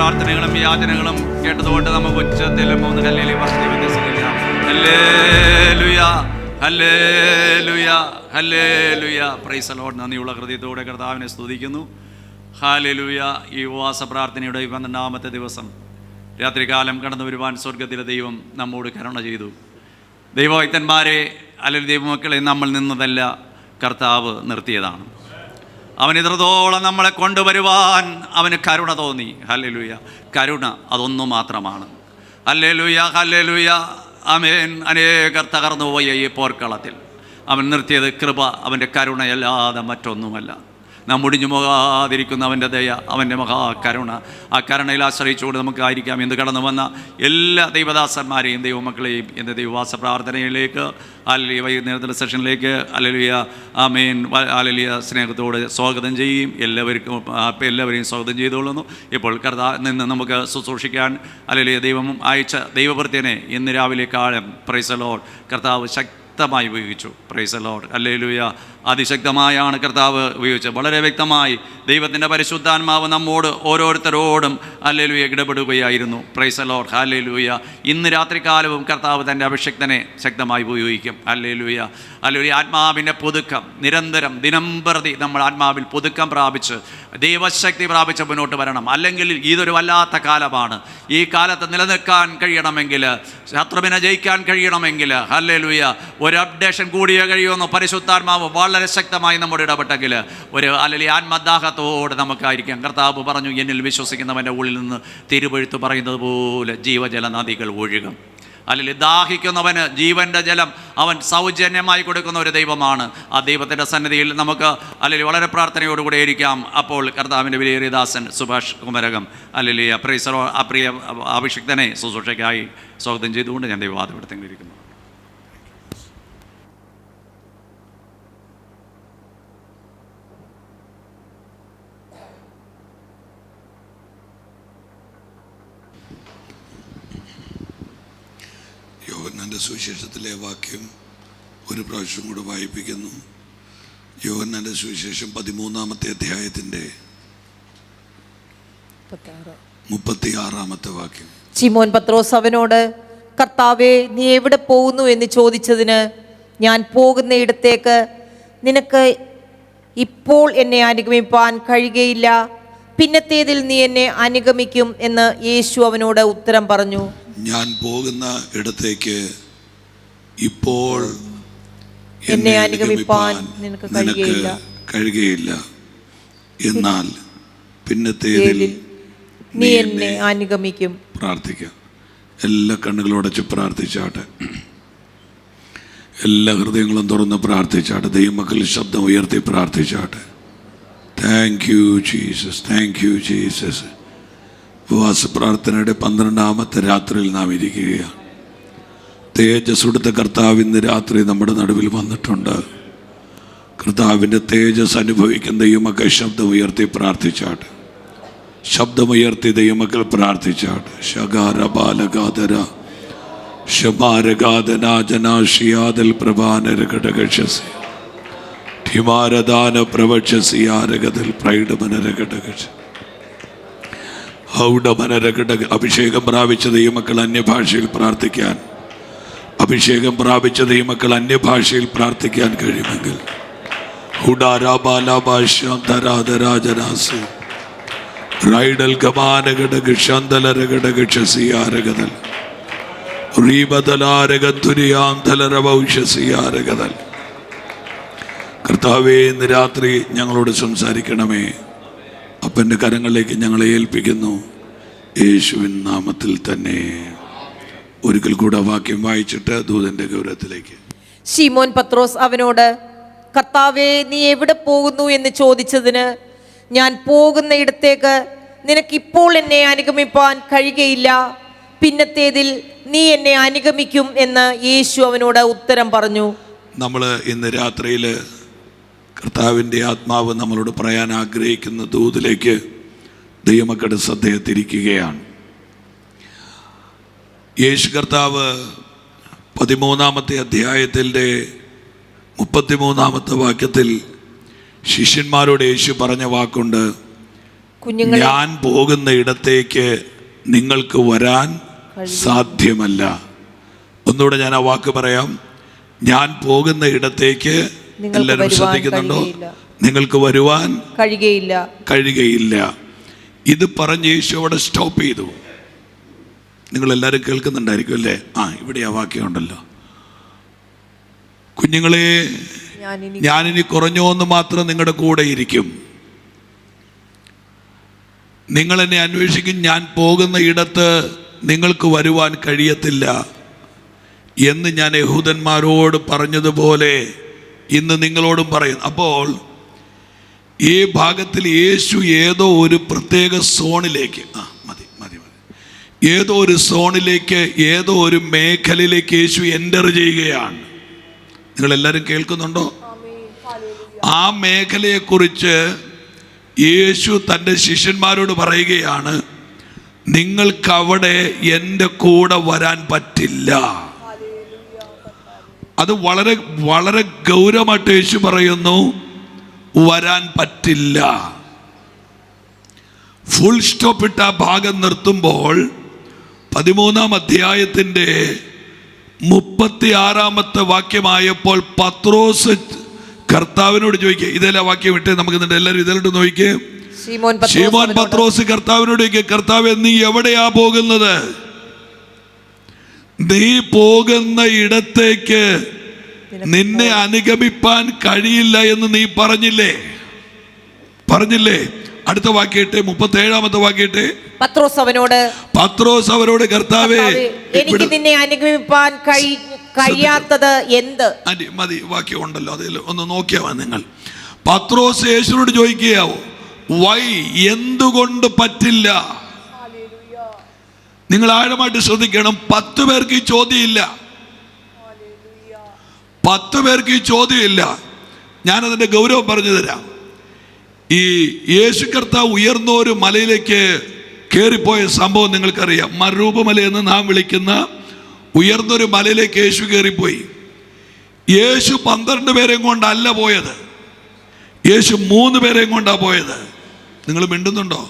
പ്രാർത്ഥനകളും യാചനകളും കേട്ടതുകൊണ്ട് നമുക്ക് ഉച്ചത്തിൽ 3 ഹല്ലേലൂയ വർദ്ധിപ്പിക്കാം. Hallelujah, hallelujah, hallelujah. Praise the Lord. നന്ദിയുള്ള ഹൃദയത്തോടെ കർത്താവിനെ സ്തുതിക്കുന്നു. ഹല്ലേലൂയ. ഈ ഉപവാസ പ്രാർത്ഥനയുടെ 12ാമത്തെ ദിവസം രാത്രികാലം കടന്നു വരുവാൻ സ്വർഗത്തിലെ ദൈവം നമ്മോട് കരുണ ചെയ്തു. ദൈവഭക്തന്മാരെ അല്ലെങ്കിൽ ദൈവമക്കളെ നമ്മൾ നിന്നതല്ല, കർത്താവ് നിർത്തിയതാണ്. അവൻ ഇത്രത്തോളം നമ്മളെ കൊണ്ടുവരുവാൻ അവന് കരുണ തോന്നി. ഹല്ലേലൂയ. കരുണ അതൊന്നു മാത്രമാണ്. ഹല്ലേലൂയ, ഹല്ലേലൂയ, ആമേൻ. അനേകർ തകർന്നു പോയ ഈ പോർക്കളത്തിൽ അവൻ നിർത്തിയത് കൃപ, അവൻ്റെ കരുണയല്ലാതെ മറ്റൊന്നുമല്ല. നാം മുടിഞ്ഞു പോകാതിരിക്കുന്ന അവൻ്റെ ദയ, അവൻ്റെ മഹാകരുണ, ആ കരുണയിൽ ആശ്രയിച്ചുകൊണ്ട് നമുക്കായിരിക്കാം ഇന്ന് കടന്നു വന്ന എല്ലാ ദൈവദാസന്മാരെയും ദൈവമക്കളെയും ഇന്ന് ദൈവവാസ പ്രാർത്ഥനയിലേക്ക്, അല്ലെങ്കിൽ വൈകുന്നേരത്തിലെ സെഷനിലേക്ക്, അല്ലെങ്കിൽ ആമേൻ, അല്ലെങ്കിൽ സ്നേഹത്തോട് സ്വാഗതം ചെയ്യും. എല്ലാവരെയും സ്വാഗതം ചെയ്തുകൊള്ളുന്നു. ഇപ്പോൾ നിന്ന് നമുക്ക് ശുശ്രൂഷിക്കാൻ അല്ലെങ്കിൽ ദൈവം അയച്ച ദൈവഭൃത്യനെ ഇന്ന് രാവിലെ കാലം പ്രൈസ് ദി ലോർഡ് കർത്താവ് ശക്തമായി ഉപയോഗിച്ചു. Praise the Lord. ഹല്ലേലൂയ. അതിശക്തമായാണ് കർത്താവ് ഉപയോഗിച്ചത്. വളരെ വ്യക്തമായി ദൈവത്തിൻ്റെ പരിശുദ്ധാത്മാവ് നമ്മോട് ഓരോരുത്തരോടും ഹല്ലേലൂയ ഇടപെടുകയായിരുന്നു. Praise the Lord. ഹല്ലേലൂയ. ഇന്ന് രാത്രികാലവും കർത്താവ് തൻ്റെ അഭിഷിക്തനെ ശക്തമായി ഉപയോഗിക്കും. Hallelujah, hallelujah. ആത്മാവിൻ്റെ പുതുക്കം നിരന്തരം ദിനംപ്രതി നമ്മൾ ആത്മാവിൽ പുതുക്കം പ്രാപിച്ച് ദൈവശക്തി പ്രാപിച്ച് മുന്നോട്ട് വരണം. അല്ലെങ്കിൽ ഇതൊരു വല്ലാത്ത കാലമാണ്. ഈ കാലത്ത് നിലനിൽക്കാൻ കഴിയണമെങ്കിൽ, ശത്രുവിനെ ജയിക്കാൻ കഴിയണമെങ്കിൽ, ഹല്ലേലൂയ, ഒരു അപ്ഡേഷൻ കൂടിയേ കഴിയുമെന്ന് പരിശുദ്ധാത്മാവ് വളരെ ശക്തമായി നമ്മോട് ഇടപെട്ടെങ്കിൽ ഒരു അല്ലെങ്കിൽ ആത്മദാഹത്തോടെ നമുക്കായിരിക്കാം. കർത്താവ് പറഞ്ഞു, എന്നിൽ വിശ്വസിക്കുന്നവൻ്റെ ഉള്ളിൽ നിന്ന് തിരുവെഴുത്ത് പറയുന്നത് പോലെ ജീവജല നദികൾ ഒഴുകും. അല്ലെങ്കിൽ ദാഹിക്കുന്നവന് ജീവൻ്റെ ജലം അവൻ സൗജന്യമായി കൊടുക്കുന്ന ഒരു ദൈവമാണ്. ആ ദൈവത്തിൻ്റെ സന്നിധിയിൽ നമുക്ക് അല്ലെങ്കിൽ വളരെ പ്രാർത്ഥനയോടുകൂടെ ഇരിക്കാം. അപ്പോൾ കർത്താവിൻ്റെ വിലയേറിയ ദാസൻ സുഭാഷ് കുമരകം അല്ലെങ്കിൽ പ്രിയ അഭിഷിക്തനെ ശുശ്രൂഷയ്ക്കായി സ്വാഗതം ചെയ്തുകൊണ്ട് ഞാൻ ദൈവവാദപ്പെടുത്തിയിരിക്കുന്നു. യോഹന്നാൻ്റെ സുവിശേഷത്തിലെ വാക്യം ഒരു പ്രാവശ്യം കൂടെ വായിപ്പിക്കുന്നു. യോഹന്നാൻ്റെ സുവിശേഷം 13-ാമത്തെ അധ്യായത്തിൻ്റെ 36-ാമത്തെ വാക്യം. ശിമോൻ പത്രോസ് അവനോട്, കർത്താവേ, നീ എവിടെ പോകുന്നു എന്ന് ചോദിച്ചതിന്, ഞാൻ പോകുന്ന ഇടത്തേക്ക് നിനക്ക് ഇപ്പോൾ എന്നെ അനുഗമിപ്പാൻ കഴിയുകയില്ല, പിന്നത്തേതിൽ നീ എന്നെ അനുഗമിക്കും എന്ന് യേശു അവനോട് ഉത്തരം പറഞ്ഞു. ഞാൻ പോകുന്ന ഇടത്തേക്ക് ഇപ്പോൾ എന്നെ അനുഗമിപ്പാൻ നിനക്ക് കഴിയുകയില്ല, എന്നാൽ പിന്നത്തേതിൽ നീ എന്നെ അനുഗമിക്കും. പ്രാർത്ഥിക്കാം. എല്ലാ കണ്ണുകളോടച്ച് പ്രാർത്ഥിച്ചാട്ടെ, എല്ലാ ഹൃദയങ്ങളും തുറന്ന് പ്രാർത്ഥിച്ചാട്ടെ. ദൈവമക്കൾ ശബ്ദം ഉയർത്തി പ്രാർത്ഥിച്ചാട്ടെ. Thank you Jesus, thank you Jesus. ഉപവാസ പ്രാർത്ഥനയുടെ 12ാമത്തെ രാത്രിയിൽ നാം ഇരിക്കുകയാണ്. തേജസ് കൊടുത്ത കർത്താവ് ഇന്ന് രാത്രി നമ്മുടെ നടുവിൽ വന്നിട്ടുണ്ട്. കർത്താവിൻ്റെ തേജസ് അനുഭവിക്കുന്ന ദൈവമക്കൾ ശബ്ദം ഉയർത്തി പ്രാർത്ഥിച്ചാട്ടെ. ശബ്ദമുയർത്തി ദൈവമക്കൾ പ്രാർത്ഥിച്ചാട്ടെ. ശകാര ബാലഗാധര ശമാരഗാധനാജനാശിയാദൽ പ്രഭാനരഘടകക്ഷസി ഠിമാരദാന പ്രവക്ഷസിയാരഗതൽ പ്രൈഡമനരഘടകക്ഷ അഭിഷേകം പ്രാപിച്ച ദൈവമക്കൾ അന്യഭാഷയിൽ പ്രാർത്ഥിക്കാൻ, അഭിഷേകം പ്രാപിച്ച ദൈവമക്കൾ അന്യഭാഷയിൽ പ്രാർത്ഥിക്കാൻ കഴിയുമെങ്കിൽ റൈഡൽ ഗമാനഘടക ശന്തലരഘടകക്ഷസിയാരഗതൽ റീബദലാരഗന്ധുരിയാന്തലരവൗഷസിയാരഗതൽ. കർത്താവേ, ഇന്ന് രാത്രി ഞങ്ങളോട് സംസാരിക്കണമേ. അപ്പൻ്റെ കരങ്ങളിലേക്ക് ഞങ്ങളെ ഏൽപ്പിക്കുന്നു, യേശുവിൻ നാമത്തിൽ തന്നെ. ഒരിക്കൽ കൂടെ വാക്യം വായിച്ചിട്ട് ദൂതന്റെ ഗൗരവത്തിലേക്ക്. ശിമോൻ പത്രോസ് അവനോട്, കർത്താവേ, നീ എവിടെ പോകുന്നു എന്ന് ചോദിച്ചതിന്, ഞാൻ പോകുന്ന ഇടത്തേക്ക് നിനക്കിപ്പോൾ എന്നെ അനുഗമിപ്പാൻ കഴിയുകയില്ല, പിന്നത്തേതിൽ നീ എന്നെ അനുഗമിക്കും എന്ന് യേശു അവനോട് ഉത്തരം പറഞ്ഞു. നമ്മൾ ഇന്ന് രാത്രിയിൽ കർത്താവിൻ്റെ ആത്മാവ് നമ്മളോട് പറയാൻ ആഗ്രഹിക്കുന്ന ദൂതിലേക്ക് ദൈവമക്കളുടെ ശ്രദ്ധയെ തിരിക്കുകയാണ്. യേശു കർത്താവ് 13-ാമത്തെ അധ്യായത്തിൻ്റെ 33-ാമത്തെ വാക്യത്തിൽ ശിഷ്യന്മാരോട് യേശു പറഞ്ഞ വാക്കുണ്ട്, കുഞ്ഞുങ്ങളെ ഞാൻ പോകുന്ന ഇടത്തേക്ക് നിങ്ങൾക്ക് വരാൻ സാധ്യമല്ല. ഒന്നുകൂടെ ഞാൻ ആ വാക്ക് പറയാം. ഞാൻ പോകുന്ന ഇടത്തേക്ക്, എല്ലാവരും ശ്രദ്ധിക്കുന്നുണ്ടോ? നിങ്ങൾക്ക് വരുവാൻ കഴിയുകയില്ല. ഇത് പറഞ്ഞ് യേശു അവിടെ സ്റ്റോപ്പ് ചെയ്തു. നിങ്ങളെല്ലാവരും കേൾക്കുന്നുണ്ടായിരിക്കും അല്ലേ? ഇവിടെ ആ വാക്യമുണ്ടല്ലോ, കുഞ്ഞുങ്ങളെ ഞാനിനി കുറഞ്ഞോന്ന് മാത്രം നിങ്ങളുടെ കൂടെ ഇരിക്കും, നിങ്ങൾ എന്നെ അന്വേഷിക്കും, ഞാൻ പോകുന്ന ഇടത്ത് നിങ്ങൾക്ക് വരുവാൻ കഴിയത്തില്ല എന്ന് ഞാൻ യഹൂദന്മാരോട് പറഞ്ഞതുപോലെ ഇന്ന് നിങ്ങളോടും പറയുന്നു. അപ്പോൾ ഈ ഭാഗത്തിൽ യേശു ഏതോ ഒരു പ്രത്യേക സോണിലേക്ക്, ഏതോ ഒരു സോണിലേക്ക്, ഏതോ ഒരു മേഖലയിലേക്ക് യേശു എൻ്റർ ചെയ്യുകയാണ്. നിങ്ങളെല്ലാവരും കേൾക്കുന്നുണ്ടോ? ആ മേഖലയെക്കുറിച്ച് യേശു തൻ്റെ ശിഷ്യന്മാരോട് പറയുകയാണ്, നിങ്ങൾക്കവിടെ എൻ്റെ കൂടെ വരാൻ പറ്റില്ല. അത് വളരെ വളരെ ഗൗരവമായിട്ട് യേശു പറയുന്നു, വരാൻ പറ്റില്ല. ഫുൾ സ്റ്റോപ്പ് ഇട്ട ആ ഭാഗം നിർത്തുമ്പോൾ 13-ാം അധ്യായത്തിൻ്റെ 36-ാമത്തെ വാക്യമായപ്പോൾ പത്രോസ് കർത്താവിനോട് ചോദിക്കുക, ഇതെല്ലാം വാക്യം ഇട്ട് നമുക്ക് എല്ലാവരും ഇതിലോട്ട് നോക്കിക്കേ. ശീമോൻ പത്രോസ് കർത്താവിനോട് ചോദിക്കുക, കർത്താവേ നീ എവിടെയാ പോകുന്നത്? നീ പോകുന്ന ഇടത്തേക്ക് നിന്നെ അനുഗമിപ്പാൻ കഴിയില്ല എന്ന് നീ പറഞ്ഞില്ലേ? അടുത്ത വാക്യട്ടെ, 37-ാമത്തെ വാക്യട്ടെ. പത്രോസ് അവരോട് കർത്താവേ എനിക്ക് നിന്നെ അനുഗമിപ്പാൻ കഴിയാത്തത് എന്ത്? മതി, വാക്യം ഉണ്ടല്ലോ, അതിൽ ഒന്ന് നോക്കിയാവാ നിങ്ങൾ. പത്രോസ് യേശുവിനോട് ചോദിക്കുകയാവോ, വൈ, എന്തുകൊണ്ട് പറ്റില്ല? നിങ്ങൾ ആഴമായിട്ട് ശ്രദ്ധിക്കണം. 10 പേർക്ക് ഈ ചോദ്യമില്ല. 10 പേർക്ക് ഈ ചോദ്യമില്ല. ഞാനതിൻ്റെ ഗൗരവം പറഞ്ഞു തരാം. ഈ യേശു കർത്താവ് ഉയർന്ന ഒരു മലയിലേക്ക് കയറിപ്പോയ സംഭവം നിങ്ങൾക്കറിയാം. മരൂപമല എന്ന് നാം വിളിക്കുന്ന ഉയർന്നൊരു മലയിലേക്ക് യേശു കയറിപ്പോയി. യേശു 12 പേരെയും കൊണ്ടല്ല പോയത്, യേശു 3 പേരെയും കൊണ്ടാ പോയത്. നിങ്ങൾ മിണ്ടുന്നുണ്ടോ?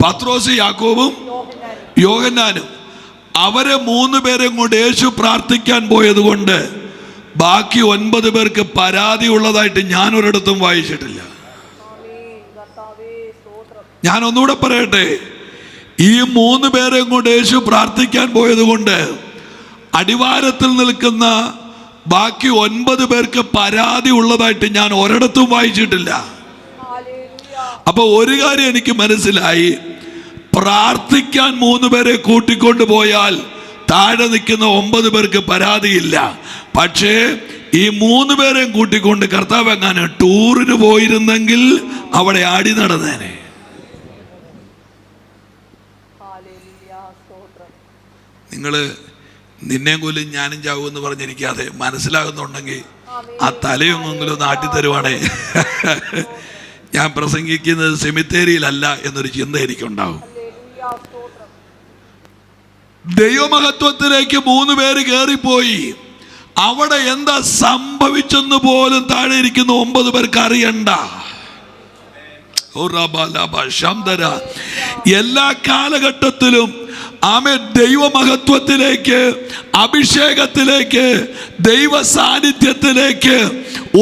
പത്രോസ്, യാക്കോബും യോഹന്നാനും. അവരെ 3 പേരെയും കൊണ്ട് യേശു പ്രാർത്ഥിക്കാൻ പോയത് കൊണ്ട് ബാക്കി 9 പേർക്ക് പരാതി ഉള്ളതായിട്ട് ഞാൻ ഒരിടത്തും വായിച്ചിട്ടില്ല. ഞാൻ ഒന്നുകൂടെ പറയട്ടെ, ഈ 3 പേരെയും കൊണ്ട് യേശു പ്രാർത്ഥിക്കാൻ പോയത് കൊണ്ട് അടിവാരത്തിൽ നിൽക്കുന്ന ബാക്കി 9 പേർക്ക് പരാതി ഉള്ളതായിട്ട് ഞാൻ ഒരിടത്തും വായിച്ചിട്ടില്ല. അപ്പൊ ഒരു കാര്യം എനിക്ക് മനസ്സിലായി, പ്രാർത്ഥിക്കാൻ 3 പേരെ കൂട്ടിക്കൊണ്ടു പോയാൽ താഴെ നിൽക്കുന്ന 9 പേർക്ക് പരാതിയില്ല. പക്ഷേ ഈ 3 പേരെയും കൂട്ടിക്കൊണ്ട് കർത്താവ് എങ്ങാനും ടൂറിന് പോയിരുന്നെങ്കിൽ അവിടെ ആടി നടന്നേനെ. നിങ്ങള് നിന്നെ കൊല്ലും ഞാനും ചാവും എന്ന് പറഞ്ഞിരിക്കാതെ മനസ്സിലാകുന്നുണ്ടെങ്കിൽ ആ തലയൊന്നെങ്കിലും നാട്ടിത്തരുവാണേ. ഞാൻ പ്രസംഗിക്കുന്നത് സെമിത്തേരിയിലല്ല എന്നൊരു ചിന്ത എനിക്കുണ്ടാവും. ദൈവമഹത്വത്തിലേക്ക് 3 പേര് കയറിപ്പോയി. അവിടെ എന്താ സംഭവിച്ചെന്ന് പോലും താഴെ ഇരിക്കുന്ന 9 പേർക്ക് അറിയണ്ട. എല്ലാ കാലഘട്ടത്തിലും ദൈവമഹത്വത്തിലേക്ക്, അഭിഷേകത്തിലേക്ക്, ദൈവ സാന്നിധ്യത്തിലേക്ക്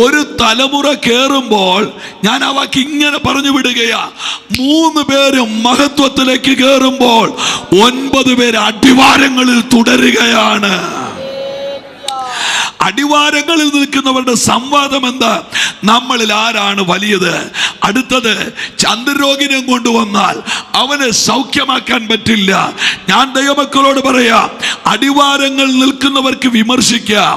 ഒരു തലമുറ കയറുമ്പോൾ ഞാൻ അവക്ക് ഇങ്ങനെ പറഞ്ഞു വിടുകയാ, 3 പേരും മഹത്വത്തിലേക്ക് കയറുമ്പോൾ 9 പേര് അടിവാരങ്ങളിൽ തുടരുകയാണ്. അടിവാരങ്ങളിൽ നിൽക്കുന്നവരുടെ സംവാദം എന്താ? നമ്മളിൽ ആരാണ് വലിയത്? അടുത്തത്, ചന്ദ്രരോഗിനെ കൊണ്ടുവന്നാൽ അവനെ സൗഖ്യമാക്കാൻ പറ്റില്ല. ഞാൻ ദൈവമക്കളോട് പറയാം, അടിവാരങ്ങൾ നിൽക്കുന്നവർക്ക് വിമർശിക്കാം,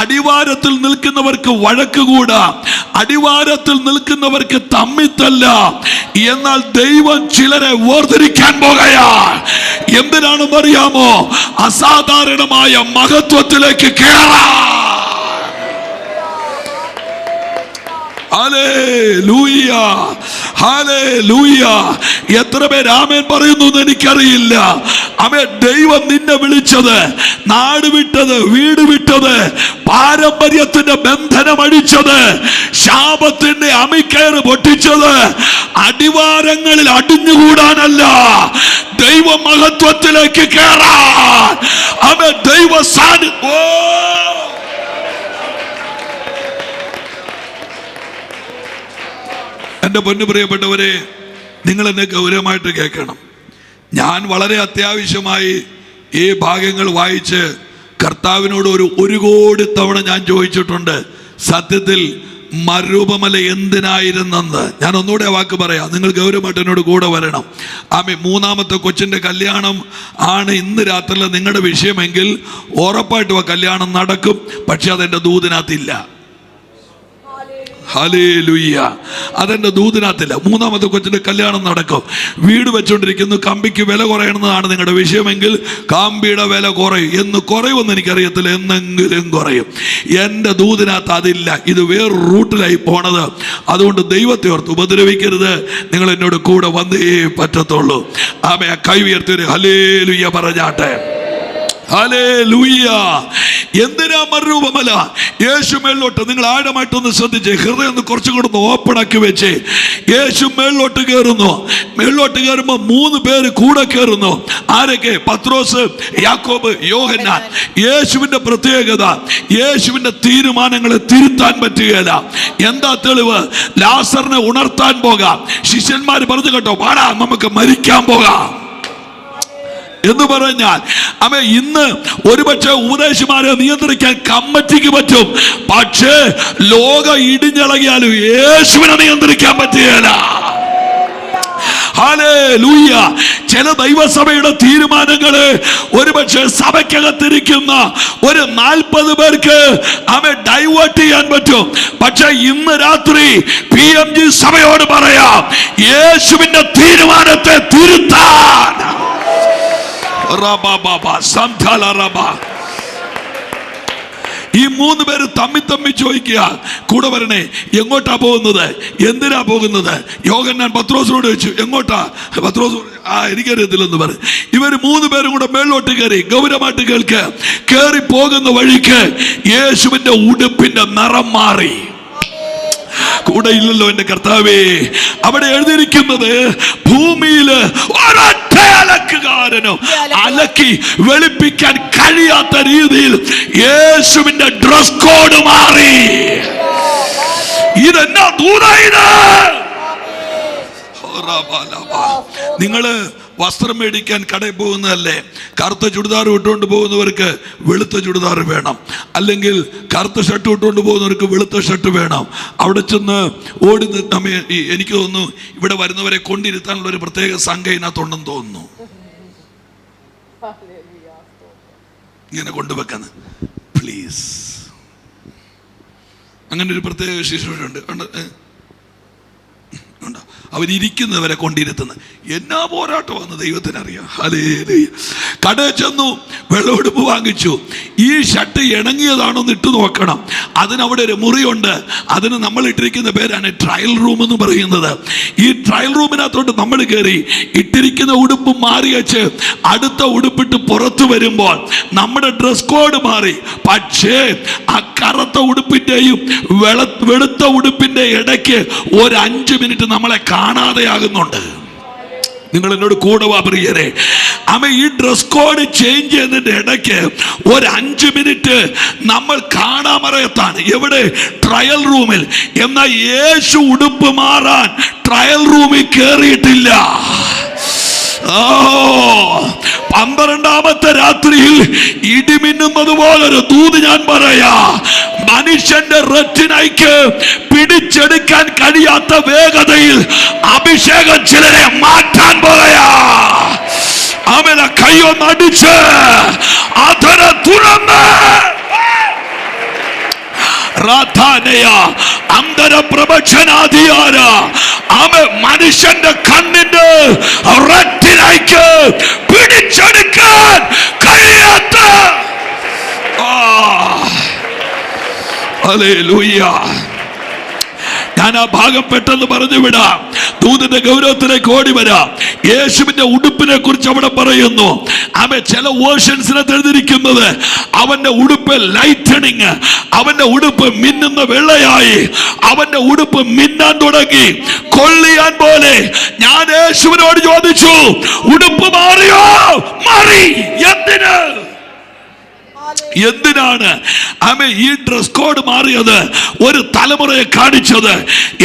അടിവാരത്തിൽ നിൽക്കുന്നവർക്ക് വഴക്കുകൂടാം, അടിവാരത്തിൽ നിൽക്കുന്നവർക്ക് തമ്മിത്തല്ലാം. എന്നാൽ ദൈവം ചിലരെ വേർതിരിക്കാൻ പോകുകയാ. എന്തിനാണെന്ന് അറിയാമോ? അസാധാരണമായ മഹത്വത്തിലേക്ക് കയറാം. Hallelujah, hallelujah. എത്ര പേര് ആമേൻ പറയുന്നു എന്ന് എനിക്കറിയില്ല. ആമേൻ. ദൈവം നിന്നെ വിളിച്ചത്, നാട് വിട്ടത്, വീട് വിട്ടത്, പാരമ്പര്യത്തിന്റെ ബന്ധനം അടിച്ചത്, ശാപത്തിന്റെ അമിക്കയറ് പൊട്ടിച്ചത്, അടിവാരങ്ങളിൽ അടിഞ്ഞുകൂടാനല്ല, ദൈവ മഹത്വത്തിലേക്ക് കയറാൻ. ആമേൻ. ദൈവ എൻ്റെ പൊന്നു പ്രിയപ്പെട്ടവരെ, നിങ്ങൾ എന്നെ ഗൗരവമായിട്ട് കേൾക്കണം. ഞാൻ വളരെ അത്യാവശ്യമായി ഈ ഭാഗങ്ങൾ വായിച്ച് കർത്താവിനോട് ഒരു കോടി തവണ ഞാൻ ചോദിച്ചിട്ടുണ്ട്, സത്യത്തിൽ മരുഭമല എന്തിനായിരുന്നെന്ന്. ഞാൻ ഒന്നുകൂടെ വാക്ക് പറയാം, നിങ്ങൾ ഗൗരവമായിട്ട് എന്നോട് കൂടെ വരണം. ആമേ. മൂന്നാമത്തെ കൊച്ചിൻ്റെ കല്യാണം ആണ് ഇന്ന് രാത്രിയിൽ നിങ്ങളുടെ വിഷയമെങ്കിൽ ഉറപ്പായിട്ടും ആ കല്യാണം നടക്കും. പക്ഷെ അതെൻ്റെ ദൂതിനകത്തില്ല. ഹല്ലേലൂയ. അതെന്റെ ദൂതിനകത്തില്ല. മൂന്നാമത്തെ കൊച്ചിന്റെ കല്യാണം നടക്കും. വീട് വെച്ചുകൊണ്ടിരിക്കുന്നു, കമ്പിക്ക് വില കുറയണമെന്നാണ് നിങ്ങളുടെ വിഷയമെങ്കിൽ കമ്പിയുടെ വില കുറയും. എന്ന് കുറയുമെന്ന് എനിക്കറിയത്തില്ല, എന്നെങ്കിലും കുറയും. എൻ്റെ ദൂതിനകത്ത് അതില്ല. ഇത് വേറൊരു റൂട്ടിലായി പോണത്. അതുകൊണ്ട് ദൈവത്തെ ഓർത്ത് ഉപദ്രവിക്കരുത്. നിങ്ങൾ എന്നോട് കൂടെ വന്നേ പറ്റത്തുള്ളൂ. ആമേ. കൈ ഉയർത്തി ഹല്ലേലൂയ പറഞ്ഞാട്ടെ. ഹല്ലേലൂയ. എന്തിനാ മരുഭൂമല? യേശു മേളിലോട്ട്, നിങ്ങൾ ആഴമായിട്ടൊന്ന് ശ്രദ്ധിച്ചേ, ഹൃദയം ഒന്ന് കുറച്ചും കൂടെ ഓപ്പൺ ആക്കി വെച്ചേ. യേശു മേളിലോട്ട് കയറുന്നു. മേളിലോട്ട് കയറുമ്പോൾ 3 പേര് കൂടെ കയറുന്നു. ആരൊക്കെ? പത്രോസ്, യാക്കോബ്, യോഹന്നാൻ. യേശുവിന്റെ പ്രത്യേകത, യേശുവിന്റെ തീരുമാനങ്ങളെ തിരുത്താൻ പറ്റുകയില്ല. എന്താ തെളിവ്? ലാസറിനെ ഉണർത്താൻ പോകാം. ശിഷ്യന്മാർ പറഞ്ഞു കേട്ടോ, വാടാ നമുക്ക് മരിക്കാൻ പോകാം എന്ന് പറഞ്ഞാൽ, അമ്മ ഇന്ന് ഒരുപക്ഷെ ഉപദേശിമാരെ നിയന്ത്രിക്കാൻ കമ്മിറ്റിക്ക് പറ്റും. പക്ഷേ ലോകം ഇടിഞ്ഞിളകിയാലും യേശുവിനെ നിയന്ത്രിക്കാൻ പറ്റുകയില്ല. ഹല്ലേലൂയ. ചില ദൈവസഭയുടെ തീരുമാനങ്ങള് ഒരുപക്ഷെ സഭയ്ക്കകത്തിരിക്കുന്ന ഒരു 40 പേർക്ക് അവയെ ഡൈവേർട്ട് ചെയ്യാൻ പറ്റും. പക്ഷെ ഇന്ന് രാത്രി PMG സഭയോട് പറയാം, യേശുവിന്റെ തീരുമാനത്തെ തിരുത്താൻ. ഈ 3 പേര് തമ്മി ചോദിക്കുക, കൂടെ വരണേ, എങ്ങോട്ടാ പോകുന്നത്? എന്തിനാ പോകുന്നത്? യോഹന്നാൻ പത്രോസിനോട് ചോദിച്ചു, എങ്ങോട്ടാ? പത്രോസ് എനിക്കറിയത്തില്ലെന്ന് പറയും. ഇവർ 3 പേരും കൂടെ മേളിലോട്ട് കയറി. ഗൗരവമായിട്ട് കേൾക്കുക. കയറി പോകുന്ന വഴിക്ക് യേശുവിന്റെ ഉടുപ്പിന്റെ നിറം മാറി. കൂടെ ഇല്ലല്ലോ എൻ്റെ കർത്താവേ. അവിടെ എഴുതിയിരിക്കുന്നത്, ഭൂമിയില് ഒരൊറ്റ അലക്കുകാരനും അലക്കി വെളുപ്പിക്കാൻ കഴിയാത്ത രീതിയിൽ യേശുവിന്റെ ഡ്രസ് കോഡ് മാറി. ഇതെന്നാ ദൂരായത്? നിങ്ങള് വസ്ത്രം മേടിക്കാൻ കടയിൽ പോകുന്നതല്ലേ? കറുത്ത ചുടിദാർ ഇട്ടുകൊണ്ട് പോകുന്നവർക്ക് വെളുത്ത ചുടിദാർ വേണം, അല്ലെങ്കിൽ കറുത്ത ഷർട്ട് ഇട്ടുകൊണ്ട് പോകുന്നവർക്ക് വെളുത്ത ഷർട്ട് വേണം. അവിടെ ചെന്ന് ഓടി എനിക്ക് തോന്നുന്നു ഇവിടെ വരുന്നവരെ കൊണ്ടിരുത്താനുള്ള ഒരു പ്രത്യേക സംഘം ഇതിനകത്തുണ്ടെന്ന് തോന്നുന്നു. ഇങ്ങനെ കൊണ്ടുവെക്കുന്നത് പ്ലീസ്. അങ്ങനെ ഒരു പ്രത്യേക ശുശ്രൂഷയുണ്ട്. അവരിയ്ക്കുന്നവരെ കൊണ്ടിരുത്തുന്നത്. എന്നാ പോരാട്ടമാണെന്ന് ദൈവത്തിനറിയാം. ഹല്ലേലൂയ. കടയിൽ ചെന്നു, വെള്ളമെടുപ്പ് വാങ്ങിച്ചു. ഈ ഷർട്ട് ഇണങ്ങിയതാണോന്ന് ഇട്ട് നോക്കണം. അതിനവിടെ ഒരു മുറിയുണ്ട്. അതിന് നമ്മൾ ഇട്ടിരിക്കുന്ന പേരാണ് ട്രയൽ റൂം എന്ന് പറയുന്നത്. ഈ ട്രയൽ റൂമിനകത്തോട്ട് നമ്മൾ കയറി ഇട്ടിരിക്കുന്ന ഉടുപ്പ് മാറി വെച്ച് അടുത്ത ഉടുപ്പിട്ട് പുറത്തു വരുമ്പോൾ നമ്മുടെ ഡ്രസ് കോഡ് മാറി. പക്ഷേ ആ കറുത്ത ഉടുപ്പിന്റെയും വെളുത്ത ഉടുപ്പിന്റെ ഇടയ്ക്ക് ഒരു 5 മിനിറ്റ് നമ്മളെ കാണാതെയാകുന്നുണ്ട്. നിങ്ങൾ എന്നോട് കൂടെ വാ പ്രിയരെ. അമ്മ ഈ ഡ്രസ് കോഡ് ചേഞ്ച് ചെയ്യുന്നതിന്റെ ഇടയ്ക്ക് ഒരു 5 മിനിറ്റ് നമ്മൾ കാണാമറയത്താണ്. എവിടെ? ട്രയൽ റൂമിൽ. എന്നാൽ യേശു ഉടുപ്പ് മാറാൻ ട്രയൽ റൂമിൽ കയറിയിട്ടില്ല. 12ാമത്തെ രാത്രിയിൽ ഇടിമിന്നുന്നത് പോലൊരു ദൂത് ഞാൻ പറയാ. മനുഷ്യന്റെ റെറ്റിനയ്ക്ക് പിടിച്ചെടുക്കാൻ കഴിയാത്ത വേഗതയിൽ അഭിഷേകം ചിലരെ മാറ്റാൻ പോകയാ. അവനെ കൈയൊന്നടിച്ച് അധര തുറന്ന് മനുഷ്യന്റെ കണ്ണിന്റെ റെറ്റിനയ്ക്ക് പിടിച്ചെടുക്കാൻ കഴിയാത്ത. ഹല്ലേലൂയ. ഞാൻ ആ ഭാഗം പെട്ടെന്ന് പറഞ്ഞു വിടാം. ദൂതന്റെ ഗൗരവത്തിലേക്ക് ഓടി വരാം. യേശുവിന്റെ ഉടുപ്പിനെ കുറിച്ച് അവിടെ പറയുന്നു. ചില വേർഷൻസിനകത്ത് എഴുതിയിരിക്കുന്നത് അവന്റെ ഉടുപ്പ് ലൈറ്റനിങ്, അവന്റെ ഉടുപ്പ് മിന്നുന്ന വെള്ളയായി, അവന്റെ ഉടുപ്പ് മിന്നാൻ തുടങ്ങി, കൊള്ളിയാൻ പോലെ. ഞാൻ യേശുവിനോട് ചോദിച്ചു, ഉടുപ്പ് മാറിയോ? മാറി. എന്തിനാണ് ഈ ഡ്രസ് കോഡ് മാറിയത്? ഒരു തലമുറയെ കാണിച്ചത്.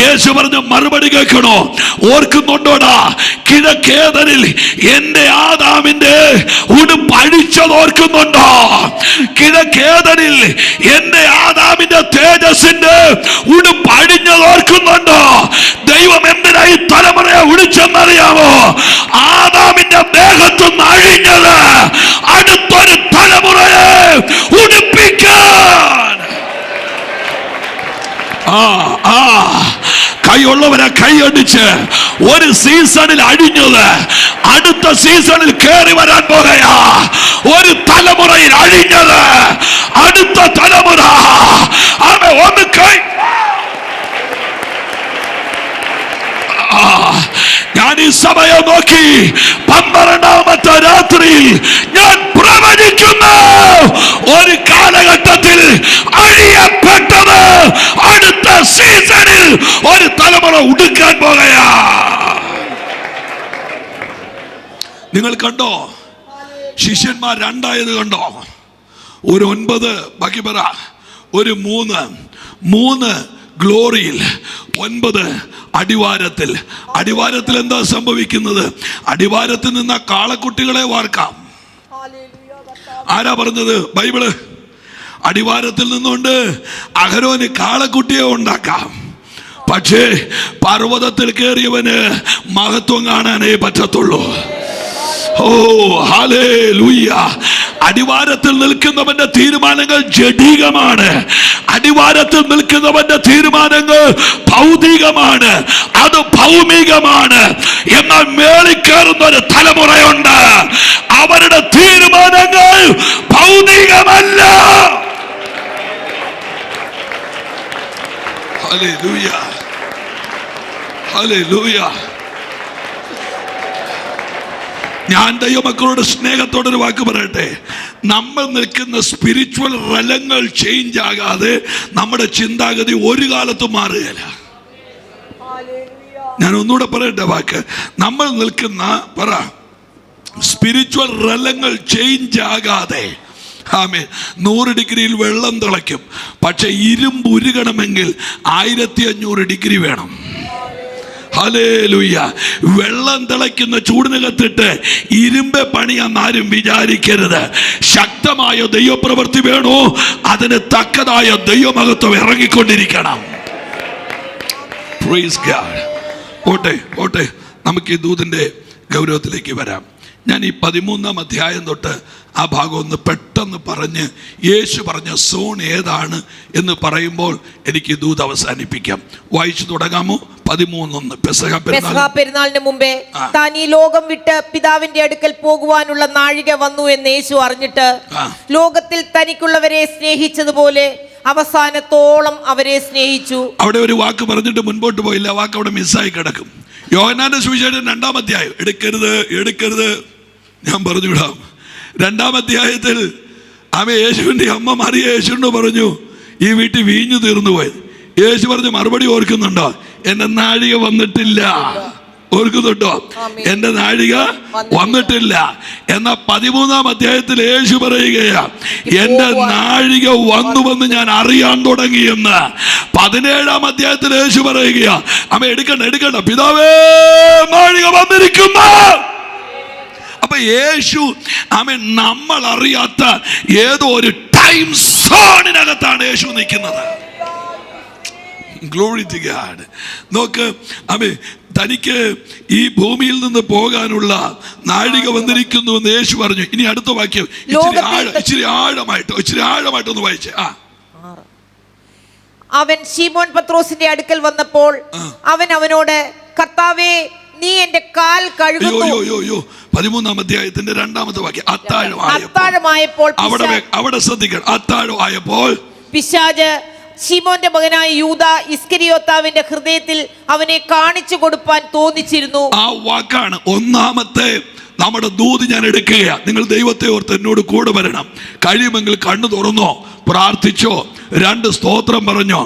യേശു പറഞ്ഞ മറുപടി കേൾക്കണോ? ഓർക്കുന്നുണ്ടോടാ? കിഴക്കേതനിൽ എന്റെ ആദാമിന്റെ ഉടുപ്പ് അഴിച്ചത് ഓർക്കുന്നുണ്ടോ? കിഴക്കേതനിൽ എന്റെ ആദാമിന്റെ തേജസ്സിന്റെ ഉടുപ്പ് അഴിഞ്ഞത് ഓർക്കുന്നുണ്ടോ? ദൈവം എന്തിനായി തലമുറയെ വിളിച്ചെന്നറിയാമോ? ആദാമിന്റെ ദേഹത്തുനിന്ന് അഴിഞ്ഞത് അടുത്തൊരു തലമുറയെ ഉടുപ്പിക്കാൻ. കൈയുള്ളവരെ കൈയടിച്ച്, ഒരു സീസണിൽ അഴിഞ്ഞത് അടുത്ത സീസണിൽ കയറി വരാൻ പോകയാ. ഒരു തലമുറയിൽ അഴിഞ്ഞത് അടുത്ത തലമുറ. ഒന്ന് കൈ. ഞാൻ ഈ സമയം നോക്കി 12ാമത്തെ രാത്രിയിൽ ഞാൻ പ്രവചിക്കുന്നു, ഒരു കാലഘട്ടത്തിൽ അഴിയപ്പെട്ടത് അടുത്ത സീസണിൽ ഒരു തലമുറ ഉടുക്കാൻ പോകയാ. നിങ്ങൾ കണ്ടോ? ശിഷ്യന്മാർ രണ്ടായത് കണ്ടോ? ഒരു 9 ബാക്കി പറ, ഒരു 3 ഗ്ലോറിയിൽ, 9 അടിവാരത്തിൽ. അടിവാരത്തിൽ എന്താ സംഭവിക്കുന്നത്? അടിവാരത്തിൽ നിന്ന് കാളക്കുട്ടികളെ വാർക്കാം. ആരാ പറഞ്ഞത്? ബൈബിള്. അടിവാരത്തിൽ നിന്നുകൊണ്ട് അഹരോന് കാളക്കുട്ടിയെ ഉണ്ടാക്കാം. പക്ഷേ പർവ്വതത്തിൽ കയറിയവന് മഹത്വം കാണാനേ പറ്റത്തുള്ളൂ. ഓ ഹല്ലേലൂയ. അടിവാരത്തിൽ നിൽക്കുന്നവന്റെ തീരുമാനങ്ങൾ ജഡികമാണ്. അടിവാരത്തിൽ നിൽക്കുന്നവന്റെ തീരുമാനങ്ങൾ ഭൗതികമാണ്, അത് ഭൗമികമാണ്. എന്നാൽ മേളിക്കയറുന്ന ഒരു തലമുറയുണ്ട്, അവരുടെ തീരുമാനങ്ങൾ ഭൗതികമല്ല. Hallelujah, hallelujah. ഞാൻ ദൈവമക്കളോട് സ്നേഹത്തോടൊരു വാക്ക് പറയട്ടെ. നമ്മൾ നിൽക്കുന്ന സ്പിരിച്വൽ റലങ്ങൾ ചേഞ്ച് ആകാതെ നമ്മുടെ ചിന്താഗതി ഒരു കാലത്തും മാറുകയില്ല. ഞാൻ ഒന്നുകൂടെ പറയട്ടെ വാക്ക്. നമ്മൾ നിൽക്കുന്ന സ്പിരിച്വൽ റലങ്ങൾ ചേഞ്ച് ആകാതെ 100 ഡിഗ്രിയിൽ വെള്ളം തിളയ്ക്കും. പക്ഷെ ഇരുമ്പ് ഉരുകണമെങ്കിൽ 1500 ഡിഗ്രി വേണം. ഹല്ലേലൂയ. വെള്ളം തിളയ്ക്കുന്ന ചൂടിനകത്തിട്ട് ഇരുമ്പെ പണിയാന്ന് ആരും വിചാരിക്കരുത്. ശക്തമായ ദൈവപ്രവൃത്തി വേണോ? അതിന് തക്കതായ ദൈവമഹത്വം ഇറങ്ങിക്കൊണ്ടിരിക്കണം. Praise God. ഓട്ടെ നമുക്ക് ഈ ദൂതന്റെ ഗൗരവത്തിലേക്ക് വരാം. ഞാൻ ഈ 13ാം അധ്യായം തൊട്ട് ആ ഭാഗം ഒന്ന് പെട്ടെന്ന് പറഞ്ഞ് യേശു പറഞ്ഞ സോൺ ഏതാണ് എന്ന് പറയുമ്പോൾ എനിക്ക് ദൂത് അവസാനിപ്പിക്കാം. വായിച്ചു തുടങ്ങാമോ? 13:1. പെസഹ പെരുന്നാളിന് മുമ്പേ താൻ ഈ ലോകം വിട്ട് പിതാവിന്റെ അടുക്കൽ പോകുവാനുള്ള നാഴിക വന്നു എന്ന് യേശു അറിഞ്ഞിട്ട് ലോകത്തിൽ തനിക്കുള്ളവരെ സ്നേഹിച്ചതുപോലെ അവസാനത്തോളം അവരെ സ്നേഹിച്ചു. അവിടെ ഒരു വാക്ക് പറഞ്ഞിട്ട് മുൻപോട്ട് പോയില്ല. വാക്ക് അവിടെ മിസ്സായി കിടക്കും. യോഹന്നാന്റെ സുവിശേഷം 2-ാം അധ്യായം. എടുക്കരുത് ഞാൻ പറഞ്ഞു വിടാം. 2-ാം അധ്യായത്തിൽ യേശുവിന്റെ അമ്മ മറിയ യേശുവിനോട് പറഞ്ഞു, ഈ വീട്ടിൽ വീഞ്ഞു തീർന്നു പോയി. യേശു പറഞ്ഞു, മറുപടി ഓർക്കുന്നുണ്ടോ? എന്റെ നാഴിക വന്നിട്ടില്ല. ഓർക്കുന്നുണ്ടോ? എന്റെ നാഴിക വന്നിട്ടില്ല. എന്നാൽ 13-ാം അധ്യായത്തിൽ യേശു പറയുകയാ, എന്റെ നാഴിക വന്നുവെന്ന് ഞാൻ അറിയാൻ തുടങ്ങിയെന്ന്. 17-ാം അധ്യായത്തിൽ യേശു പറയുകയാ, എടുക്കണ്ട പിതാവേ, നാഴിക വന്നിരിക്കുന്നു. അപ്പൊ യേശു നമ്മൾ അറിയാത്ത ഏതോ ഒരു ടൈം സോണിനകത്താണ് യേശു നിൽക്കുന്നത്. Glory to God. നോക്ക്, തനിക്ക് ഈ ഭൂമിയിൽ നിന്ന് പോകാനുള്ള നാഴിക വന്നിരിക്കുന്നു എന്ന് യേശു പറഞ്ഞു. ഇനി അടുത്ത വാക്യം ഇച്ചിരി ആഴമായിട്ടൊന്ന് വായിച്ചേ. അവൻ ശീമോൻ പത്രോസിന്റെ അടുക്കൽ വന്നപ്പോൾ അവൻ അവനോട്, കർത്താവേ, നീ എന്റെ കാൽ കഴുകുന്നു. 13-ാം അധ്യായത്തിന്റെ 2-ാമത്തെ വാക്യം. അത്താഴമായപ്പോൾ അവിടെ ശ്രദ്ധിക്കണം. അത്താഴമായപ്പോൾ പിശാച് ശിമോന്റെ മകനായ യൂദ ഇസ്കരിയോത്താവിന്റെ ഹൃദയത്തിൽ അവനെ കാണിച്ചു കൊടുപ്പാൻ തോന്നിച്ചിരുന്നു. ആ വാക്കാണ് ഒന്നാമത്തെ നമ്മുടെ ദൂത് ഞാൻ എടുക്കുക. നിങ്ങൾ ദൈവത്തെ ഓർത്ത് എന്നോട് കൂടെ വരണം. കഴിയുമെങ്കിൽ കണ്ണു തുറന്നോ, പ്രാർത്ഥിച്ചോ, 2 സ്തോത്രം പറഞ്ഞോ.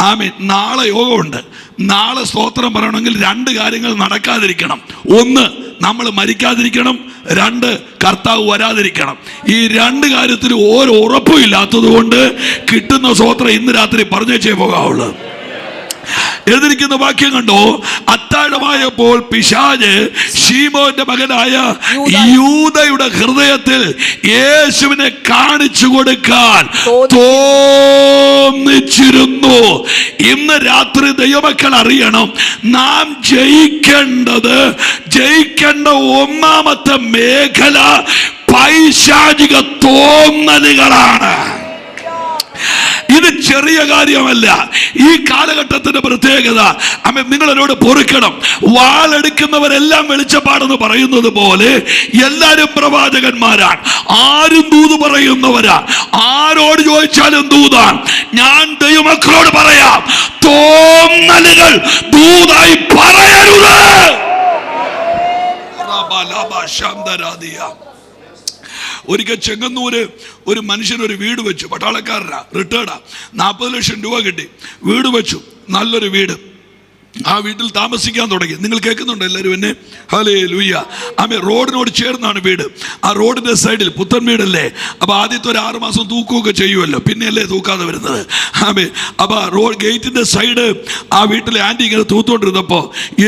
ആമേൻ. നാളെ യോഗമുണ്ട്. നാളെ സ്തോത്രം പറയണമെങ്കിൽ 2 കാര്യങ്ങൾ നടക്കാതിരിക്കണം. 1, നമ്മൾ മരിക്കാതിരിക്കണം. 2, കർത്താവ് വരാതിരിക്കണം. ഈ 2 കാര്യത്തിൽ ഓരോ ഉറപ്പും ഇല്ലാത്തത് കൊണ്ട് കിട്ടുന്ന സ്തോത്രം ഇന്ന് രാത്രി പറഞ്ഞേച്ചേ പോകാവുള്ളൂ. എഴുതിയിരിക്കുന്ന വാക്യം കണ്ടോ? അത്താഴമായപ്പോൾ പിശാച് ശീമോന്റെ മകനായ യൂദയുടെ ഹൃദയത്തിൽ യേശുവിനെ കാണിച്ചു കൊടുക്കാൻ തോന്നിച്ചിരുന്നു. ഇന്ന് രാത്രി ദൈവമക്കൾ അറിയണം, നാം ജയിക്കേണ്ട ഒന്നാമത്തെ മേഖല പൈശാചിക തോന്നലുകളാണ്. ഇത് ചെറിയ കാര്യമല്ല. ഈ കാലഘട്ടത്തിന്റെ പ്രത്യേകത, നിങ്ങൾ എന്നോട് പൊറുക്കണം, വാളെടുക്കുന്നവരെല്ലാം വെളിച്ചപ്പാടെന്ന് പറയുന്നത് പോലെ എല്ലാരും പ്രവാചകന്മാരാണ്. ആരും ദൂത് പറയുന്നവരാ. ആരോട് ചോദിച്ചാലും ദൂതാണ്. ഞാൻ ദൈവമക്കളോട് പറയാം, തോന്നലുകൾ ദൂതായി പറയരുത്. ഒരിക്കൽ ചെങ്ങന്നൂര് ഒരു മനുഷ്യനൊരു വീട് വെച്ചു. പട്ടാളക്കാരനാ, റിട്ടയർഡാ. 40 ലക്ഷം രൂപ കിട്ടി. വീട് വെച്ചു, നല്ലൊരു വീട്. ആ വീട്ടിൽ താമസിക്കാൻ തുടങ്ങി. നിങ്ങൾ കേൾക്കുന്നുണ്ടോ എല്ലാവരും എന്നെ? ഹല്ലേലൂയ. ആമേൻ. റോഡിനോട് ചേർന്നാണ് വീട്. ആ റോഡിന്റെ സൈഡിൽ പുത്തൻ വീടല്ലേ, അപ്പൊ ആദ്യത്തെ ഒരു 6 മാസം തൂക്കുകയൊക്കെ ചെയ്യുമല്ലോ, പിന്നെയല്ലേ തൂക്കാതെ വരുന്നത്. ആമേൻ. അപ്പൊ റോഡ് ഗേറ്റിന്റെ സൈഡ് ആ വീട്ടിലെ ആന്റി ഇങ്ങനെ തൂത്തോണ്ടിരുന്നപ്പോ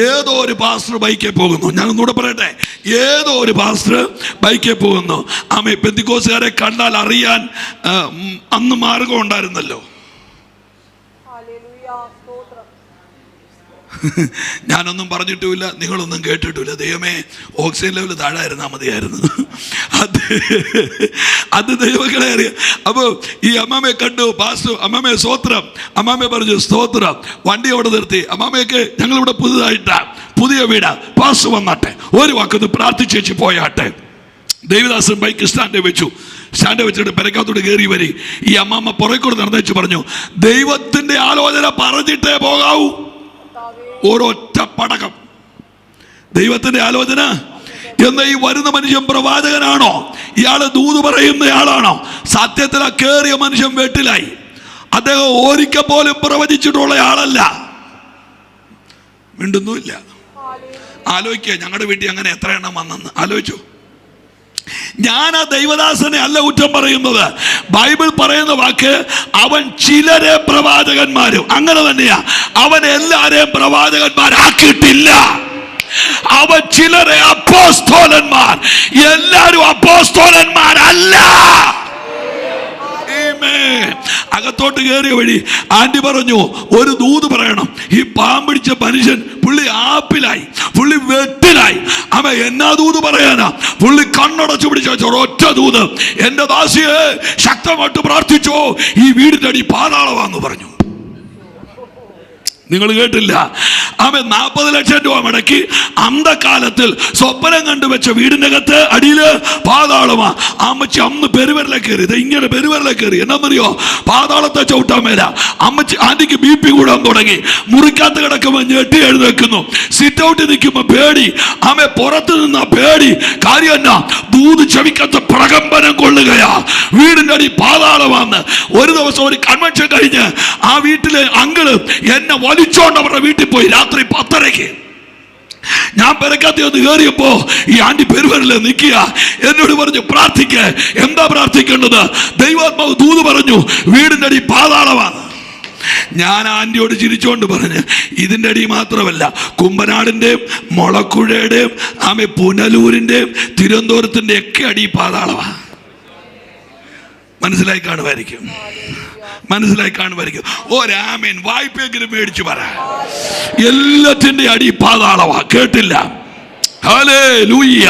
ഏതോ ഒരു പാസ്റ്റർ ബൈക്കിൽ പോകുന്നു. ഞാൻ ഒന്നുകൂടെ പറയട്ടെ, ഏതോ ഒരു പാസ്റ്റർ ബൈക്കിൽ പോകുന്നു. ആമേൻ. പെന്തിക്കോസുകാരെ കണ്ടാൽ അറിയാൻ അന്ന് മാർഗം ഉണ്ടായിരുന്നല്ലോ. ഞാനൊന്നും പറഞ്ഞിട്ടുമില്ല, നിങ്ങളൊന്നും കേട്ടിട്ടില്ല. ദൈവമേ, ഓക്സിജൻ ലെവൽ താഴായിരുന്നാൽ മതിയായിരുന്നു. അത് ദൈവങ്ങളെ അറിയാം. അപ്പോൾ ഈ അമ്മാമ്മയെ കണ്ടു പാസ്റ്റർ. അമ്മാമ്മയെ സ്തോത്രം. അമ്മാമ്മയെ പറഞ്ഞു സ്തോത്രം. വണ്ടി അവിടെ നിർത്തി. അമ്മാമ്മയ്ക്ക് ഞങ്ങളിവിടെ പുതിയ വീടാ, പാസ്റ്റർ വന്നാട്ടെ, ഒരു വാക്കൊന്ന് പ്രാർത്ഥിച്ചേച്ച് പോയാട്ടെ. ദേവിദാസൻ ബൈക്ക് സ്റ്റാൻഡ് വെച്ചു. സ്റ്റാൻഡ് വെച്ചിട്ട് പെരക്കകത്തോട് കയറി വരി. ഈ അമ്മാമ്മ പുറകോട് നടന്നേച്ച് പറഞ്ഞു, ദൈവത്തിന്റെ ആലോചന പറഞ്ഞിട്ടേ പോകാവൂ. ഒരൊറ്റ പടകം. ദൈവത്തിന്റെ ആലോചന എന്ന ഈ വരുന്ന മനുഷ്യൻ പ്രവാചകനാണോ? ഇയാള് ദൂത് പറയുന്നയാളാണോ? സത്യത്തിൽ ആ കേറിയ മനുഷ്യൻ വെട്ടിലായി. അദ്ദേഹം ഒരിക്കൽ പോലും പ്രവചിച്ചിട്ടുള്ള ആളല്ല. മിണ്ടുന്നുമില്ല. ആലോചിക്കുക, ഞങ്ങളുടെ വീട്ടിൽ അങ്ങനെ എത്ര എണ്ണം വന്നെന്ന് ആലോചിച്ചു. ഞാൻ ആ ദൈവദാസനെ അല്ല കുറ്റം പറയുന്നത്. ബൈബിൾ പറയുന്ന വാക്ക്, അവൻ ചിലരെ പ്രവാചകന്മാരും, അങ്ങനെ തന്നെയാ. അവൻ എല്ലാരെയും പ്രവാചകന്മാരാക്കിയിട്ടില്ല. അവൻ ചിലരെ അപ്പോസ്തലന്മാർ, എല്ലാരും അപ്പോസ്തലന്മാരല്ല. അകത്തോട്ട് കയറിയ വഴി ആന്റി പറഞ്ഞു, ഒരു ദൂത് പറയണം. ഈ പാമ്പിടിച്ച മനുഷ്യൻ പുള്ളി ആപ്പിലായി, പുള്ളി വെട്ടിലായി. അവൻ എന്നാ ദൂത് പറയാനാ? പുള്ളി കണ്ണടച്ചു പിടിച്ച ഒറ്റ ദൂത്, എന്റെ ദാസിയെ ശക്തമായിട്ട് പ്രാർത്ഥിച്ചോ, ഈ വീടിന്റെ അടി പാതാളമാന്ന് പറഞ്ഞു. നിങ്ങൾ കേട്ടില്ല? അവൻ 40 ലക്ഷം രൂപ മുടക്കി അന്ധകാലത്തിൽ സ്വപ്നം കണ്ടുവെച്ച വീടിന്റെ അകത്ത് അടിയില് പാതാളമാ. അമ്മച്ചി അന്ന് പെരുവരല കയറി, ഇങ്ങനെ പെരുവരല കയറി. എന്നാന്നറിയോ? പാതാളത്തെ ചവിട്ടാൻ മേല. അമ്മച്ചി ആന്റിക്ക് BP കൂടാൻ തുടങ്ങി. മുറിക്കകത്ത് കിടക്കുമ്പോൾ ഞെട്ടി എഴുന്നേൽക്കുന്നു. സിറ്റ് ഔട്ടിൽ നിൽക്കുമ്പോ പേടി. ആമെ പുറത്ത് നിന്ന പേടി. കാര്യം എന്നാ? ദൂത് ചെവിക്കത്ത് പ്രകമ്പനം കൊള്ളുകയാ. വീടിന്റെ അടി പാതാളമാന്ന്. ഒരു ദിവസം ഒരു കൺവെൻഷൻ കഴിഞ്ഞ് ആ വീട്ടിലെ അങ്കിള് എന്നെ വലിച്ചോണ്ട് അവരുടെ വീട്ടിൽ പോയി. രാത്രി 10:30 ഞാൻ പെരക്കത്തി ഒന്ന് കയറിയപ്പോ ഈ ആന്റി പെരുവരില് നിൽക്കുക. എന്നോട് പറഞ്ഞു, പ്രാർത്ഥിക്ക. എന്താ പ്രാർത്ഥിക്കേണ്ടത്? ദൈവാത്മാവ് ദൂത് പറഞ്ഞു, വീടിന്റെ അടി പാതാളമാണ്. ഞാൻ ആന്റിയോട് ചിരിച്ചോണ്ട് പറഞ്ഞ്, ഇതിന്റെ അടി മാത്രമല്ല, കുമ്പനാടിന്റെയും മുളക്കുഴയുടെയും ആമെ പുനലൂരിന്റെയും തിരുവനന്തപുരത്തിന്റെ ഒക്കെ അടി പാതാളമാണ്. മനസ്സിലായി കാണുമായിരിക്കും. ഓ രാമൻ, വായ്പയെങ്കിലും മേടിച്ചു പറ. എല്ലാത്തിന്റെ അടി പാതാളവാ. കേട്ടില്ല? ഹല്ലേലൂയ.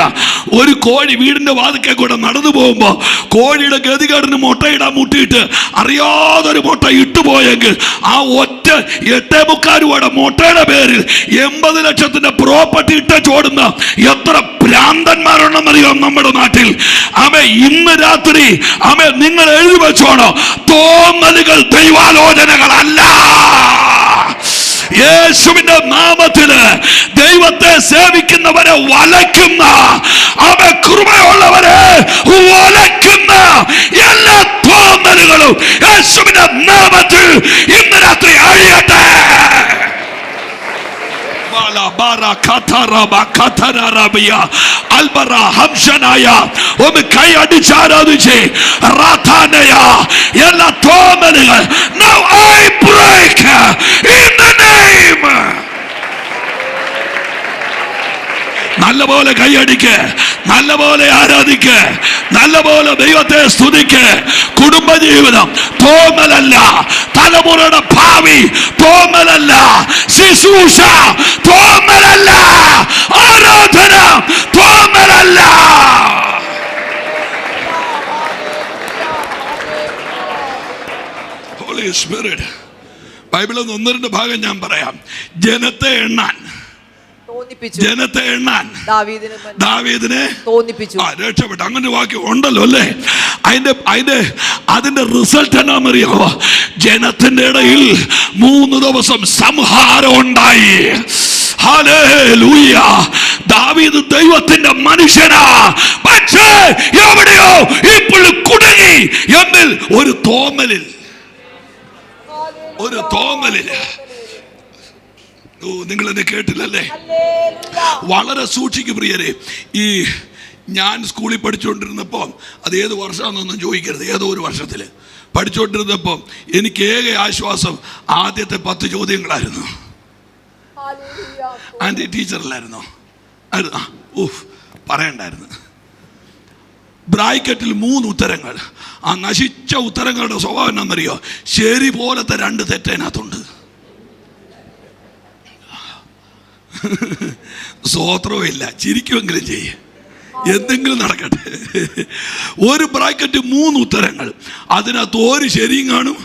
ഒരു കോഴി വീടിന്റെ വാതിക്കൽ കൂടെ നടന്നു പോകുമ്പോ കോഴിയുടെ ഗതികേടിന് മുട്ടയിടാൻ മുട്ടിയിട്ട് അറിയാതൊരു മുട്ട ഇട്ടുപോയെങ്കിൽ ആ ഒറ്റ 8.25 രൂപയുടെ മുട്ടയുടെ പേരിൽ 80 ലക്ഷത്തിന്റെ പ്രോപ്പർട്ടി ഇട്ട് ചോടുന്ന എത്ര ഭ്രാന്തന്മാരുണ്ടെന്നറിയാം നമ്മുടെ നാട്ടിൽ. ഇന്ന് രാത്രി നിങ്ങൾ എഴുതി വെച്ചോണോ, തോന്നലുകൾ ദൈവാലോചനകളല്ല. യേശുവിന്റെ നാമത്തില് ദൈവത്തെ സേവിക്കുന്നവരെ വലയ്ക്കുന്ന, കൃപയുള്ളവരെ വലയ്ക്കുന്ന എല്ലാ തോന്നലുകളും യേശുവിന്റെ നാമത്തിൽ ഇന്ന് രാത്രി അഴിയട്ടെ. ഒന്ന് കൈ അടിച്ചാരാധിച്ച് എല്ലാ തോന്നലുകൾ now I break in the name. നല്ലപോലെ കൈയടിക്ക്, നല്ലപോലെ ആരാധിക്ക്, നല്ലപോലെ ദൈവത്തെ സ്തുതിക്ക്. കുടുംബജീവിതം തോന്നലല്ല, തലമുറയുടെ ഭാവി തോന്നലല്ല, ശുശ്രൂഷ തോന്നലല്ല, ആരാധന തോന്നലല്ല. ഹോളി സ്പിരിറ്റ് ബൈബിളിൽ 1-2 ഭാഗം ഞാൻ പറയാം. ജനത്തെ എണ്ണാൻ ദാവീദിനെ തോന്നിപ്പിച്ചു. രക്ഷപ്പെട്ടു. അങ്ങനെ വാക്യം ഉണ്ടല്ലോ അല്ലേ? അതിന്റെ റിസൾട്ട് എന്നാണെന്നറിയാമോ? ജനത്തിന്റെ ഇടയിൽ 3 ദിവസം സംഹാരം ഉണ്ടായി. ഹല്ലേലൂയ. ദാവീദ് ദൈവത്തിന്റെ മനുഷ്യനാ, പക്ഷേ എവിടെയോ ഇപ്പോൾ കുടുങ്ങി എന്നിൽ ഒരു തോന്നലിൽ. നിങ്ങൾ എന്നെ കേട്ടില്ലല്ലേ? വളരെ സൂക്ഷിക്കും പ്രിയരെ. ഈ ഞാൻ സ്കൂളിൽ പഠിച്ചുകൊണ്ടിരുന്നപ്പോൾ, അത് ഏത് വർഷമാണെന്നൊന്നും ചോദിക്കരുത്, ഏതോ ഒരു വർഷത്തിൽ പഠിച്ചുകൊണ്ടിരുന്നപ്പോൾ എനിക്ക് ഏക ആശ്വാസം ആദ്യത്തെ 10 ചോദ്യങ്ങളായിരുന്നു. ആൻറ്റി ടീച്ചറിലായിരുന്നു. പറയണ്ടായിരുന്നു. ബ്രാക്കറ്റിൽ 3 ഉത്തരങ്ങൾ. ആ നശിച്ച ഉത്തരങ്ങളുടെ സ്വഭാവം എന്നാണെന്നറിയോ? ശരി പോലത്തെ 2 തെറ്റതിനകത്തുണ്ട്. സ്വോത്രവും ഇല്ല, ചിരിക്കുമെങ്കിലും ചെയ്യേ, എന്തെങ്കിലും നടക്കട്ടെ. ഒരു ബ്രാക്കറ്റ് 3 ഉത്തരങ്ങൾ, അതിനകത്ത് ഒരു ശരിയും കാണും,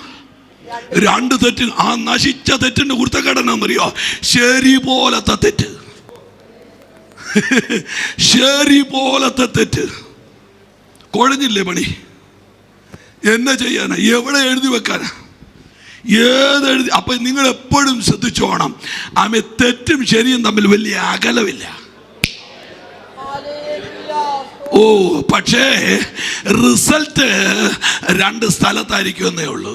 2 തെറ്റും. ആ നശിച്ച തെറ്റിന്റെ കുരുത്തക്കേടെന്നറിയോ? ശരി പോലത്തെ തെറ്റ്. ശരി പോലത്തെ തെറ്റ്. കുഴഞ്ഞില്ലേ പണി? എന്നാ ചെയ്യാനാ? എവിടെ എഴുതി വെക്കാനാ? ഏതെഴുതി? അപ്പൊ നിങ്ങൾ എപ്പോഴും ശ്രദ്ധിച്ചോണം, തെറ്റും ശരിയും തമ്മിൽ വലിയ അകലമില്ല. പക്ഷേ റിസൾട്ട് 2 സ്ഥലത്തായിരിക്കുമെന്നേ ഉള്ളൂ.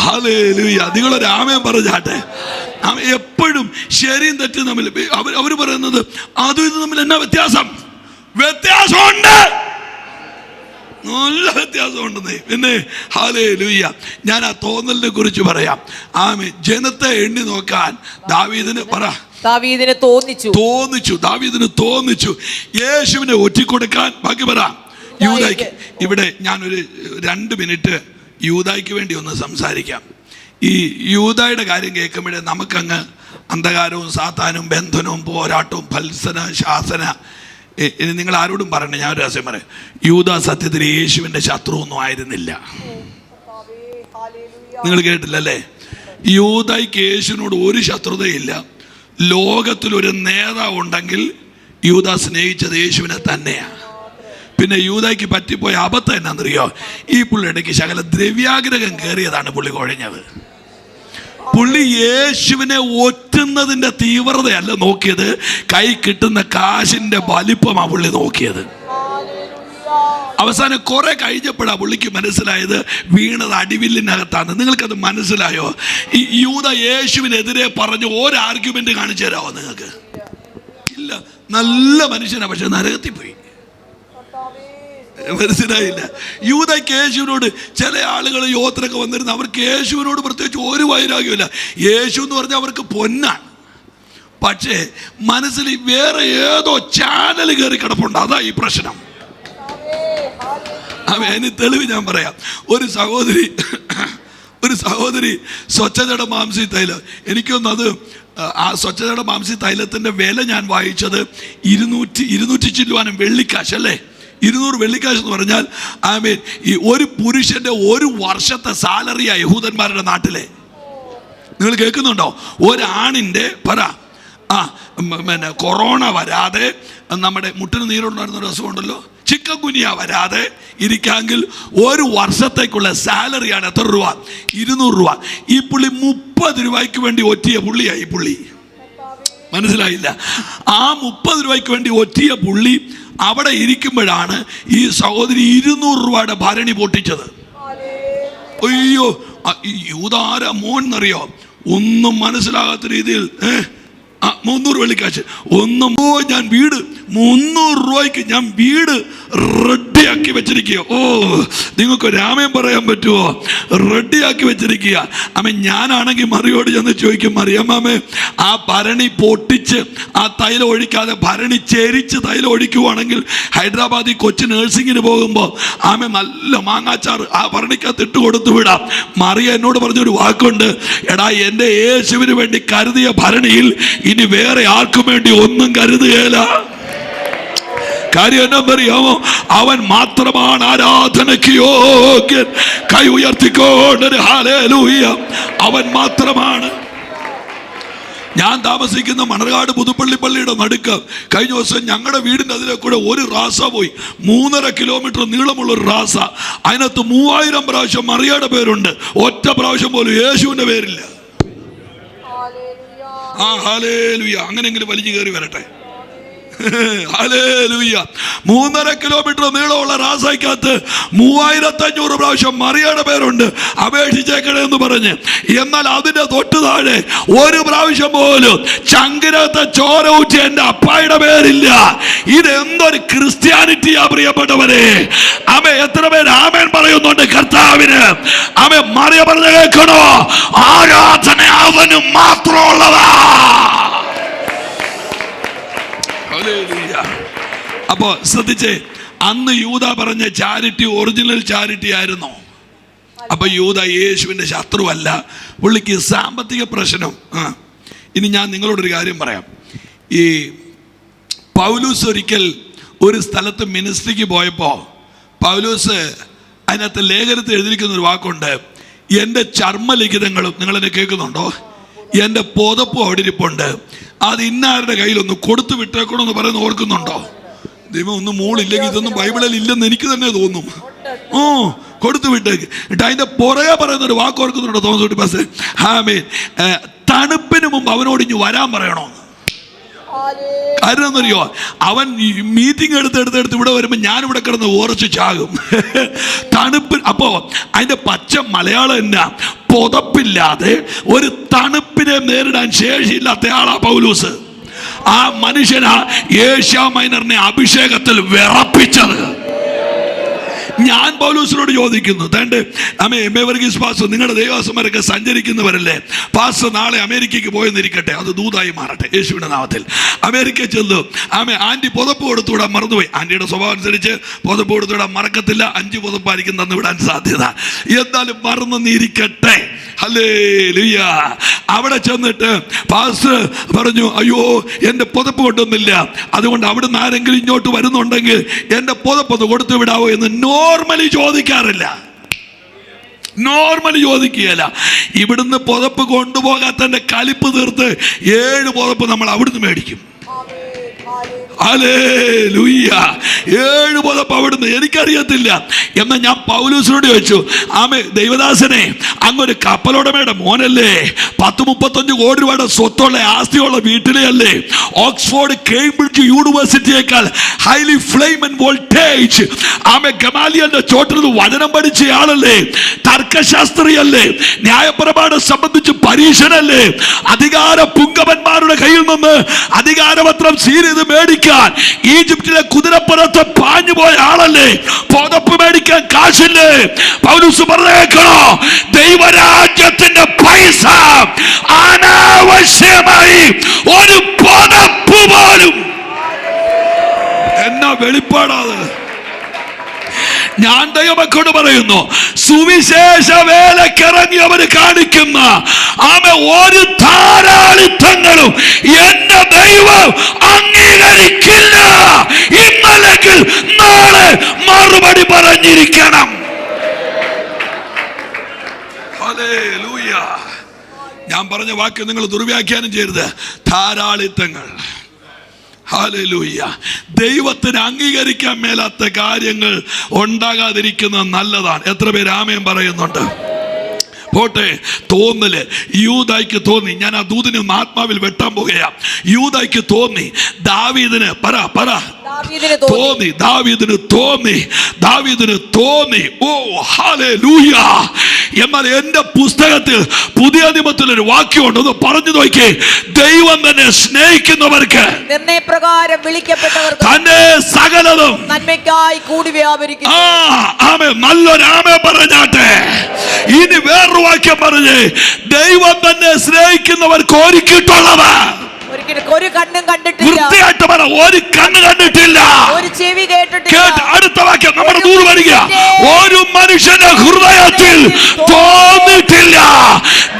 ഹല്ലേലൂയ. നിങ്ങളൊരു ആമേൻ പറഞ്ഞാട്ടെ. എപ്പോഴും ശരിയും തെറ്റും തമ്മിൽ അവർ പറയുന്നത് അതും ഇത് തമ്മിൽ എന്നാ വ്യത്യാസമുണ്ട്, നല്ല വ്യത്യാസമുണ്ടെന്നേ. പിന്നെ ഹല്ലേലൂയ. ഞാൻ ആ തോന്നലിനെ കുറിച്ച് പറയാം. ജനത്തെ എണ്ണി നോക്കാൻ ദാവീദിന് തോന്നിച്ചു. യേശുവിനെ ഒറ്റിക്കൊടുക്കാൻ ബാക്കി പറ. യൂദായ്ക്ക് ഇവിടെ ഞാനൊരു 2 മിനിറ്റ് യൂദായ്ക്ക് വേണ്ടി ഒന്ന് സംസാരിക്കാം. ഈ യൂദായുടെ കാര്യം കേൾക്കുമ്പോഴേ നമുക്കങ്ങ് അന്ധകാരവും സാത്താനും ബന്ധനവും പോരാട്ടവും ഫൽസന ശാസന. ഇനി നിങ്ങൾ ആരോടും പറയണേ, ഞാൻ ഒരു രഹസ്യം പറയാം. യൂദാ സത്യത്തിൽ യേശുവിൻ്റെ ശത്രുവൊന്നും ആയിരുന്നില്ല. നിങ്ങൾ കേട്ടില്ലല്ലേ? യൂദായ്ക്ക് യേശുവിനോട് ഒരു ശത്രുതയില്ല. ലോകത്തിലൊരു നേതാവ് ഉണ്ടെങ്കിൽ യൂദാ സ്നേഹിച്ചത് യേശുവിനെ തന്നെയാണ്. പിന്നെ യൂദായ്ക്ക് പറ്റിപ്പോയ അബദ്ധം എന്നാന്നറിയോ? ഈ പുള്ളിയിടയ്ക്ക് ശകല ദ്രവ്യാഗ്രഹം കയറിയതാണ് പുള്ളി കുഴഞ്ഞത്. പുള്ളി യേശുവിനെ ഒറ്റുന്നതിൻ്റെ തീവ്രതയല്ല നോക്കിയത്, കൈ കിട്ടുന്ന കാശിന്റെ വലിപ്പമാണ് പുള്ളി നോക്കിയത്. അവസാനം കുറെ കഴിഞ്ഞപ്പോഴാണ് പുള്ളിക്ക് മനസ്സിലായത് വീണത് അടിവില്ലിനകത്താണ്. നിങ്ങൾക്കത് മനസ്സിലായോ? ഈ യൂദ യേശുവിനെതിരെ പറഞ്ഞ് ഒരു ആർഗ്യുമെന്റ് കാണിച്ചു തരാമോ നിങ്ങൾക്ക്? ഇല്ല. നല്ല മനുഷ്യനാണ്, പക്ഷെ നരകത്തിൽ പോയി. മനസ്സിലായില്ല? യൂദയ്ക്ക് യേശുവിനോട് ചില ആളുകൾ യോത്രൊക്കെ വന്നിരുന്ന അവർക്ക് യേശുവിനോട് പ്രത്യേകിച്ച് ഒരു വൈരാഗ്യമില്ല. യേശു എന്ന് പറഞ്ഞാൽ അവർക്ക് പൊന്നാണ്. പക്ഷേ മനസ്സിൽ വേറെ ഏതോ ചാനൽ കയറി കിടപ്പുണ്ട്. അതാ ഈ പ്രശ്നം. അതിന് തെളിവ് ഞാൻ പറയാം. ഒരു സഹോദരി സ്വച്ഛതയുടെ മാംസി തൈല, എനിക്കൊന്ന് അത് ആ സ്വച്ഛതയുടെ മാംസി തൈലത്തിൻ്റെ വില ഞാൻ വായിച്ചത് 200 ചില്ലുവാനും വെള്ളിക്കാശ് അല്ലേ, 200 വെള്ളിക്കാശ് എന്ന് പറഞ്ഞാൽ ഈ ഒരു പുരുഷന്റെ ഒരു വർഷത്തെ സാലറിയാ യഹൂദന്മാരുടെ നാട്ടിലെ. നിങ്ങൾ കേൾക്കുന്നുണ്ടോ? ഒരാണിൻ്റെ പിന്നെ കൊറോണ വരാതെ, നമ്മുടെ മുട്ടിന് നീരുണ്ടായിരുന്ന അസുഖമുണ്ടല്ലോ, ചിക്കൻ ഗുനിയ വരാതെ ഇരിക്കാമെങ്കിൽ ഒരു വർഷത്തേക്കുള്ള സാലറിയാണ് എത്ര രൂപ? 200 രൂപ. ഈ പുള്ളി 30 രൂപയ്ക്ക് വേണ്ടി ഒറ്റിയ പുള്ളിയായി. പുള്ളി മനസ്സിലായില്ല. ആ 30 രൂപയ്ക്ക് വേണ്ടി ഒറ്റിയ പുള്ളി അവിടെ ഇരിക്കുമ്പോഴാണ് ഈ സഹോദരി 200 രൂപയുടെ ഭരണി പൊട്ടിച്ചത്. അയ്യോ, യൂദാര മോൻ എന്നറിയോ? ഒന്നും മനസ്സിലാകാത്ത രീതിയിൽ 300 വെള്ളിക്കാശ് ഒന്നും. ഞാൻ വീട് 300 രൂപയ്ക്ക് ഞാൻ വീട് റെഡിയാക്കി വെച്ചിരിക്കുക. ഓ, നിങ്ങൾക്ക് രാമൻ പറയാൻ പറ്റുമോ? റെഡിയാക്കി വെച്ചിരിക്കുക. ഞാനാണെങ്കിൽ മറിയോട് ചെന്ന് ചോദിക്കും, മറിയമ്മാമേ, ആ ഭരണി പൊട്ടിച്ച് ആ തൈലം ഒഴിക്കാതെ ഭരണി ചേരിച്ച് തൈലം ഒഴിക്കുവാണെങ്കിൽ ഹൈദരാബാദിൽ കൊച്ചു നേഴ്സിങ്ങിന് പോകുമ്പോൾ നല്ല മാങ്ങാച്ചാറ് ആ ഭരണിക്കകത്ത് ഇട്ട് കൊടുത്തു വിടാം. മറിയ എന്നോട് പറഞ്ഞൊരു വാക്കുണ്ട്, എടാ, എൻ്റെ യേശുവിന് വേണ്ടി കരുതിയ ഭരണിയിൽ ഇനി വേറെ ആർക്കും വേണ്ടി ഒന്നും കരുതുകയില്ല. കാര്യം എന്നറിയാമോ? അവൻ മാത്രമാണ് ആരാധനയ്ക്ക് യോഗ്യൻ. കൈ ഉയർത്തിക്കൊണ്ട് ഹല്ലേലൂയ, അവൻ മാത്രമാണ്. ഞാൻ താമസിക്കുന്ന മണർകാട് പുതുപ്പള്ളി പള്ളിയുടെ നടുക്ക് കഴിഞ്ഞ ദിവസം ഞങ്ങളുടെ വീടിൻ്റെ അതിലെ കൂടെ ഒരു റാസ പോയി. 3.5 കിലോമീറ്റർ നീളമുള്ളൊരു റാസ. അതിനകത്ത് 3000 പ്രാവശ്യം മറിയയുടെ പേരുണ്ട്, ഒറ്റ പ്രാവശ്യം പോലും യേശുവിൻ്റെ പേരില്ല. ഹല്ലേലൂയ. അങ്ങനെയെങ്കിലും വലിഞ്ഞു കയറി വരട്ടെ. ഹല്ലേലൂയ. 3.5 കിലോമീറ്റർ നീളമുള്ള റാസയ്ക്കകത്ത് 3500 പ്രാവശ്യം മറിയയുടെ പേരുണ്ട്, അപേക്ഷിച്ചേക്കണേ എന്ന് പറഞ്ഞ്. എന്നാൽ അതിന്റെ തൊട്ട് താഴെ ഒരു പ്രാവശ്യം പോലും ചങ്കിനകത്തെ ചോര ഊറ്റി എന്റെ അപ്പായുടെ പേരില്ല. ഇതെന്തൊരു ക്രിസ്ത്യാനിറ്റിയാ പ്രിയപ്പെട്ടവരെ. എത്ര പേര് ആമേൻ പറയുന്നുണ്ട് കർത്താവിന്? മറിയ പറഞ്ഞ കേൾക്കണോ? ആരാധന അവന് മാത്രമുള്ളതാ. അപ്പോ ശ്രദ്ധിച്ചേ, അന്ന് യൂദ പറഞ്ഞ ചാരിറ്റി ഒറിജിനൽ ചാരിറ്റി ആയിരുന്നു. അപ്പൊ യൂദ യേശുവിന്റെ ശത്രുവല്ല, പുള്ളിക്ക് സാമ്പത്തിക പ്രശ്നം. ഇനി ഞാൻ നിങ്ങളോടൊരു കാര്യം പറയാം. ഈ പൗലൂസ് ഒരിക്കൽ ഒരു സ്ഥലത്ത് മിനിസ്ട്രിക്ക് പോയപ്പോൾ പൗലൂസ് അതിനകത്ത് ലേഖനത്തിൽ എഴുതിയിരിക്കുന്ന ഒരു വാക്കുണ്ട്, എൻ്റെ ചർമ്മലിഖിതങ്ങളും, നിങ്ങളെന്നെ കേൾക്കുന്നുണ്ടോ? എൻ്റെ പുതപ്പും അവിടെ ഇരിപ്പുണ്ട്, അത് ഇന്നാരുടെ കയ്യിലൊന്ന് കൊടുത്തു വിട്ടേക്കണമെന്ന് പറയുന്നത് ഓർക്കുന്നുണ്ടോ? ദൈവം ഒന്നും മോളില്ലെങ്കിൽ ഇതൊന്നും ബൈബിളിൽ ഇല്ലെന്ന് എനിക്ക് തന്നെ തോന്നും. കൊടുത്തു വിട്ടേക്ക്. എന്നിട്ട് അതിന്റെ പുറകെ പറയുന്ന ഒരു വാക്ക് ഓർക്കുന്നുണ്ടോ തോമസ് കുട്ടി പാസ്റ്റർ? തണുപ്പിന് മുമ്പ് അവനോട് ഇനി വരാൻ പറയണോന്ന്. കാര്യം എന്നറിയോ? അവൻ മീറ്റിംഗ് എടുത്ത് ഇവിടെ വരുമ്പോൾ ഞാനിവിടെ കിടന്ന് ഓർച്ച് ചാകും. തണുപ്പ്. അപ്പോ അതിന്റെ പച്ച മലയാളം എന്നാ? പുതപ്പില്ലാതെ ഒരു തണുപ്പിനെ നേരിടാൻ ശേഷിയില്ലാത്ത ആളാ പൗലൂസ്. ആ മനുഷ്യനാ ഏഷ്യ മൈനറിനെ അഭിഷേകത്തിൽ വിറപ്പിച്ചത്. ഞാൻ പൗലോസിനോട് ചോദിക്കുന്നു, പാസ്റ്റർ, നിങ്ങളുടെ ദേവദാസന്മാരൊക്കെ സഞ്ചരിക്കുന്നവരല്ലേ? പാസ്റ്റർ നാളെ അമേരിക്കയ്ക്ക് പോയെന്നിരിക്കട്ടെ, അത് ദൂതായി മാറട്ടെ യേശുവിന്റെ നാമത്തിൽ. അമേരിക്ക ചെന്നു. ആന്റി പുതപ്പ് കൊടുത്തുവിടാൻ മറന്നുപോയി. ആന്റിയുടെ സ്വഭാവം അനുസരിച്ച് പുതപ്പ് കൊടുത്തുവിടാൻ മറക്കത്തില്ല. 5 പുതപ്പായിരിക്കും തന്നുവിടാൻ സാധ്യത. എന്തായാലും മറന്നിരിക്കട്ടെ. ഹല്ലേലൂയ. അവിടെ ചെന്നിട്ട് പാസ്റ്റർ പറഞ്ഞു, അയ്യോ എൻ്റെ പുതപ്പ് കൊണ്ടൊന്നില്ല, അതുകൊണ്ട് അവിടുന്ന് ആരെങ്കിലും ഇങ്ങോട്ട് വരുന്നുണ്ടെങ്കിൽ എൻ്റെ പുതപ്പൊന്ന് കൊടുത്തു വിടാവോ എന്ന് നോർമലി ചോദിക്കാറില്ല. നോർമലി ചോദിക്കുകയല്ല. ഇവിടുന്ന് പുതപ്പ് കൊണ്ടുപോകാത്തതിന്റെ കലിപ്പ് തീർത്ത് 7 പുതപ്പ് നമ്മൾ അവിടുന്ന് മേടിക്കും. ഹല്ലേലൂയ. 7 പുതപ്പ് അവിടുന്ന്. എനിക്കറിയത്തില്ല. എന്നാൽ ഞാൻ പൗലോസിനോട് ചോദിച്ചു, ദൈവദാസനെ, അങ്ങൊരു കപ്പലുടമയുടെ മോനല്ലേ? 10-35 കോടി രൂപയുടെ സ്വത്തുള്ള ആസ്തിയുള്ള വീട്ടിലെ അല്ലേ? ഓക്സ്ഫോർഡ് കേംബ്രിഡ്ജ് യൂണിവേഴ്സിറ്റിയേക്കാൾ ഹൈലി ഫ്ലെയിം ആൻഡ് വോൾട്ടേജ് ഗമാലിയലിന്റെ ചോട്ടിൽ നിന്ന് വചനം പഠിച്ചയാളല്ലേ? തർക്കശാസ്ത്രിയല്ലേ? ന്യായപ്രമാണം സംബന്ധിച്ച് പരീക്ഷനല്ലേ? അധികാര പുങ്കവന്മാരുടെ കയ്യിൽ നിന്ന് അധികാരപത്രം സീരിയത് മേടിക്കാൻ ഈജിപ്തിലെ കുതിരപ്പുറത്ത് പാഞ്ഞു പോയ ആളല്ലേ? പുതപ്പ് മേടിക്കാൻ കാശില്ലേ? പൗലോസ് പറഞ്ഞേക്കണോ? ദൈവരാജ്യത്തിന്റെ പൈസ അനാവശ്യമായി ഒരു പുതപ്പ് പോലും. എന്നാ വെളിപ്പാടാത്! ഞാൻ ദൈവമക്കളോട് പറയുന്നു, സുവിശേഷ വേലക്കിറങ്ങിയവര് കാണിക്കുന്ന ഒരു ധാരാളിത്തങ്ങളും എന്റെ ദൈവം അംഗീകരിക്കില്ല. ഇന്നല്ലെങ്കിൽ നാളെ മറുപടി പറഞ്ഞിരിക്കണം. ഹല്ലേലൂയ. ഞാൻ പറഞ്ഞ വാക്ക് നിങ്ങൾ ദുർവ്യാഖ്യാനം ചെയ്യരുത്. ധാരാളിത്തങ്ങൾ. ഹല്ലേലൂയ. ദൈവത്തിന് അംഗീകരിക്കാൻ മേലാത്ത കാര്യങ്ങൾ ഉണ്ടാകാതിരിക്കുന്നത് നല്ലതാണ്. എത്ര പേര് ആമേൻ പറയുന്നുണ്ട്? പോട്ടെ, തോന്നല് യൂദായ്ക്ക് തോന്നി. ഞാൻ ആ ദൂതിനെ ആത്മാവിൽ വെട്ടാൻ പോകുകയാ. യൂദായ്ക്ക് തോന്നി, ദാവീദിന് ദാവീദിന് തോന്നി. ഓ ഹല്ലേലൂയ. എന്നാൽ എന്റെ പുസ്തകത്തിൽ പുതിയ നിയമത്തിൽ ഒരു വാക്യമുണ്ട്, ഒന്ന് പറഞ്ഞു നോക്കി. ദൈവം തന്നെ സ്നേഹിക്കുന്നവർക്ക് നിർണയപ്രകാരം വിളിക്കപ്പെട്ടവർക്ക് തന്നെ സകലതും നന്മയ്ക്കായി കൂടി വ്യാപരിക്കുന്നു. ആമേൻ. നല്ലൊരു ആമേൻ പറഞ്ഞാട്ടെ. ഇനി വേറൊരു വാക്യം പറഞ്ഞേ, ദൈവം തന്നെ സ്നേഹിക്കുന്നവർക്ക് ഒരുക്കിയിട്ടുള്ളത് ഒരു കണ്ണും കണ്ടിട്ടില്ല. വൃത്തിയായിട്ട് പറ, ഒരു കണ്ണ് കണ്ടിട്ടില്ല, ഒരു ചെവി കേട്ടിട്ടില്ല. അടുത്ത വാക്യം നമ്മുടെ ദൂരെ വരിക. ഒരു മനുഷ്യന്റെ ഹൃദയത്തിൽ തോന്നിട്ടില്ല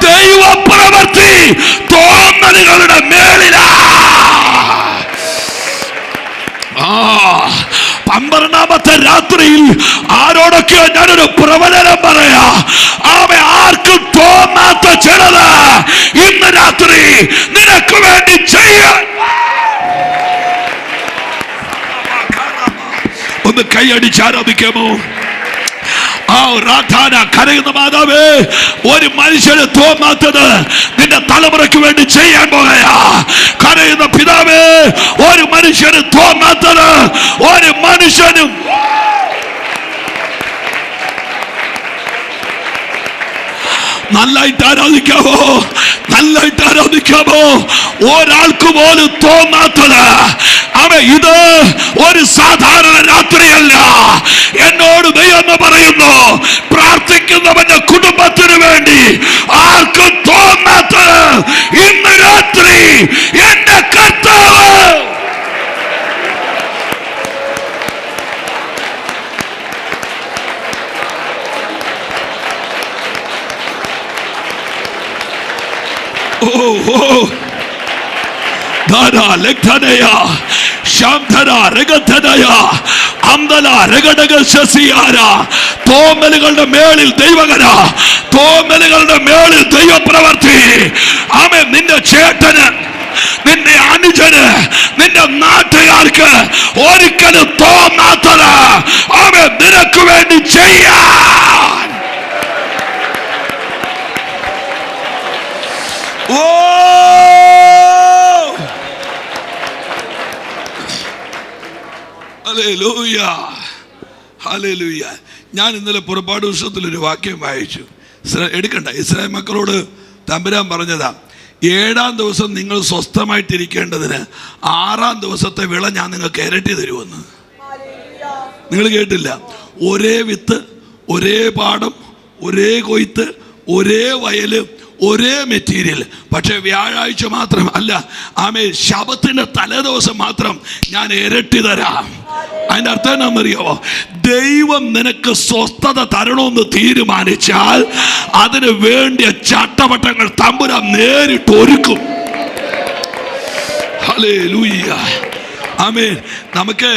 ദൈവ പ്രവൃത്തി തോന്നലുകളുടെ മേലിലാ. 12ാമത്തെ രാത്രിയിൽ ആരോടൊക്കെ ഞാനൊരു പ്രവചനം പറയാ. ആർക്കും തോന്നാത്ത ചിലത് ഇന്ന് രാത്രി നിനക്ക് വേണ്ടി ചെയ്യാൻ. ഒന്ന് കൈയടിച്ച് ആരാധിക്കാമോ? കരയുന്ന മാതാവേ, ഒരു മനുഷ്യന് തോന്നാത്തത് നിന്റെ തലമുറയ്ക്ക് വേണ്ടി ചെയ്യാൻ പോകയാ. കരയുന്ന പിതാവേ, ഒരു മനുഷ്യന് തോന്നാത്തത് ഒരു മനുഷ്യനും. നല്ലായിട്ട് ആരാധിക്കാമോ? നല്ലായിട്ട് ആരാധിക്കാമോ? ഒരാൾക്ക് പോലും തോന്നാത്തത് ഇത് ഒരു സാധാരണ രാത്രിയല്ല. എന്നോട് ദൈവം പറയുന്നു, പ്രാർത്ഥിക്കുന്നവന്റെ കുടുംബത്തിന് വേണ്ടി ആർക്കും തോന്നാത്തത് ഇന്ന് രാത്രി എന്റെ കർത്താവ് തോന്നലുകളുടെ മേളിൽ ദൈവകര, തോന്നലുകളുടെ മേളിൽ ദൈവപ്രവർത്തി. ആമേൻ. നിന്റെ ചേട്ടന്, നിന്റെ അനുജന്, നിന്റെ നാട്ടുകാർക്ക് ഒരിക്കലും തോന്നാത്തത് ആമേൻ നിനക്ക് വേണ്ടി ചെയ്യാൻ. ഓ ഹല്ലേലൂയ, ഹല്ലേലൂയ. ഞാൻ ഇന്നലെ പുറപ്പാട് പുസ്തകത്തിലൊരു വാക്യം വായിച്ചു. എടുക്കണ്ട, ഇസ്രായേൽ മക്കളോട് തമ്പുരാൻ പറഞ്ഞതാ, 7-ാം ദിവസം നിങ്ങൾ സ്വസ്ഥമായിട്ടിരിക്കേണ്ടതിന് 6-ാം ദിവസത്തെ വിള ഞാൻ നിങ്ങൾക്ക് ഇരട്ടി തരുമെന്ന്. നിങ്ങൾ കേട്ടില്ല? ഒരേ വിത്ത്, ഒരേ പാടം, ഒരേ കൊയ്ത്ത്, ഒരേ വയല്, ഒരേ മെറ്റീരിയൽ. പക്ഷെ വ്യാഴാഴ്ച മാത്രം അല്ല, ശബത്തിന്റെ തലേദിവസം മാത്രം ഞാൻ ഇരട്ടി തരാം. അതിന്റെ അർത്ഥം എന്താണെന്നറിയാവോ? ദൈവം നിനക്ക് സ്വസ്ഥത തരണമെന്ന് തീരുമാനിച്ചാൽ അതിന് വേണ്ടിയ ചട്ടവട്ടങ്ങൾ തമ്പുരാൻ നേരിട്ട് ഒരുക്കും. ഹല്ലേലൂയ, ആമേൻ. നമുക്ക്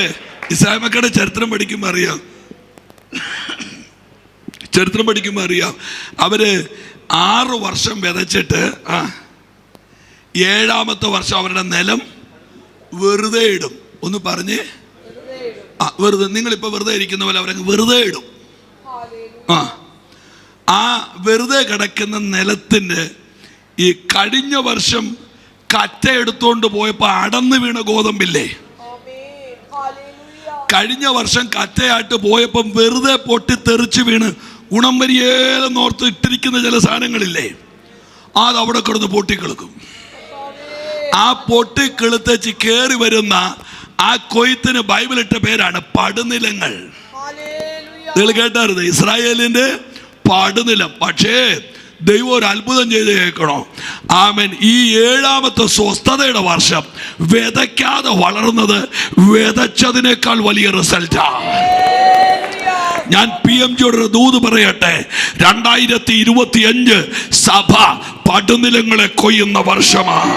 ഇസ്രായേൽ മക്കളുടെ ചരിത്രം പഠിക്കുമ്പോൾ അറിയാം, അവര് 6 വർഷം വിതച്ചിട്ട് 7-ാമത്തെ വർഷം അവരുടെ നിലം വെറുതെ ഇടും. ഒന്ന് പറഞ്ഞേ, വെറുതെ. നിങ്ങളിപ്പോ വെറുതെ ഇരിക്കുന്ന പോലെ അവരങ്ങ് വെറുതെ ഇടും. ആ വെറുതെ കിടക്കുന്ന നിലത്തിന്റെ ഈ കഴിഞ്ഞ വർഷം കറ്റ എടുത്തോണ്ട് പോയപ്പോ അടന്നു വീണ ഗോതമ്പില്ലേ, കഴിഞ്ഞ വർഷം കറ്റയായിട്ട് പോയപ്പം വെറുതെ പൊട്ടിത്തെറിച്ച് വീണ് ഗുണം വരിയേലെന്നോർത്ത് ഇട്ടിരിക്കുന്ന ചില സാധനങ്ങളില്ലേ, അത് അവിടെ കിടന്ന് പൊട്ടിക്കിളുക്കും. ആ പൊട്ടിക്കിളുത്തേച്ച് കയറി വരുന്ന ആ കൊയ്ത്തിന് ബൈബിളിട്ട പേരാണ് പടുനിലങ്ങൾ. നിങ്ങൾ കേട്ടായിരുന്നു, ഇസ്രായേലിന്റെ പടുനിലം. പക്ഷേ ദൈവം ഒരു അത്ഭുതം ചെയ്ത് കേൾക്കണോ? ആമേൻ. ഈ 7-ാമത്തെ സ്വസ്ഥതയുടെ വർഷം വിതയ്ക്കാതെ വളർന്നത് വിതച്ചതിനേക്കാൾ വലിയ റിസൾട്ടാണ്. ഞാൻ PMGയോട് ഒരു ദൂത് പറയട്ടെ. 2025 സഭ പടുനിലങ്ങളെ കൊയ്യുന്ന വർഷമാണ്.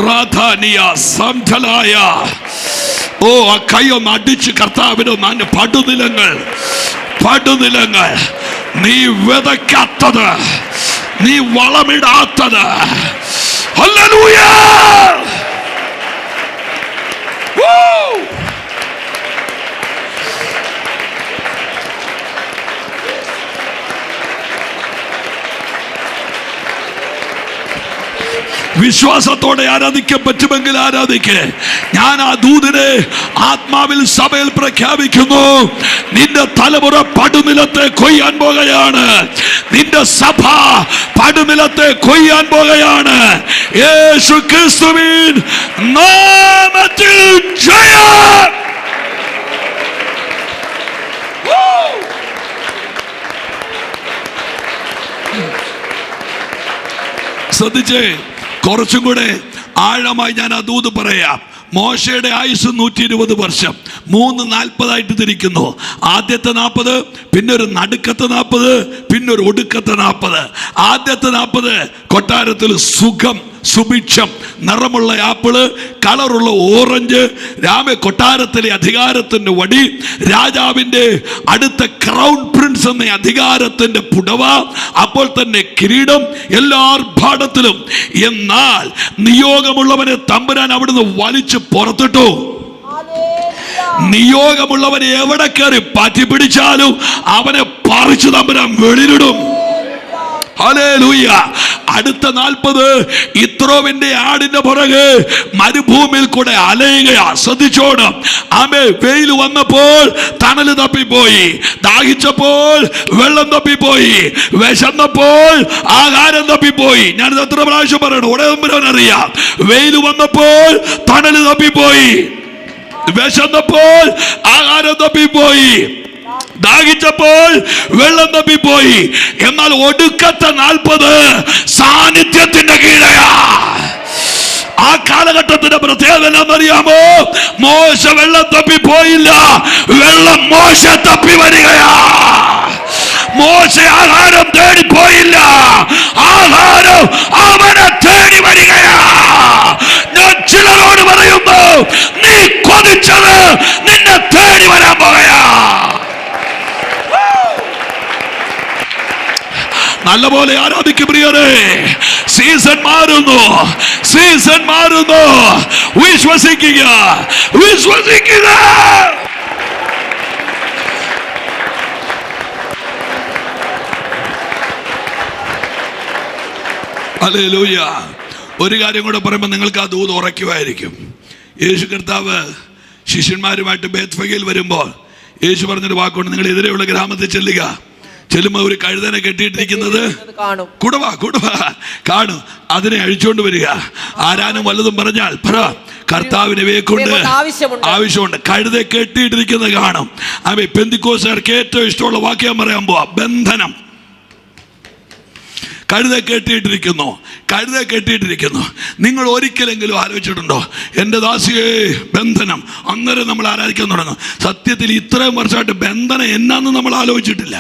റാധാനിയ സംധലായ. ഓ, ആ കൈയൊന്ന് അടിച്ച് കർത്താവിന് പടുനിലങ്ങൾ, പടുനിലങ്ങൾ, നീ വിതയ്ക്കാത്തത്, നീ വളമിടാത്തത്. ഹല്ലേലൂയ. വിശ്വാസത്തോടെ ആരാധിക്കാൻ പറ്റുമെങ്കിൽ ആരാധിക്കേ. ഞാൻ ആ ദൂതിനെ ആത്മാവിൽ സഭയിൽ പ്രഖ്യാപിക്കുന്നു. നിന്റെ തലമുറ പടുനിലത്തെ കൊയ്യാൻ പോകുകയാണ്. നിന്റെ സഭ പടുനിലത്തെ കൊയ്യാൻ പോകുകയാണ്. യേശു ക്രിസ്തുവിൻ നാമത്തിൽ ജയം. ശ്രദ്ധിച്ചേ, കുറച്ചും കൂടെ ആഴമായി ഞാൻ ആ ദൂത് പറയാം. മോശയുടെ ആയുസ് 120 വർഷം. 340 തിരിക്കുന്നു. ആദ്യത്തെ 40, പിന്നെ ഒരു നടുക്കത്തെ 40, പിന്നെ ഒരു ഒടുക്കത്തെ 40. ആദ്യത്തെ 40 കൊട്ടാരത്തിൽ സുഖം, സുഭിക്ഷം, നിറമുള്ള ആപ്പിള്, കളറുള്ള ഓറഞ്ച്, കൊട്ടാരത്തിലെ അധികാരത്തിന്റെ വടി, രാജാവിന്റെ അടുത്ത ക്രൗൺ പ്രിൻസ് എന്ന അധികാരത്തിന്റെ പുടവ, അപ്പോൾ തന്നെ കിരീടം, എല്ലാ ആർഭാടത്തിലും. എന്നാൽ നിയോഗമുള്ളവനെ തമ്പുരാൻ അവിടുന്ന് വലിച്ചു പുറത്തിട്ടു. നിയോഗമുള്ളവനെ എവിടെ കയറി പറ്റി പിടിച്ചാലും അവനെ പറിച്ചു തമ്പുരാൻ വെളിയിലിടും. ഹല്ലേലൂയ. അടുത്ത 40 ഇത്രോവിന്റെ ആടിന്റെ പുറകെ മരുഭൂമിയിൽ കൂടെ അലയുകയാ. ശ്രദ്ധിച്ചോണം. ആമേ. വെയിൽ വന്നപ്പോൾ തണല് തപ്പിപ്പോയി, ദാഹിച്ചപ്പോൾ വെള്ളം തപ്പിപ്പോയി, വിശന്നപ്പോൾ ആഹാരം തപ്പിപ്പോയി. ഞാനിത് എത്ര പ്രാവശ്യം പറയണം, ഉടമ്പരവനറിയാം. വെയിൽ വന്നപ്പോൾ തണല് തപ്പിപ്പോയി, വിശന്നപ്പോൾ ആഹാരം തപ്പിപ്പോയി, ദാഹിച്ചപ്പോൾ വെള്ളം തപ്പിപ്പോയി. എന്നാൽ ഒടുക്കത്തെ 40 സാന്നിധ്യത്തിന്റെ കീഴയാ. ആ കാലഘട്ടത്തിന്റെ പ്രത്യേകത എന്താണെന്നറിയാമോ? മോശ വെള്ളം തപ്പിപ്പോയില്ല, വെള്ളം മോശ തപ്പി വരികയാ. മോശ ആഹാരം തേടിപ്പോയില്ല, ആഹാരം അവനെ തേടി വരികയാ. ഞാൻ ചിലരോട് പറയുന്നു, നീ കൊതിച്ചത് നിന്നെ തേടി വരാൻ പോകയാ. നല്ലപോലെ ആരാധിക്കും പ്രിയരേ. സീസൺ മാറുന്നു, സീസൺ മാറുന്നു. വിശ്വസിക്കുക, വിശ്വസിക്കുക. ഹല്ലേലൂയ. ഒരു കാര്യം കൂടെ പറയുമ്പോൾ നിങ്ങൾക്ക് ആ ദൂത് ഉറയ്ക്കുമായിരിക്കും. യേശു കർത്താവ് ശിഷ്യന്മാരുമായിട്ട് ബേത്ഫഗയിൽ വരുമ്പോൾ യേശു പറഞ്ഞൊരു വാക്കുണ്ട്, നിങ്ങൾ എതിരെയുള്ള ഗ്രാമത്തിൽ ചെല്ലുമ്പോൾ ഒരു കഴുതനെ കെട്ടിയിട്ടിരിക്കുന്നത് കുടവ കാണും. അതിനെ അഴിച്ചുകൊണ്ട് വരിക. ആരാനും വല്ലതും പറഞ്ഞാൽ പറ, കർത്താവിനെ വേക്കൊണ്ട് ആവശ്യമുണ്ട്. കഴുത കെട്ടിയിട്ടിരിക്കുന്നത് കാണും. അവ പെന്തിക്കോസ്തുകാർക്ക് ഏറ്റവും ഇഷ്ടമുള്ള വാക്യം പറയാൻ പോവാ, ബന്ധനം. കഴുത കെട്ടിയിട്ടിരിക്കുന്നു. നിങ്ങൾ ഒരിക്കലെങ്കിലും ആലോചിച്ചിട്ടുണ്ടോ, എൻ്റെ ദാസിയെ ബന്ധനം? അന്നേരം നമ്മൾ ആരാധിക്കാൻ തുടങ്ങും. സത്യത്തിൽ ഇത്രയും വർഷമായിട്ട് ബന്ധനം എന്നാന്ന് നമ്മൾ ആലോചിച്ചിട്ടില്ല.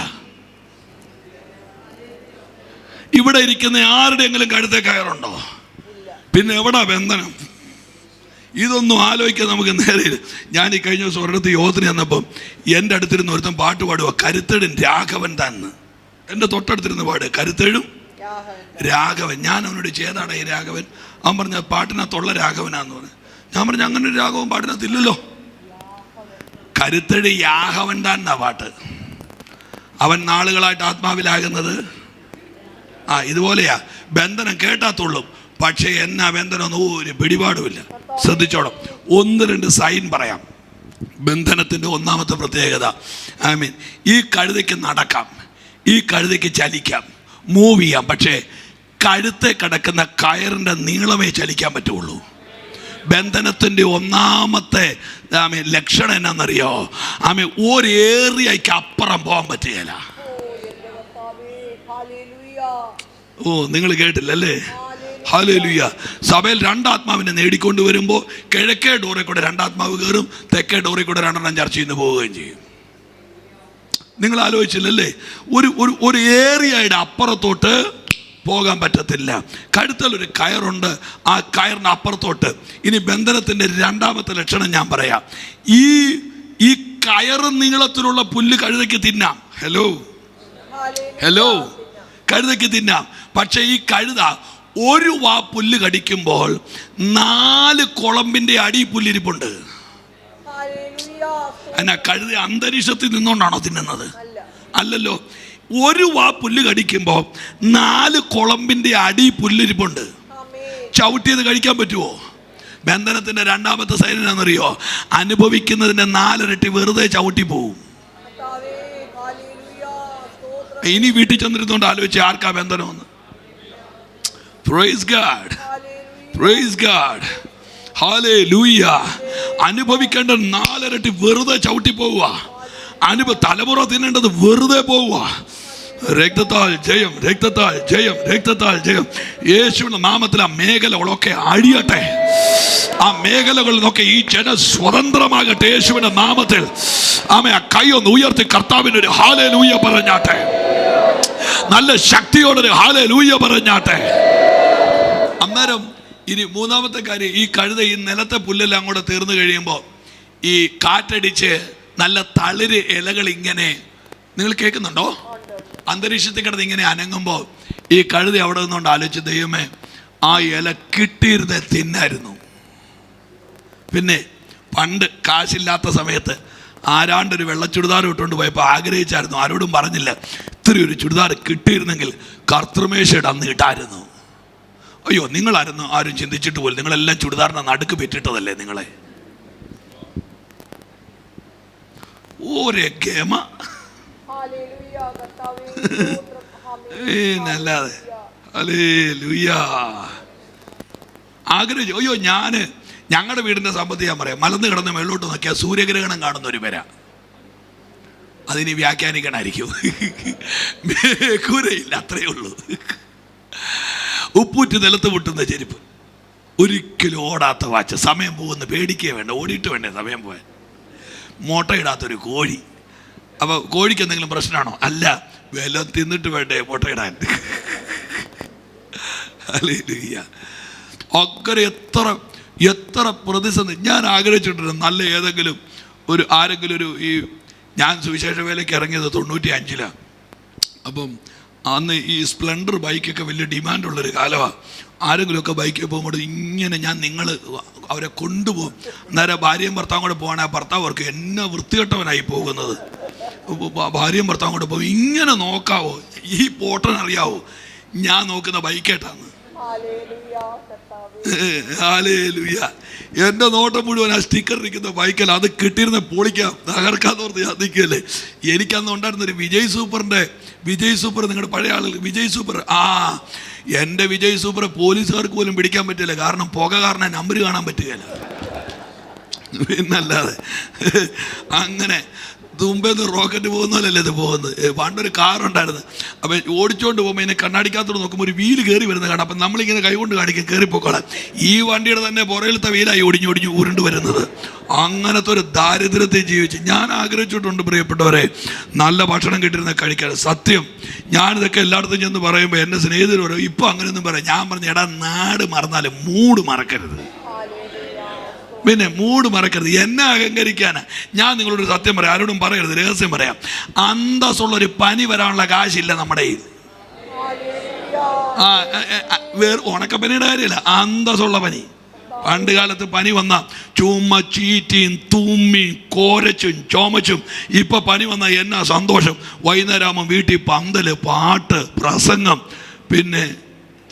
ഇവിടെ ഇരിക്കുന്ന ആരുടെയെങ്കിലും കഴുത്തെ കയറുണ്ടോ? പിന്നെ എവിടാ ബന്ധനം? ഇതൊന്നും ആലോചിക്കാൻ നമുക്ക് നേരെ. ഞാൻ ഈ കഴിഞ്ഞ ദിവസം ഒരിടത്ത് യോധന ചെന്നപ്പം എൻ്റെ അടുത്തിരുന്ന് ഒരുത്തം പാട്ട് പാടുക, കരുത്തേടും രാഘവൻ തന്നെ. എൻ്റെ തൊട്ടടുത്തിരുന്ന് പാടുക, കരുത്തേഴും രാഘവൻ. ഞാൻ അവനോട് ചെയ്താടാ ഈ രാഘവൻ? അവൻ പറഞ്ഞ പാട്ടിനകത്തുള്ള രാഘവനാന്ന് പറഞ്ഞു. ഞാൻ പറഞ്ഞു അങ്ങനെ ഒരു രാഘവൻ പാട്ടിനകത്ത് ഇല്ലല്ലോ. കരുത്തേട് യാഹവൻ താന്നാ പാട്ട്. അവൻ നാളുകളായിട്ട് ആത്മാവിലാകുന്നത് ഇതുപോലെയാ. ബന്ധനം കേട്ടാത്തുള്ളൂ, പക്ഷേ എന്നാ ബന്ധനമൊന്നും ഒരു പിടിപാടുമില്ല. ശ്രദ്ധിച്ചോണം. 1-2 സൈൻ പറയാം. ബന്ധനത്തിൻ്റെ ഒന്നാമത്തെ പ്രത്യേകത, ഈ കഴുതയ്ക്ക് നടക്കാം, ഈ കഴുതയ്ക്ക് ചലിക്കാം, മൂവ് ചെയ്യാം. പക്ഷേ കഴുത്തെ കിടക്കുന്ന കയറിൻ്റെ നീളമേ ചലിക്കാൻ പറ്റുള്ളൂ. ബന്ധനത്തിൻ്റെ ഒന്നാമത്തെ ലക്ഷണം എന്നാണെന്നറിയോ? ഒരു ഏറിയയ്ക്ക് അപ്പുറം പോകാൻ പറ്റുകയില്ല. ഓ, നിങ്ങൾ കേട്ടില്ലല്ലേ? ഹല്ലേലൂയ. സഭയിൽ 2 ആത്മാവിനെ നേടിക്കൊണ്ട് വരുമ്പോൾ കിഴക്കേ ഡോറിൽ കൂടെ 2 ആത്മാവ് കയറും, തെക്കേ ഡോറിൽ കൂടെ 2 ചർച്ച ചെയ്യുന്നു പോവുകയും ചെയ്യും. നിങ്ങൾ ആലോചിച്ചില്ലല്ലേ? ഒരു ഏരിയയുടെ അപ്പുറത്തോട്ട് പോകാൻ പറ്റത്തില്ല. കഴുത്തിലൊരു കയറുണ്ട്, ആ കയറിന് അപ്പുറത്തോട്ട്. ഇനി ബന്ധനത്തിൻ്റെ രണ്ടാമത്തെ ലക്ഷണം ഞാൻ പറയാം. ഈ കയറ് നീളത്തിലുള്ള പുല്ല് കഴുതയ്ക്ക് തിന്നാം. ഹലോ, കഴുതയ്ക്ക് തിന്നാം. പക്ഷെ ഈ കഴുത ഒരു വാ പുല്ല് കടിക്കുമ്പോൾ 4 കുളമ്പിന്റെ അടി പുല്ലിരിപ്പുണ്ട്. എന്നാ കഴുത അന്തരീക്ഷത്തിൽ നിന്നുകൊണ്ടാണോ തിന്നുന്നത്? അല്ലല്ലോ. ഒരു വാ പുല്ല് കടിക്കുമ്പോൾ 4 കുളമ്പിന്റെ അടി പുല്ലിരിപ്പുണ്ട്. ചവിട്ടിയത് കഴിക്കാൻ പറ്റുമോ? ബന്ധനത്തിന്റെ രണ്ടാമത്തെ സൈൻ എന്നാണെന്നറിയോ? അനുഭവിക്കുന്നതിന്റെ 4 ഇരട്ടി വെറുതെ ചവിട്ടി പോവും. ഇനി വീട്ടിൽ ചെന്നിരുന്നോണ്ട് ആലോചിച്ച് ആർക്കാ ബന്ധനമെന്ന്. Praise God, praise God, hallelujah. അനുഭവിക്കേണ്ട 4 ഇരട്ടി വെറുതെ ചവിട്ടി പോവുക. തലമുറ തിന്നേണ്ടത് വെറുതെ പോവുക. രക്തത്താൽ ജയം, രക്തത്താൽ ജയം, രക്തത്താൽ ജയം. യേശുവിന്റെ നാമത്തിൽ ആ മേഖലകളൊക്കെ അഴിയട്ടെ. ആ മേഖലകളിൽ നിന്നൊക്കെ ഈ ജന സ്വതന്ത്രമാകട്ടെ യേശുവിന്റെ നാമത്തിൽ. ആമേ, ആ കൈ ഒന്ന് ഉയർത്തി കർത്താവിന് ഒരു ഹല്ലേലൂയ പറഞ്ഞാട്ടെ. നല്ല ശക്തിയോടൊരു ഹല്ലേലൂയ പറഞ്ഞാട്ടെ. അന്നേരം ഇനി മൂന്നാമത്തെ കാര്യം, ഈ കഴുത ഈ നിലത്തെ പുല്ലെല്ലാം കൂടെ തീർന്നു കഴിയുമ്പോൾ ഈ കാറ്റടിച്ച് നല്ല തളിര് ഇലകൾ ഇങ്ങനെ, നിങ്ങൾ കേൾക്കുന്നുണ്ടോ? അന്തരീക്ഷത്തിൽ കിടന്ന് ഇങ്ങനെ അനങ്ങുമ്പോൾ ഈ കഴുത അവിടെ നിന്നുകൊണ്ട് ആലോചിച്ച്, ദൈവമേ, ആ ഇല കിട്ടിയിരുന്ന തിന്നായിരുന്നു. പിന്നെ പണ്ട് കാശില്ലാത്ത സമയത്ത് ആരാണ്ടൊരു വെള്ള ചുരിദാർ ഇട്ടുകൊണ്ട് പോയപ്പോൾ ആഗ്രഹിച്ചായിരുന്നു, ആരോടും പറഞ്ഞില്ല, ഇത്തിരി ഒരു ചുരിദാർ കിട്ടിയിരുന്നെങ്കിൽ കർത്തൃമേശയുടെ അന്ന് ഇട്ടായിരുന്നു. അയ്യോ, നിങ്ങളായിരുന്നു ആരും ചിന്തിച്ചിട്ട് പോലും. നിങ്ങളെല്ലാം ചുരിദാറിനെ നടുക്ക് പെറ്റിട്ടതല്ലേ നിങ്ങളെ? ഓരേ ഗമ നല്ലാതെ. ഹല്ലേലൂയ. ആഗ്രഹിച്ചു. അയ്യോ, ഞങ്ങളുടെ വീടിന്റെ സമ്പത്ത് ഞാൻ പറയാം. മലന്ന് കിടന്ന് മേളോട്ട് നോക്കിയാൽ സൂര്യഗ്രഹണം കാണുന്ന ഒരു പേര. അതിന് വ്യാഖ്യാനിക്കണമായിരിക്കും. കൂരയില്ല, അത്രയേ ഉള്ളൂ. ഉപ്പൂറ്റ് നിലത്ത് പൊട്ടുന്ന ചെരുപ്പ്, ഒരിക്കലും ഓടാത്ത വാച്ച്, സമയം പോകുന്ന പേടിക്കേ വേണ്ട, ഓടിയിട്ട് വേണ്ടേ സമയം പോയാൽ. മുട്ടയിടാത്തൊരു കോഴി. അപ്പോൾ കോഴിക്ക് എന്തെങ്കിലും പ്രശ്നമാണോ? അല്ല, വില തിന്നിട്ട് വേണ്ടേ മുട്ടയിടാൻ. ഹല്ലേലൂയ. അങ്ങനെ എത്ര പ്രതിസന്ധി ഞാൻ ആഗ്രഹിച്ചിട്ടുണ്ട്. നല്ല ഏതെങ്കിലും ആരെങ്കിലും ഞാൻ സുവിശേഷ വേലയ്ക്ക് ഇറങ്ങിയത് 95-ലാണ്. അപ്പം അന്ന് ഈ സ്പ്ലെൻഡർ ബൈക്കൊക്കെ വലിയ ഡിമാൻഡുള്ളൊരു കാലമാണ്. ആരെങ്കിലുമൊക്കെ ബൈക്കിൽ പോകുമ്പോൾ ഇങ്ങനെ നിങ്ങൾ അവരെ കൊണ്ടുപോകും. അന്നേരം ഭാര്യയും ഭർത്താവും കൂടെ പോകണേ. ആ ഭർത്താവ് അവർക്ക് എന്നെ വൃത്തികെട്ടവനായി പോകുന്നത്. ഭാര്യയും ഭർത്താവും കൂടെ പോകും. ഇങ്ങനെ നോക്കാവോ? ഈ പോട്ടനറിയാവോ ഞാൻ നോക്കുന്ന ബൈക്കേട്ടാന്ന്. ഹല്ലേലൂയ. എൻ്റെ നോട്ടം മുഴുവൻ ആ സ്റ്റിക്കർ ഇരിക്കുന്ന ബൈക്കല്ല. അത് കിട്ടിയിരുന്ന പൊളിക്കാം, തകർക്കാന്ന് പറഞ്ഞ് ഞാൻ നിൽക്കുകയല്ലേ. എനിക്കന്ന് ഉണ്ടായിരുന്നൊരു വിജയ് സൂപ്പർ, നിങ്ങളുടെ പഴയ ആളുകൾ വിജയ് സൂപ്പർ. എൻ്റെ വിജയ് സൂപ്പർ പോലീസുകാർക്ക് പോലും പിടിക്കാൻ പറ്റില്ല. കാരണം പുക കാരണം നമ്പർ കാണാൻ പറ്റുകയില്ല. പിന്നല്ലാതെ അങ്ങനെ തുമ്പേന്ന് റോക്കറ്റ് പോകുന്നതല്ലേ ഇത് പോകുന്നത്. പണ്ടൊരു കാറുണ്ടായിരുന്നു. അപ്പം ഓടിച്ചുകൊണ്ട് പോകുമ്പോൾ ഇതിനെ കണ്ണാടിക്കകത്തോട് നോക്കുമ്പോൾ ഒരു വീല് കയറി വരുന്നത് കാണാം. അപ്പം നമ്മളിങ്ങനെ കൈകൊണ്ട് കാണിക്കും കയറിപ്പോക്കോളാം. ഈ വണ്ടിയുടെ തന്നെ പുറയിലത്തെ വീലായി ഒടിഞ്ഞൊടിഞ്ഞ് ഉരുണ്ട് വരുന്നത്. അങ്ങനത്തെ ഒരു ദാരിദ്ര്യത്തെ ജീവിച്ച് ഞാൻ ആഗ്രഹിച്ചിട്ടുണ്ട് പ്രിയപ്പെട്ടവരെ, നല്ല ഭക്ഷണം കിട്ടിയിരുന്ന കഴിക്കാൻ. സത്യം, ഞാനിതൊക്കെ എല്ലായിടത്തും ചെന്ന് പറയുമ്പോൾ എൻ്റെ സ്നേഹിതർ പറയും, ഇപ്പം അങ്ങനെയൊന്നും പറയാം. ഞാൻ പറഞ്ഞു, എടാ, നാട് മറന്നാലും മൂട് മറക്കരുത്. പിന്നെ മൂട് മറക്കരുത്. എന്നെ അഹങ്കരിക്കാനാ. ഞാൻ നിങ്ങളോട് സത്യം പറയാം, ആരോടും പറയരുത്, രഹസ്യം പറയാം. അന്തസ്സുള്ളൊരു പനി വരാനുള്ള കാശില്ല നമ്മുടെ കയ്യിൽ. വേറെ ഉണക്കപ്പനിയുടെ കാര്യമില്ല, അന്തസ്സുള്ള പനി. പണ്ട് കാലത്ത് പനി വന്ന ചുമ ചീറ്റിയും തുമ്മിയും കോരച്ചും ചുമച്ചും. ഇപ്പൊ പനി വന്ന എന്നാ സന്തോഷം. വൈകുന്നേരമാകുമ്പോൾ വീട്ടിൽ പന്തല്, പാട്ട്, പ്രസംഗം. പിന്നെ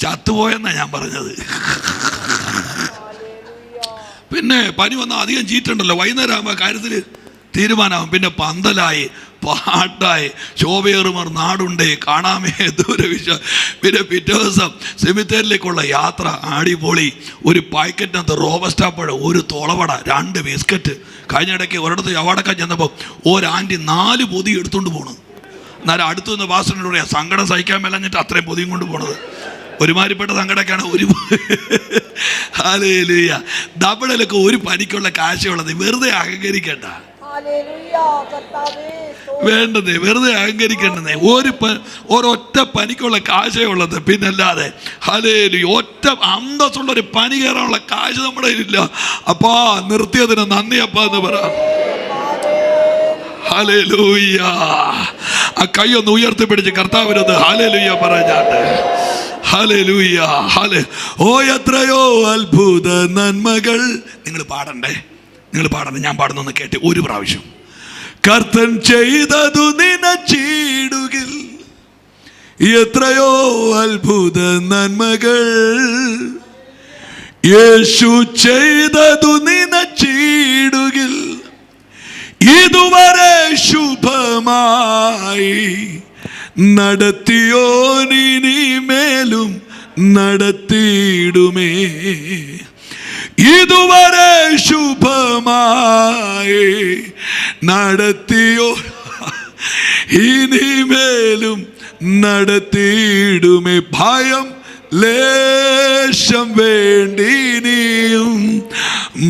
ചത്തുപോയെന്നാ ഞാൻ പറഞ്ഞത്. പിന്നെ പനി വന്നാൽ അധികം ചീറ്റുണ്ടല്ലോ. വൈകുന്നേരം ആകുമ്പോൾ കാര്യത്തിൽ തീരുമാനമാകും. പിന്നെ പന്തലായി, പാട്ടായി, ശോഭയേറുമാർ നാടുണ്ടേ, കാണാമേ ദൂരവിശ്വ. പിന്നെ പിറ്റേ ദിവസം സെമിത്തേരിലേക്കുള്ള യാത്ര അടിപൊളി. ഒരു പാക്കറ്റിനകത്ത് റോബസ്റ്റാപ്പഴം, ഒരു തുളവട, 2 ബിസ്ക്കറ്റ്. കഴിഞ്ഞ ഇടയ്ക്ക് ഒരിടത്ത് അവാടക്കാൻ ചെന്നപ്പോൾ ഒരാൻറ്റി 4 പൊതി എടുത്തുകൊണ്ട് പോണു. എന്നാലും അടുത്തു നിന്ന് പാസ്റ്ററിനോട് പറയാം, സങ്കടം സഹിക്കാൻ മേലഞ്ഞിട്ട് അത്രയും പൊതിയും കൊണ്ട് പോണത്. ഒരുമാതിരിപ്പെട്ട സങ്കടമൊക്കെയാണ്. ഹല്ലേലൂയ. ഡബിളിലൊക്കെ ഒരു പനിക്കുള്ള കാശുള്ളത്. വെറുതെ അഹങ്കരിക്കണ്ട. വേണ്ടതേ, വെറുതെ അഹങ്കരിക്കണ്ടേ. ഒരൊറ്റ പനിക്കുള്ള കാശേ ഉള്ളത്, പിന്നല്ലാതെ ഹല്ലേലൂയ ഒറ്റ അന്തസ്സുള്ളൊരു പനി കയറാനുള്ള കാശ് നമ്മുടെ ഇല്ല. അപ്പാ നിർത്തിയതിന് നന്ദി അപ്പാ എന്ന് പറ. ഹല്ലേലൂയ. ആ കൈ ഒന്ന് ഉയർത്തിപ്പിടിച്ച് കർത്താവിനത് ഹല്ലേലൂയ പറഞ്ഞാട്ട്. ഹല്ലേലൂയ. ഓ എത്രയോ അത്ഭുത നന്മകൾ. നിങ്ങൾ പാടണ്ടേ, ഞാൻ പാടുന്നൊന്ന് കേട്ട് ഒരു പ്രാവശ്യം. കർത്തൻ ചെയ്തതു നിനച്ചിടുകിൽ എത്രയോ അത്ഭുത നന്മകൾ, യേശു ചെയ്തതു നിനച്ചിടുകിൽ ഇതുവരെ ശുഭമായി നടത്തിയോനിനിമേലും നടത്തിയിടുമേ. ഇതുവരെ ശുഭമായി നടത്തിയോ ഇനിമേലും നടത്തിയിടുമേ. ഭയം ലേശം വേണ്ടിനിയും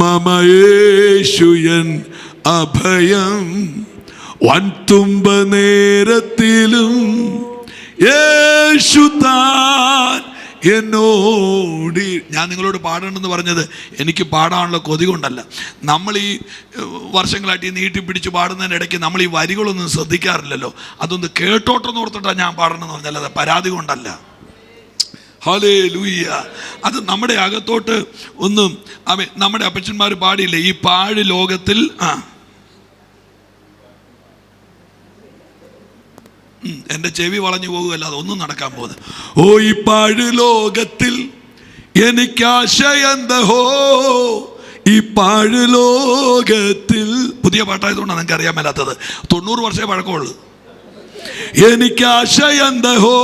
മമ യേശുയൻ അഭയം. വൻതുമ്പ നേരത്തിലും യേശു താൻ എന്നോട്. ഞാൻ നിങ്ങളോട് പാടണമെന്ന് പറഞ്ഞത് എനിക്ക് പാടാനുള്ള കൊതി കൊണ്ടല്ല. നമ്മൾ ഈ വർഷങ്ങളായിട്ട് ഈ നീട്ടിപ്പിടിച്ച് പാടുന്നതിനിടയ്ക്ക് നമ്മൾ ഈ വരികളൊന്നും ശ്രദ്ധിക്കാറില്ലല്ലോ. അതൊന്ന് കേട്ടോട്ടെന്ന് ഓർത്തിട്ടാണ് ഞാൻ പാടണമെന്ന് പറഞ്ഞാൽ, അത് പരാതി കൊണ്ടല്ല. ഹല്ലേലൂയ. അത് നമ്മുടെ അകത്തോട്ട് ഒന്നും നമ്മുടെ അപ്പച്ചന്മാർ പാടിയില്ലേ, ഈ പാഴ് ലോകത്തിൽ എൻ്റെ ചെവി വളഞ്ഞു പോകുകയല്ല, അതൊന്നും നടക്കാൻ പോകുന്നത്. ഓ ഈ പാഴ് ലോകത്തിൽ എനിക്കാശയന്തഹോ, ഈ പാഴ് ലോകത്തിൽ. പുതിയ പാട്ടായതുകൊണ്ടാണ് നിങ്ങൾക്ക് അറിയാൻ മേലാത്തത്, 90 വർഷമേ പഴക്കമുള്ളൂ. എനിക്കാശയന്തഹോ,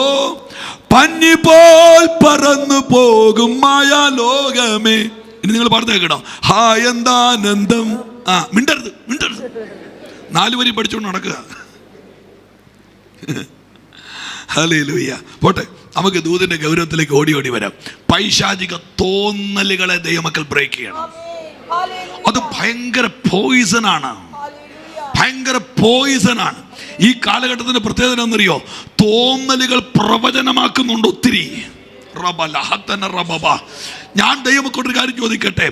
പഞ്ഞി പോൽ പറന്നു പോകും മായാ ലോകമേ. ഇനി നിങ്ങൾ പാടുന്ന കേൾക്കണോ? ഹാ എന്താനന്ദം. മിണ്ടരുത് 4 വരി പഠിച്ചുകൊണ്ട് നടക്കുക. ഹല്ലേലൂയ. പോട്ടെ, നമുക്ക് ദൂതന്റെ ഗൗരവത്തിലേക്ക് ഓടി വരാം. പൈശാചിക തോന്നലുകളെ ദൈവമക്കൾ ബ്രേക്ക് ചെയ്യണം. അത് ഭയങ്കര പോയിസണാണ്. ഈ കാലഘട്ടത്തിന്റെ പ്രത്യേകത എന്നറിയോ? തോന്നലുകൾ പ്രവചനമാക്കുന്നുണ്ട് ഒത്തിരി. ഞാൻ ദൈവമക്കളൊരു കാര്യം ചോദിക്കട്ടെ,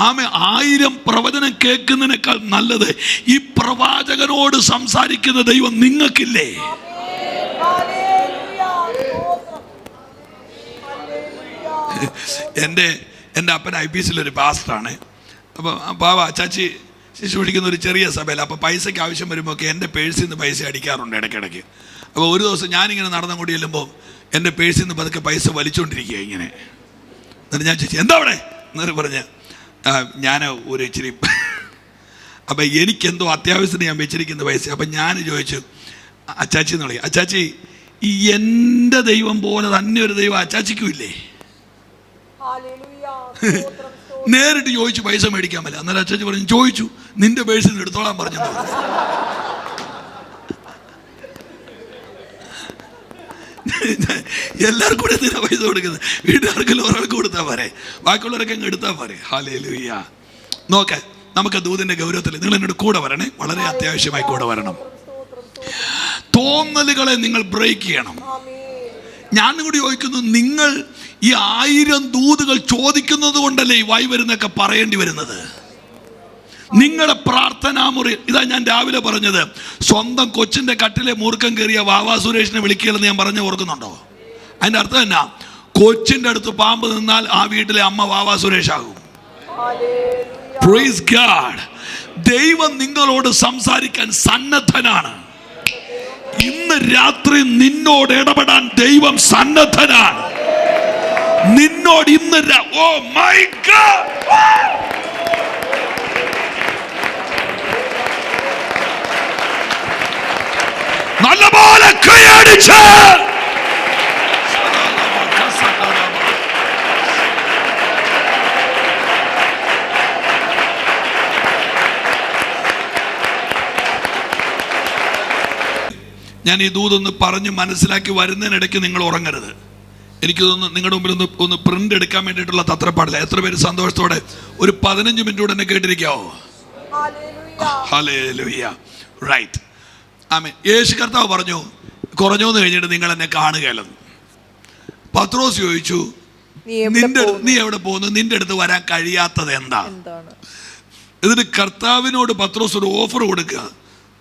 1000 പ്രവചനം കേൾക്കുന്നതിനേക്കാൾ നല്ലത് ഈ പ്രവാചകനോട് സംസാരിക്കുന്ന ദൈവം നിങ്ങൾക്കില്ലേ? എൻ്റെ അപ്പൻ IPC ഒരു പാസ്റ്ററാണ്. അപ്പോൾ പാവ ചാച്ചി ശുശ്രൂഷിക്കുന്ന ഒരു ചെറിയ സഭയിൽ. അപ്പോൾ പൈസയ്ക്ക് ആവശ്യം വരുമ്പോൾ ഒക്കെ എൻ്റെ പേഴ്സിൽ നിന്ന് പൈസ അടിക്കാറുണ്ട് ഇടയ്ക്കിടയ്ക്ക്. അപ്പോൾ ഒരു ദിവസം ഞാനിങ്ങനെ നടന്നുകൊണ്ട് ചെല്ലുമ്പോൾ എൻ്റെ പേഴ്സിൽ നിന്ന് പതുക്കെ പൈസ വലിച്ചുകൊണ്ടിരിക്കുക ഇങ്ങനെ. എന്നിട്ട് ഞാൻ ചോദിച്ചു, എന്താ അവിടെ എന്നൊരു പറഞ്ഞ്, ഞാൻ ഒരു ഇച്ചിരി അപ്പം എനിക്കെന്തോ അത്യാവശ്യത്തിന് ഞാൻ വെച്ചിരിക്കുന്ന പൈസ. അപ്പം ഞാൻ ചോദിച്ചു, അച്ചാച്ചി എന്ന് വിളിക്കുക, അച്ചാച്ചി ഈ എൻ്റെ ദൈവം പോലെ തന്നെ ഒരു ദൈവം അച്ചാച്ചിക്കും ഇല്ലേ? നേരിട്ട് ചോദിച്ചു, പൈസ മേടിക്കാൻ പറ്റില്ല. അന്നേരം അച്ചാച്ചി പറഞ്ഞു, ചോദിച്ചു, നിന്റെ പേഴ്സിൽ നിന്ന് എടുത്തോളാൻ പറഞ്ഞു. എല്ലാവർക്കും കൂടെ എന്തിനാ പൈസ കൊടുക്കുന്നത്? വീട്ടുകാർക്കെല്ലാം ഒരാൾക്ക് കൊടുത്താൽ പോരെ, ബാക്കിയുള്ളവരൊക്കെ അങ്ങ് എടുത്താൽ പോരെ. ഹല്ലേലൂയ. നോക്കെ, നമുക്ക് ദൂതന്റെ ഗൗരവത്തിൽ നിങ്ങൾ എന്നോട് കൂടെ വരണേ, വളരെ അത്യാവശ്യമായി കൂടെ വരണം. തോന്നലുകളെ നിങ്ങൾ ബ്രേക്ക് ചെയ്യണം. ഞാൻ കൂടി ചോദിക്കുന്നു, നിങ്ങൾ ഈ 1000 ദൂതുകൾ ചോദിക്കുന്നത് കൊണ്ടല്ലേ ഈ വായി വരുന്നൊക്കെ പറയേണ്ടി വരുന്നത്? നിങ്ങളുടെ പ്രാർത്ഥനാ മുറി ഇതാ ഞാൻ രാവിലെ പറഞ്ഞത്. സ്വന്തം കൊച്ചിന്റെ കട്ടിലെ മൂർഖം കയറിയ വാവാ സുരേഷിനെ വിളിക്കുകയെന്ന് ഞാൻ പറഞ്ഞ് ഓർക്കുന്നുണ്ടോ? അതിന്റെ അർത്ഥം എന്നാ? കൊച്ചിന്റെ അടുത്ത് പാമ്പ് നിന്നാൽ ആ വീട്ടിലെ അമ്മ വാവാ സുരേഷ് ആകും. Praise God. ദൈവം നിങ്ങളോട് സംസാരിക്കാൻ സന്നദ്ധനാണ്. ഇന്ന് രാത്രി നിന്നോട് ഇടപെടാൻ ദൈവം സന്നദ്ധനാണ്. നിന്നോട് ഇന്ന് ഓ മൈ ഗോഡ്, നല്ലപോലെ കൈയടിച്ച് ഞാൻ ഈ ദൂതൊന്ന് പറഞ്ഞ് മനസ്സിലാക്കി വരുന്നതിനിടയ്ക്ക് നിങ്ങൾ ഉറങ്ങരുത്. എനിക്ക് തോന്നുന്നു നിങ്ങളുടെ മുമ്പിൽ ഒന്ന് പ്രിന്റ് എടുക്കാൻ വേണ്ടിയിട്ടുള്ള തത്രപ്പാടില്ല. എത്ര പേര് സന്തോഷത്തോടെ ഒരു 15 മിനിറ്റ് കൂടെ എന്നെ കേട്ടിരിക്കാവോ? ഹല്ലേലൂയ. റൈറ്റ്. ആമേൻ. യേശു കർത്താവ് പറഞ്ഞു, കുറഞ്ഞോന്ന് കഴിഞ്ഞിട്ട് നിങ്ങൾ എന്നെ കാണുകയല്ലെന്ന്. പത്രോസ് ചോദിച്ചു, നീ എവിടെ പോകുന്നു? നിന്റെ അടുത്ത് വരാൻ കഴിയാത്തത് എന്താണ്? എന്നിട്ട് കർത്താവിനോട് പത്രോസ് ഒരു ഓഫർ കൊടുക്കുക,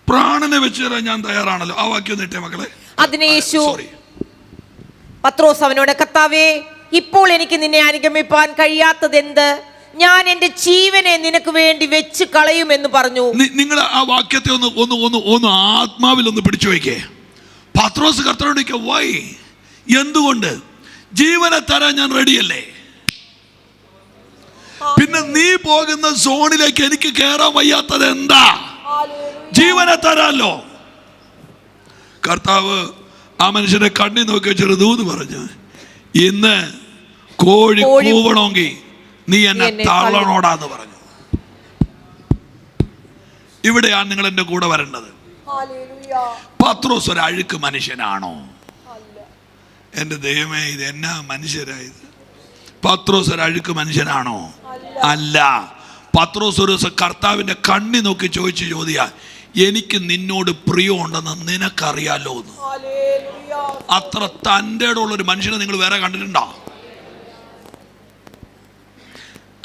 പ്രാണനെ വെച്ച് തരാൻ ഞാൻ തയ്യാറാണല്ലോ. ആ വാക്യം നീട്ടേ മക്കളെ. അതിന് യേശു പത്രോസ് അവനോട്, കർത്താവേ, ഇപ്പോൾ എനിക്ക് നിന്നെ അനുഗമിപ്പാൻ കഴിയാത്തത് എന്ത്? ഞാൻ എന്റെ ജീവനെ നിനക്ക് വേണ്ടി വെച്ച് കളയുമെന്ന് പറഞ്ഞു. നിങ്ങൾ ആ വാക്യത്തെ ഒന്ന് ആത്മാവിൽ ഒന്ന് പിടിച്ചു വയ്ക്കേ. പത്രോസ് കർത്താവിനോട്, വൈ, എന്തുകൊണ്ട്? ജീവനെ തരാൻ ഞാൻ റെഡിയല്ലേ. പിന്നെ നീ പോകുന്ന സോണിലേക്ക് എനിക്ക് കയറാൻ വയ്യാത്തത് എന്താ? ജീവനെ തരാല്ലോ. കർത്താവ് ആ മനുഷ്യനെ കണ്ണി നോക്കി ചെറുതൂന്ന് പറഞ്ഞു, ഇന്ന് കോഴി കൂവണമെങ്കിൽ നീ എന്നെ തള്ളണോടാന്ന് പറഞ്ഞു. ഇവിടെയാണ് നിങ്ങൾ എന്റെ കൂടെ വരേണ്ടത്. പത്രോസ് ഒരു അഴുക്ക് മനുഷ്യനാണോ? എന്റെ ദൈവമേ, ഇത് എന്നാ മനുഷ്യരായത്? പത്രോസ് ഒരു അഴുക്ക് മനുഷ്യനാണോ? അല്ല. പത്രോസ് ഒരു ദിവസം കർത്താവിന്റെ കണ്ണി നോക്കി ചോദിച്ച ചോദ്യ, എനിക്ക് നിന്നോട് പ്രിയമുണ്ടെന്ന് നിനക്കറിയാലോ എന്ന്. അത്ര തൻ്റെ ഉള്ളൊരു മനുഷ്യനെ നിങ്ങൾ വേറെ കണ്ടിട്ടുണ്ടോ?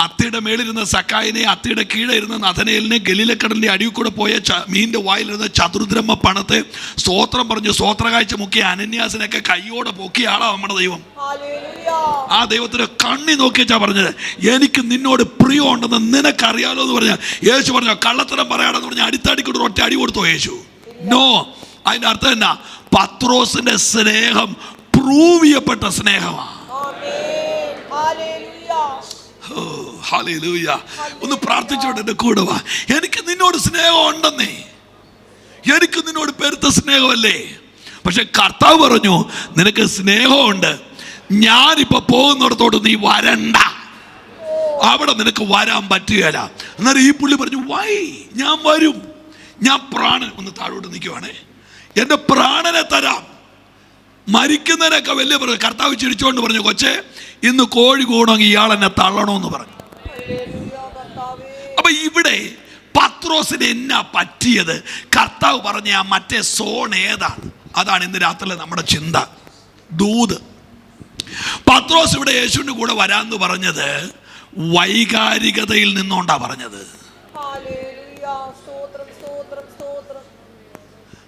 അത്തിയുടെ മേളിരുന്ന സക്കായിനെ, അത്തിയുടെ കീഴെ ഇരുന്ന നഥനയേലിനെ, ഗലീലക്കടലിന്റെ അടിയിൽ കൂടെ പോയ മീനിന്റെ വായിലിരുന്ന ചതുർദ്രഹ്മ പണത്തെ സ്തോത്രം പറഞ്ഞു സ്തോത്രകാഴ്ച മുക്കിയ അനന്യാസിനൊക്കെ കൈയോടെ പൊക്കിയ ആളാ നമ്മുടെ ദൈവം. ആ ദൈവത്തിന് കണ്ണി നോക്കിയാ പറഞ്ഞത്, എനിക്ക് നിന്നോട് പ്രിയമുണ്ടെന്ന് നിനക്കറിയാലോ എന്ന് പറഞ്ഞ യേശു പറഞ്ഞു, കള്ളത്തരം പറയാണെന്ന് പറഞ്ഞ അടിത്തടിക്കൂടെ ഒറ്റ അടി കൊടുത്തോ യേശു? നോ. അതിന്റെ അർത്ഥം എന്നാ? പത്രോസിന്റെ സ്നേഹം പ്രൂവ് ചെയ്യപ്പെട്ട സ്നേഹമാണ്. ഹല്ലേലൂയ. ഒന്ന് പ്രാർത്ഥിച്ചോട്ടെ, എന്റെ കൂടെ വാ. എനിക്ക് നിന്നോട് സ്നേഹം ഉണ്ടെന്നേ, എനിക്ക് നിന്നോട് പെരുത്ത സ്നേഹമല്ലേ. പക്ഷെ കർത്താവ് പറഞ്ഞു, നിനക്ക് സ്നേഹമുണ്ട്, ഞാനിപ്പോ പോകുന്നിടത്തോട്ട് നീ വരണ്ട, അവിടെ നിനക്ക് വരാൻ പറ്റുകയില്ല. എന്നാലും ഈ പുള്ളി പറഞ്ഞു, വൈ, ഞാൻ വരും, ഞാൻ പ്രാണൻ. ഒന്ന് താഴോട്ട് നിൽക്കുവാണേ, എന്റെ പ്രാണനെ തരാം. മരിക്കുന്നതിനൊക്കെ വലിയ പറഞ്ഞു. കർത്താവ് ചിരിച്ചുകൊണ്ട് പറഞ്ഞു, കൊച്ചേ, ഇന്ന് കോഴി കൂടണമെങ്കിൽ ഇയാൾ എന്നെ തള്ളണമെന്ന് പറഞ്ഞു. അപ്പൊ ഇവിടെ പത്രോസിന് എന്നാ പറ്റിയത്? കർത്താവ് പറഞ്ഞ ആ മറ്റേ സോൺ ഏതാണ്? അതാണ് ഇന്ന് രാത്രിയിലെ നമ്മുടെ ചിന്ത. ദൂത്. പത്രോസ് ഇവിടെ യേശുവിന്റെ കൂടെ വരാന്ന് പറഞ്ഞത് വൈകാരികതയിൽ നിന്നോണ്ടാ പറഞ്ഞത്.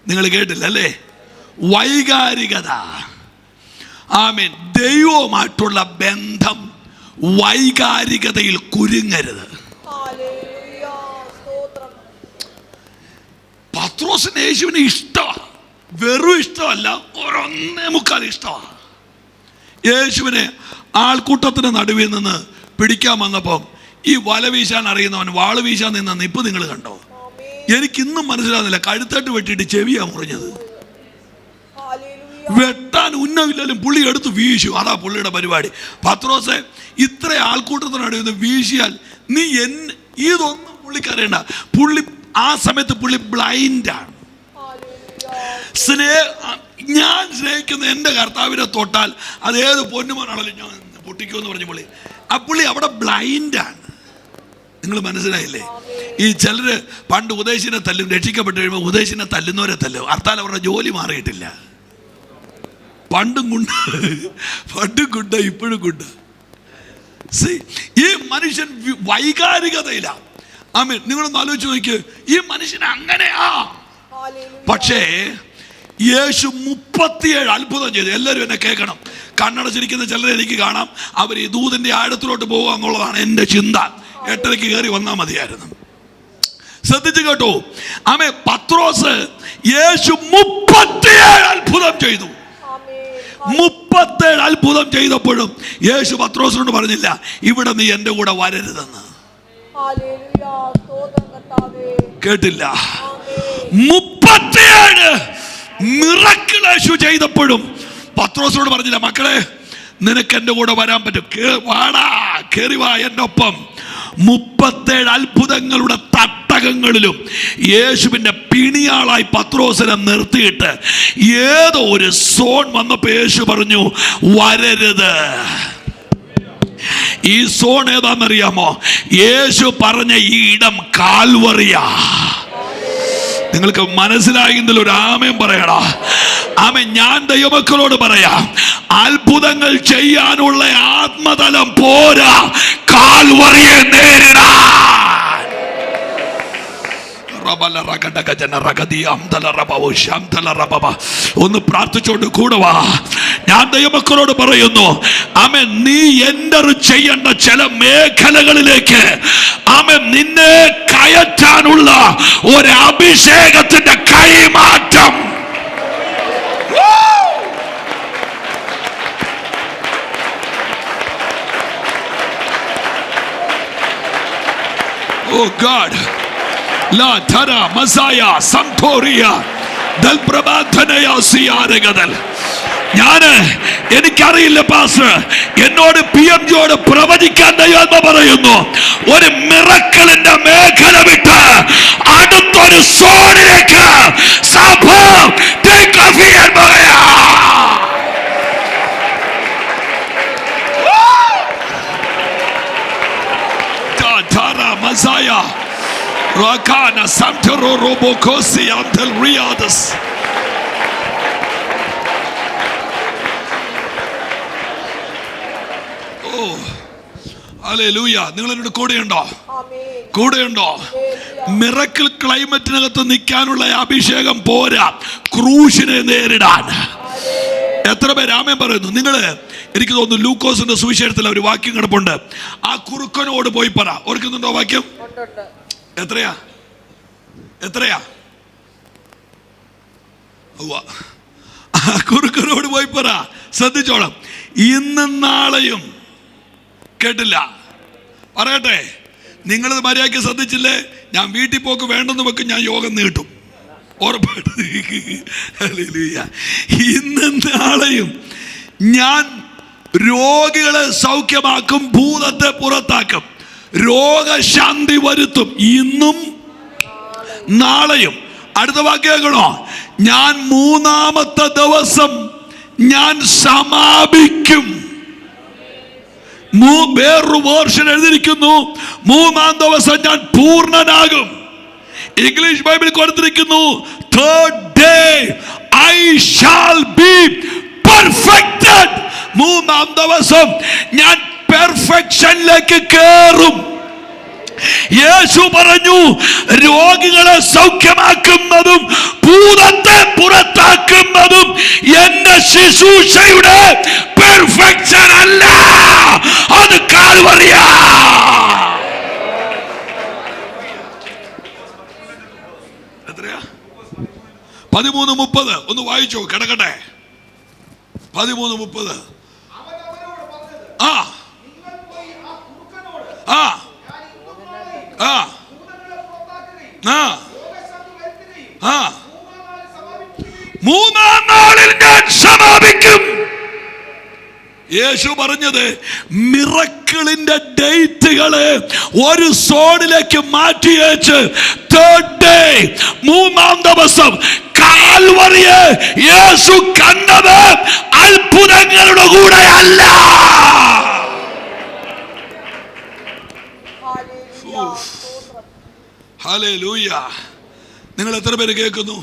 നിങ്ങൾ കേട്ടില്ല അല്ലേ? വൈകാരികത. ആമേൻ. ദൈവവുമായിട്ടുള്ള ബന്ധം വൈകാരികതയിൽ കുരുങ്ങരുത്. പത്രോസിന് യേശുവിനെ ഇഷ്ടമാണ്, വെറും ഇഷ്ടമല്ല, ഒരൊന്നേ മുക്കാൽ ഇഷ്ടമാണ്. യേശുവിനെ ആൾക്കൂട്ടത്തിന് നടുവിൽ നിന്ന് പിടിക്കാൻ വന്നപ്പം ഈ വല വീശാൻ അറിയുന്നവൻ വാള് വീശാൻ നിന്ന നിപ്പ് നിങ്ങൾ കണ്ടോ? എനിക്കിന്നും മനസ്സിലാകുന്നില്ല. കഴുത്തട്ട് വെട്ടിയിട്ട് ചെവിയാ മുറിഞ്ഞത്. വെട്ടാൻ ഉന്നമില്ലാലും പുള്ളി എടുത്ത് വീശു. അതാ പുള്ളിയുടെ പരിപാടി. പത്രോസെ, ഇത്ര ആൾക്കൂട്ടത്തിനടുത്ത് വീശിയാൽ നീ ഇതൊന്നും പുള്ളിക്കറിയണ്ട. പുള്ളി ആ സമയത്ത് പുള്ളി ബ്ലൈൻഡാണ്. ഞാൻ സ്നേഹിക്കുന്ന എൻ്റെ കർത്താവിനെ തൊട്ടാൽ അതേത് പൊന്നുമോനാണല്ലോ ഞാൻ പൊട്ടിക്കുമെന്ന് പറഞ്ഞ പുള്ളി. ആ പുള്ളി അവിടെ ബ്ലൈൻഡാണ്. നിങ്ങൾ മനസ്സിലായില്ലേ? ഈ ചിലര് പണ്ട് ഉദ്ദേശിനെ തല്ലും, രക്ഷിക്കപ്പെട്ട് കഴിയുമ്പോൾ ഉദ്ദേശിനെ തല്ലുന്നവരെ തല്ലും. അർത്ഥാൽ അവരുടെ ജോലി മാറിയിട്ടില്ല. പണ്ടും കുണ്ട ഇപ്പോഴും കുണ്ട. ഈ മനുഷ്യൻ വൈകാരികതയില്ല. ആമേൻ. നിങ്ങളൊന്ന് ആലോചിച്ച് നോക്കിയേ, ഈ മനുഷ്യൻ അങ്ങനെയാ. പക്ഷേ യേശു 37 അത്ഭുതം ചെയ്തു. എല്ലാവരും എന്നെ കേൾക്കണം. കണ്ണടച്ചിരിക്കുന്ന ചിലരെ എനിക്ക് കാണാം. അവർ ഈ ദൂതിന്റെ ആഴത്തിലോട്ട് പോകുക എന്നുള്ളതാണ് എൻ്റെ ചിന്ത. 8:30 കയറി വന്നാൽ മതിയായിരുന്നു. ശ്രദ്ധിച്ചു കേട്ടോ. ആമേ. പത്രോസ് യേശു 37 അത്ഭുതം ചെയ്തു. 37 അത്ഭുതം ചെയ്തപ്പോഴും യേശു പത്രോസിനോട് പറഞ്ഞില്ല, ഇവിടെ നീ എൻ്റെ കൂടെ വരരുതെന്ന്. കേട്ടില്ല? 37 മിറക്കിൾ യേശു ചെയ്തപ്പോഴും പത്രോസിനോട് പറഞ്ഞില്ല, മക്കളെ, നിനക്ക് എൻ്റെ കൂടെ വരാൻ പറ്റും, വാടാ, കേറി വാ എൻ്റെ ഒപ്പം. 37 അത്ഭുതങ്ങളുടെ തട്ടകങ്ങളിലും യേശുവിൻ്റെ പിണിയാളായി പത്രോസിനെ നിർത്തിയിട്ട് ഏതോ ഒരു സോൺ വന്നപ്പോൾ യേശു പറഞ്ഞു, വരരുത്. ഈ സോൺ ഏതാണെന്നറിയാമോ? യേശു പറഞ്ഞ ഈ ഇടം കാൽവറിയാ. നിങ്ങൾക്ക് മനസ്സിലായെങ്കിൽ ഒരു ആമേൻ പറയടാ. ആമേൻ. ഞാൻ ദൈവമക്കളോട് പറയാം, അത്ഭുതങ്ങൾ ചെയ്യാനുള്ള ആത്മതലം പോരാ, കാൽവറിയെ നേരിടാൻ. ഒന്ന് പ്രാർത്ഥിച്ചോണ്ട് കൂടെ വാ. ഞാൻ ദൈവമക്കളോട് പറയുന്നു, ആമേൻ, നീ എൻ്റർ ചെയ്യേണ്ട ചില മേഖലകളിലേക്ക് ആമേൻ നിന്നെ കയറ്റാനുള്ള ഒരു അഭിഷേകത്തിന്റെ കൈമാറ്റം. Oh God, La Thara Masaya Santoria Del Prabhathanaya Siyaregadal. എനിക്കറിയില്ല പാസ്റ്റർ, എന്നോട് PMGയോട് പ്രവചിക്കാൻ ദൈവം പറയുന്നു, ഒരു മിറക്കിളിന്റെ മേഖല വിട്ട് അടുത്തൊരു സോണിലേക്ക് സഭ ടേക്ക് ഓഫ് ചെയ്യാൻ പറയാ. Masaya Rakana Santero Robocosi Antel Riadas. Oh, Hallelujah. നിങ്ങൾ എന്നോട് കൂടെയുണ്ടോ? കൂടെയുണ്ടോ? മിറക്കിൾ ക്ലൈമറ്റിനകത്ത് നിൽക്കാനുള്ള അഭിഷേകം പോരാ, ക്രൂശിനെ നേരിടാൻ. എത്ര പേര് ആമേൻ പറയുന്നു? നിങ്ങള്, എനിക്ക് തോന്നുന്നു ലൂക്കോസിന്റെ സുവിശേഷത്തിൽ ഒരു വാക്യം കിടപ്പുണ്ട്, ആ കുറുക്കനോട് പോയി പറ. ഓർക്കുന്നുണ്ടോ വാക്യം? എത്രയാ? ആ കുറുക്കനോട് പോയി പറ, ശ്രദ്ധിച്ചോളാം, ഇന്നും നാളെയും. കേട്ടില്ല? പറയട്ടെ, നിങ്ങളത് മര്യാദയ്ക്ക് ശ്രദ്ധിച്ചില്ലേ, ഞാൻ വീട്ടിൽ പോക്ക് വേണ്ടെന്ന് വെക്കും, ഞാൻ യോഗം നീട്ടും ഉറപ്പായിട്ട്. ഇന്നും നാളെയും ഞാൻ രോഗികളെ സൗഖ്യമാക്കും, ഭൂതത്തെ പുറത്താക്കും, രോഗശാന്തി വരുത്തും. ഇന്നും നാളെയും. അടുത്ത വാക്യങ്ങളോ, ഞാൻ മൂന്നാമത്തെ ദിവസം ഞാൻ സമാപിക്കും. വേറൊരു വേർഷൻ എഴുതിയിരിക്കുന്നു, മൂന്നാം ദിവസം ഞാൻ പൂർണ്ണനാകും. ഇംഗ്ലീഷ് ബൈബിൾ കൊടുത്തിരിക്കുന്നു, third day I shall be perfected. മൂന്നാം ദിവസം ഞാൻ പെർഫെക്ഷനിലേക്ക് കയറും. യേശു പറഞ്ഞു, രോഗികളെ സൗഖ്യമാക്കുന്നതും ഭൂതത്തെ പുറത്താക്കുന്നതും എന്റെ ശുശ്രൂഷയുടെ പെർഫെക്ഷൻ അല്ല, അത് കാൽവറിയാ. എത്രയാ? 13:30. ഒന്ന് വായിച്ചോ, കിടക്കട്ടെ. 13:30. ആ ആ ആ ആ മൂന്നാം നാളിൽ ഞാൻ സമാപിക്കും. യേശു പറഞ്ഞത് മിറക്കിളിന്റെ ഡേറ്റുകളെ ഒരു സോണിലേക്ക് മാറ്റിയേച്ച് തേർഡ് ഡേ, മൂന്നാം ദിവസം കാൽവറിയെ യേശു കണ്ടത് അത്ഭുതങ്ങളുടെ കൂടെ അല്ല. ഹല്ലേലൂയ. നിങ്ങൾ എത്ര പേര് കേൾക്കുന്നു?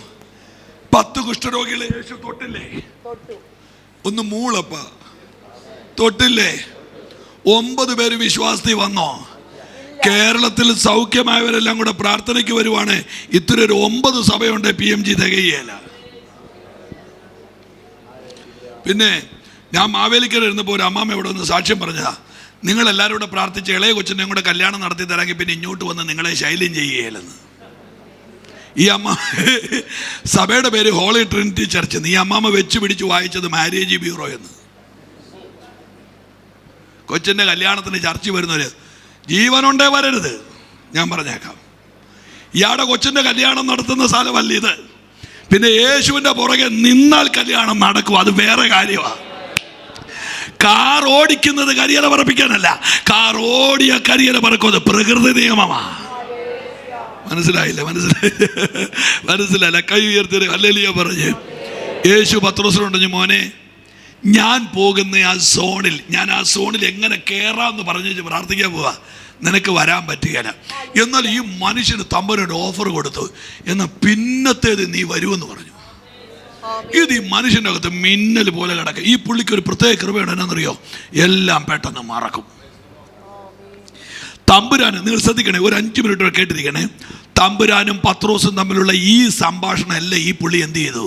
10 കുഷ്ഠരോഗികളെ യേശു തൊട്ടില്ലേ? ഒന്ന് മൂളപ്പ തൊട്ടില്ലേ? 9 പേര് വിശ്വാസത്തിൽ വന്നോ? കേരളത്തിൽ സൗഖ്യമായവരെല്ലാം കൂടെ പ്രാർത്ഥനയ്ക്ക് വരുവാണ്. ഇത്ര ഒരു 9 സഭയുണ്ട്, PMG തികയല്ല. പിന്നെ ഞാൻ മാവേലിക്കര ഇരുന്നപ്പോൾ ഒരു അമ്മാമ്മ ഇവിടെ ഒന്ന് സാക്ഷ്യം പറഞ്ഞതാ, നിങ്ങളെല്ലാവരും കൂടെ പ്രാർത്ഥിച്ച് ഇളയ കൊച്ചിനെ കൂടെ കല്യാണം നടത്തി തരാമെങ്കിൽ പിന്നെ ഇങ്ങോട്ട് വന്ന് നിങ്ങളെ ശൈല്യം ചെയ്യുകയില്ലെന്ന്. ഈ അമ്മ സഭയുടെ പേര് ഹോളി ട്രിനിറ്റി ചർച്ച്. ഈ അമ്മാമ്മ വെച്ച് പിടിച്ച് വായിച്ചത് മാരേജ് ബ്യൂറോ എന്ന്. കൊച്ചിൻ്റെ കല്യാണത്തിന് ചർച്ച വരുന്നവര് ജീവനുണ്ടേ വരരുത്, ഞാൻ പറഞ്ഞേക്കാം. ഇയാളുടെ കൊച്ചിൻ്റെ കല്യാണം നടത്തുന്ന സ്ഥലമല്ല ഇത്. പിന്നെ യേശുവിൻ്റെ പുറകെ നിന്നാൽ കല്യാണം നടക്കും, അത് വേറെ കാര്യമാണ്. കാർ ഓടിക്കുന്നത് കരിയല പറപ്പിക്കാനല്ല, കാർ ഓടിയ കരിയല പറക്കുന്നത് പ്രകൃതി നിയമമാണ്. മനസ്സിലായില്ല? മനസ്സിലായില്ല? കൈ ഉയർത്തി ഹല്ലേലൂയ പറഞ്ഞ്. യേശു പത്രോസിനോട്, മോനെ, ഞാൻ പോകുന്ന ആ സോണിൽ, ഞാൻ ആ സോണിൽ എങ്ങനെ കയറാമെന്ന് പറഞ്ഞു പ്രാർത്ഥിക്കാൻ പോവാ. നിനക്ക് വരാൻ പറ്റുകയില്ല. എന്നാൽ ഈ മനുഷ്യന് തമ്പുരാൻ ഓഫർ കൊടുത്തു, എന്നാൽ പിന്നത്തേത് നീ വരുമെന്ന് പറഞ്ഞു. ഇത് ഈ മനുഷ്യൻ്റെ അകത്ത് മിന്നൽ പോലെ കിടക്കുക. ഈ പുള്ളിക്ക് ഒരു പ്രത്യേക കൃപയാണ്. എന്നാണെന്നറിയോ? എല്ലാം പെട്ടെന്ന് മറക്കും. തമ്പുരാന്, നിങ്ങൾ ശ്രദ്ധിക്കണേ, ഒരു 5 മിനിറ്റ് കേട്ടിരിക്കണേ. തമ്പുരാനും പത്രോസും തമ്മിലുള്ള ഈ സംഭാഷണം എല്ലാം ഈ പുള്ളി എന്ത് ചെയ്തു?